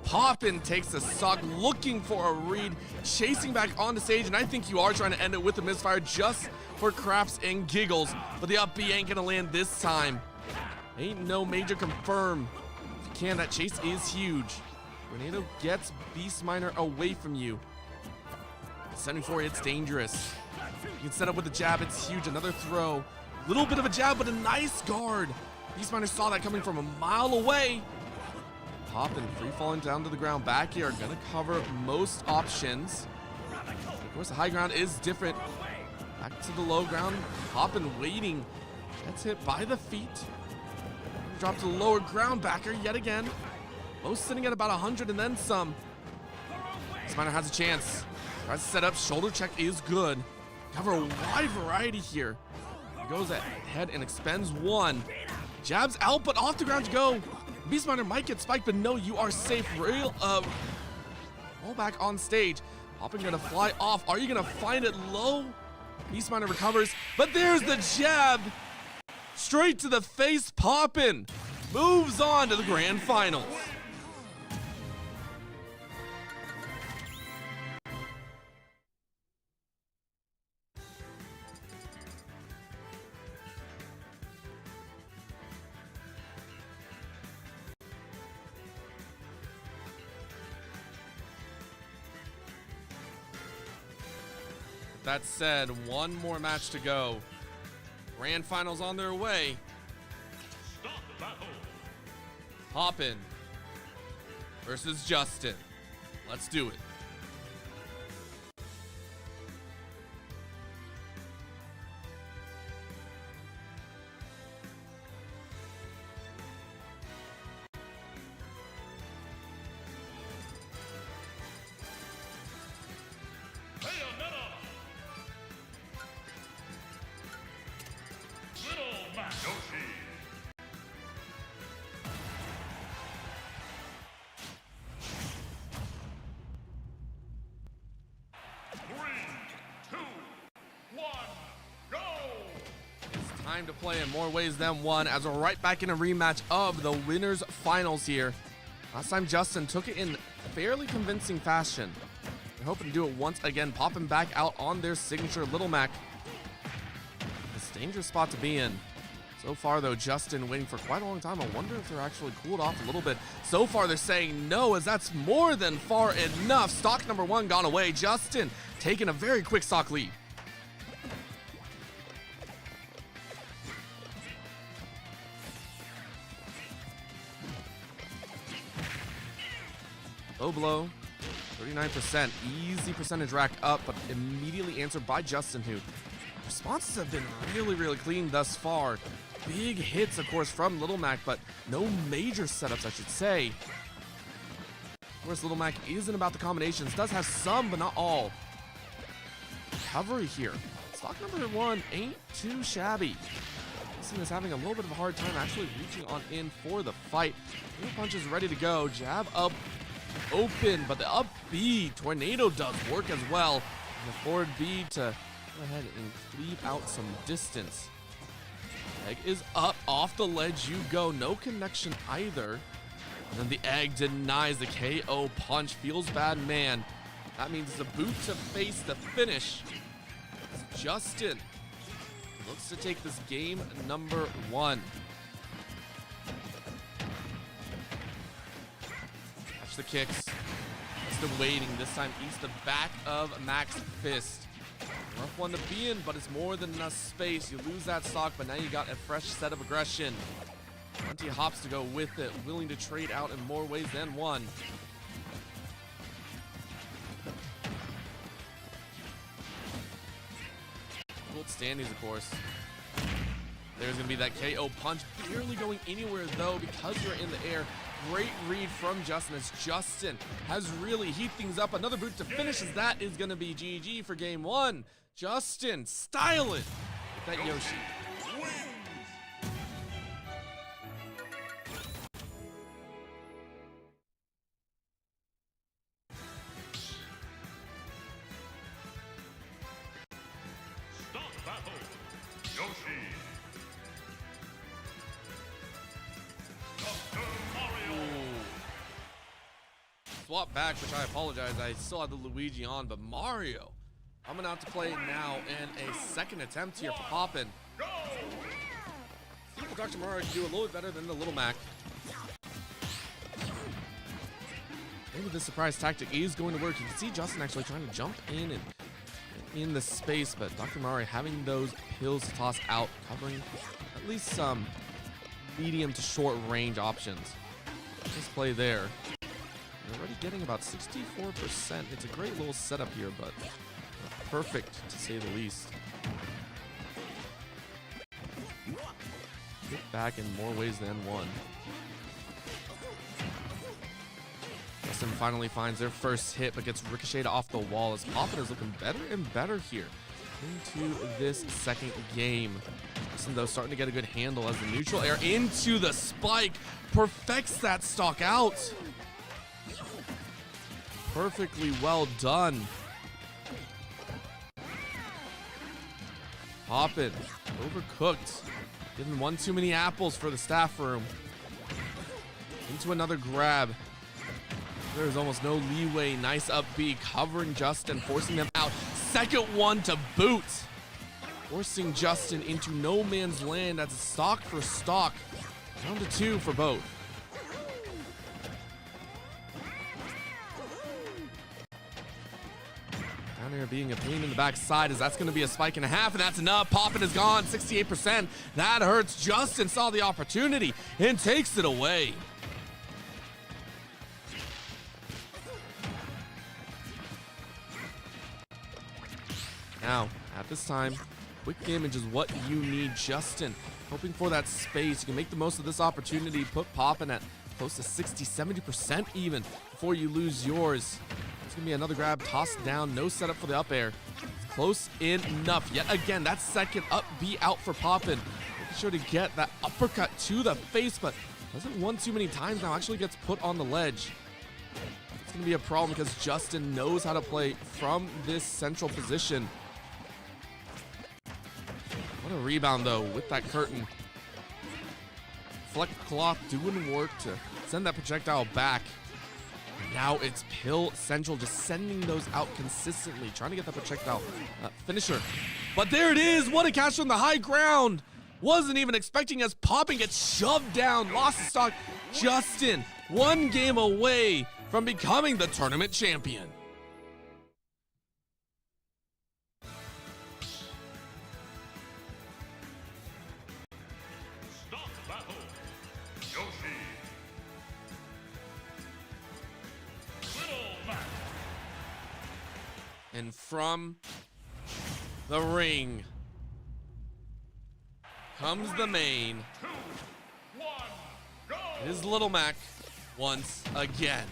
Poppin takes a stock, looking for a read, chasing back onto stage, and I think you are trying to end it with a misfire just for craps and giggles, but the up B ain't gonna land this time. Ain't no major confirm. If you can, that chase is huge. Tornado gets Beast Miner away from you. 74, it's dangerous. You can set up with a jab, it's huge. Another throw. Little bit of a jab, but a nice guard. Beast Miner saw that coming from a mile away. Poppin free falling down to the ground. Back here, gonna cover most options. Of course, the high ground is different. Back to the low ground. Poppin waiting. Gets hit by the feet. Drop to the lower ground. Backer yet again. Most sitting at about 100 and then some. Beast Miner has a chance. Tries to set up. Shoulder check is good. Cover a wide variety here. He goes ahead and expends one. Jabs out, but off the ground to go. Beast Miner might get spiked, but no, you are safe. Roll back on stage. Hoppin gonna fly off. Are you gonna find it low? Beastminer recovers, but there's the jab. Straight to the face. Poppin moves on to the grand finals. That said, one more match to go. Grand finals on their way. Start the battle. Poppin versus Justin. Let's do it. Time to play in more ways than one as we're right back in a rematch of the winners finals here. Last time Justin took it in fairly convincing fashion. They're hoping to do it once again, popping back out on their signature Little Mac. It's a dangerous spot to be in. So far though, Justin waiting for quite a long time. I wonder if they're actually cooled off a little bit. So far they're saying no, as that's more than far enough. Stock number one gone away. Justin taking a very quick stock lead. Low blow, 39%, easy percentage rack up, but immediately answered by Justin, who responses have been really clean thus far. Big hits, of course, from Little Mac, but no major setups, I should say. Of course, Little Mac isn't about the combinations, does have some, but not all. Recovery here. Stock number one ain't too shabby. This thing is having a little bit of a hard time actually reaching on in for the fight. New punch is ready to go, jab up. Open, but the up B tornado does work as well. And the forward B to go ahead and cleave out some distance. Egg is up, off the ledge you go. No connection either. And then the egg denies the KO punch. Feels bad, man. That means it's a boot to face the finish. It's Justin looks to take this game number one. The kicks. It's the waiting. This time eats the back of Mac's fist. Rough one to be in, but it's more than enough space. You lose that stock, but now you got a fresh set of aggression. Plenty of hops to go with it. Willing to trade out in more ways than one. Gold standings, of course. There's going to be that KO punch. Barely going anywhere, though, because you're in the air. Great read from Justin as Justin has really heated things up. Another boot to finish as that is going to be GG for game one. Justin, style it with that Yoshi. Start battle. Yoshi. Swap back, which I apologize. I still had the Luigi on, but Mario coming out to play now in a second attempt here for Poppin. See if Dr. Mario can do a little bit better than the Little Mac. Maybe the surprise tactic is going to work. You can see Justin actually trying to jump in and in the space, but Dr. Mario having those pills to toss out, covering at least some medium to short range options. Nice play there. They're already getting about 64%. It's a great little setup here, but perfect to say the least. Hit back in more ways than one. Justin finally finds their first hit, but gets ricocheted off the wall as Poppin is looking better and better here into this second game. Justin, though, starting to get a good handle as the neutral air into the spike perfects that stock out. Perfectly well done. Poppin, overcooked. Giving one too many apples for the staff room. Into another grab. There's almost no leeway. Nice up B, covering Justin, forcing them out. Second one to boot. Forcing Justin into no man's land. That's a stock for stock. Down to 2 for both. Down here being a pain in the backside, as that's going to be a spike and a half, and that's enough. Poppin is gone, 68%. That hurts. Justin saw the opportunity and takes it away. Now, at this time, quick damage is what you need. Justin hoping for that space. You can make the most of this opportunity. Put Poppin at close to 60, 70% even before you lose yours. It's going to be another grab, tossed down. No setup for the up air. It's close enough. Yet again, that second up B out for Poppin. Making sure to get that uppercut to the face, but doesn't one too many times now. Actually gets put on the ledge. It's going to be a problem because Justin knows how to play from this central position. What a rebound, though, with that curtain. Fleck cloth doing work to send that projectile back. Now it's Pill Central just sending those out consistently, trying to get that projectile finisher. But there it is. What a catch on the high ground. Wasn't even expecting as Poppin gets shoved down. Lost the stock. Justin, one game away from becoming the tournament champion. Stop battle. Yoshi. Little Mac. And from the ring comes the main. 2, 1, go. It is Little Mac once again.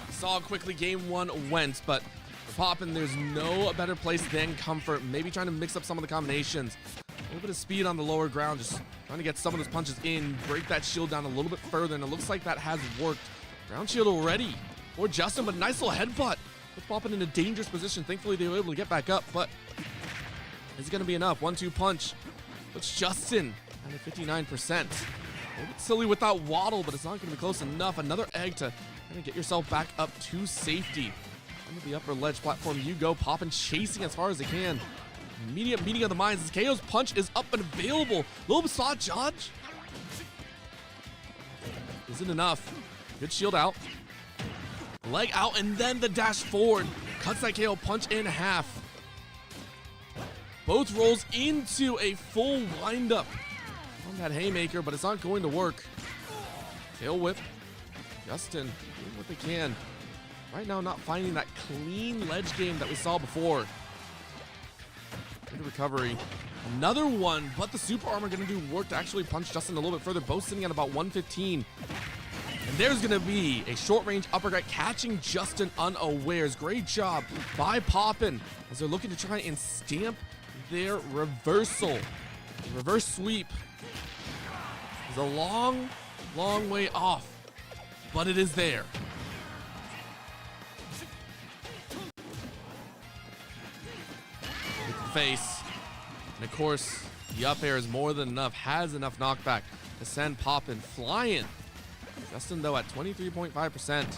Saw how quickly game 1 went, but for Poppin, there's no better place than comfort. Maybe trying to mix up some of the combinations. A little bit of speed on the lower ground, just trying to get some of those punches in, break that shield down a little bit further, and it looks like that has worked. Ground shield already for Justin, but nice little headbutt. Put Poppin in a dangerous position. Thankfully, they were able to get back up, but is it going to be enough? 1-2 punch. Puts Justin at a 59%. A little bit silly with that waddle, but it's not going to be close enough. Another egg to kind of get yourself back up to safety. Under the upper ledge platform you go. Poppin chasing as far as they can. Immediate meeting of the minds as KO's punch is up and available. Little massage dodge. Isn't enough. Good shield out. Leg out, and then the dash forward. Cuts that KO punch in half. Both rolls into a full windup on that haymaker, but it's not going to work. Tail whip. Justin doing what they can. Right now, not finding that clean ledge game that we saw before. Good recovery. Another one, but the super armor going to do work to actually punch Justin a little bit further. Both sitting at about 115. And there's going to be a short-range uppercut catching Justin unawares. Great job by Poppin as they're looking to try and stamp their reversal. The reverse sweep is a long, long way off, but it is there. With the face. And of course, the up air is more than enough, has enough knockback to send Poppin flying. Justin, though, at 23.5%. Don't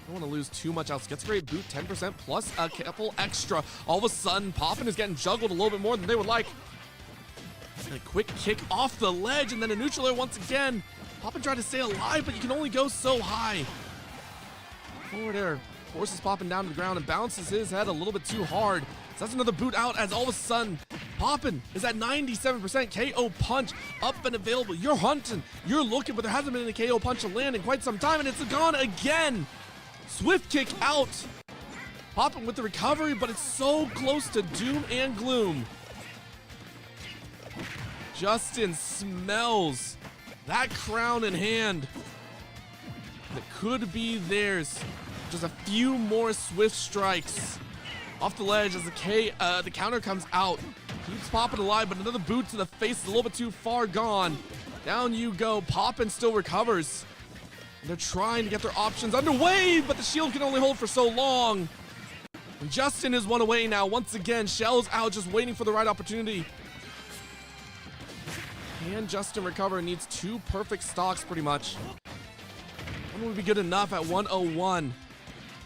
want to lose too much else. Gets a great boot, 10% plus a couple extra. All of a sudden, Poppin is getting juggled a little bit more than they would like. And a quick kick off the ledge, and then a neutral air once again. Poppin tried to stay alive, but you can only go so high. Forward air forces Poppin down to the ground and bounces his head a little bit too hard. So that's another boot out as all of a sudden, Poppin is at 97% KO punch up and available. You're hunting, you're looking, but there hasn't been a KO punch to land in quite some time, and it's gone again. Swift kick out. Poppin with the recovery, but it's so close to doom and gloom. Justin smells that crown in hand that could be theirs. Just a few more swift strikes. Off the ledge as the counter comes out. Keeps Poppin alive, but another boot to the face is a little bit too far gone. Down you go. Poppin still recovers. And they're trying to get their options underway, but the shield can only hold for so long. And Justin is one away now. Once again, Shell's out just waiting for the right opportunity. Can Justin recover? Needs 2 perfect stocks pretty much. One would be good enough at 101.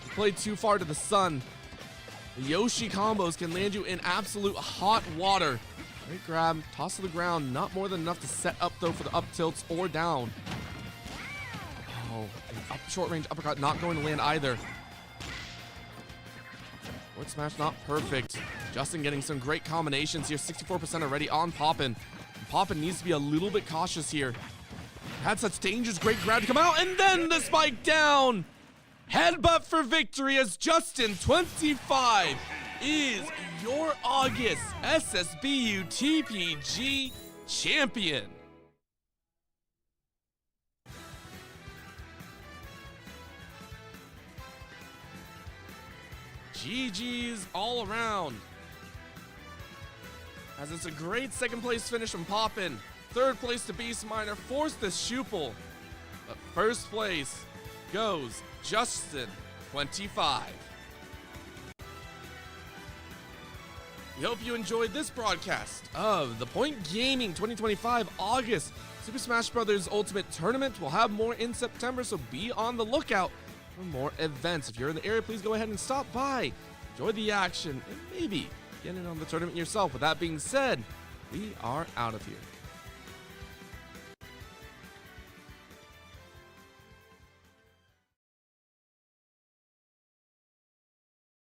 He played too far to the sun. The Yoshi combos can land you in absolute hot water. Great grab, toss to the ground. Not more than enough to set up though for the up tilts or down. Oh, an up short range uppercut not going to land either. Forward smash not perfect. Justin getting some great combinations here. 64% already on Poppin. Poppin needs to be a little bit cautious here. Had such dangerous great grab to come out, and then the spike down. Headbutt for victory as Justin, 25, is your August SSBU TPG champion. GG's all around. As it's a great second place finish from Poppin. Third place to Beast Miner, fourth to Shuple. But first place goes Justin, 25. We hope you enjoyed this broadcast of the Point Gaming 2025 August Super Smash Bros. Ultimate Tournament. We'll have more in September, so be on the lookout for more events. If you're in the area, please go ahead and stop by, enjoy the action, and maybe get in on the tournament yourself. With that being said, we are out of here.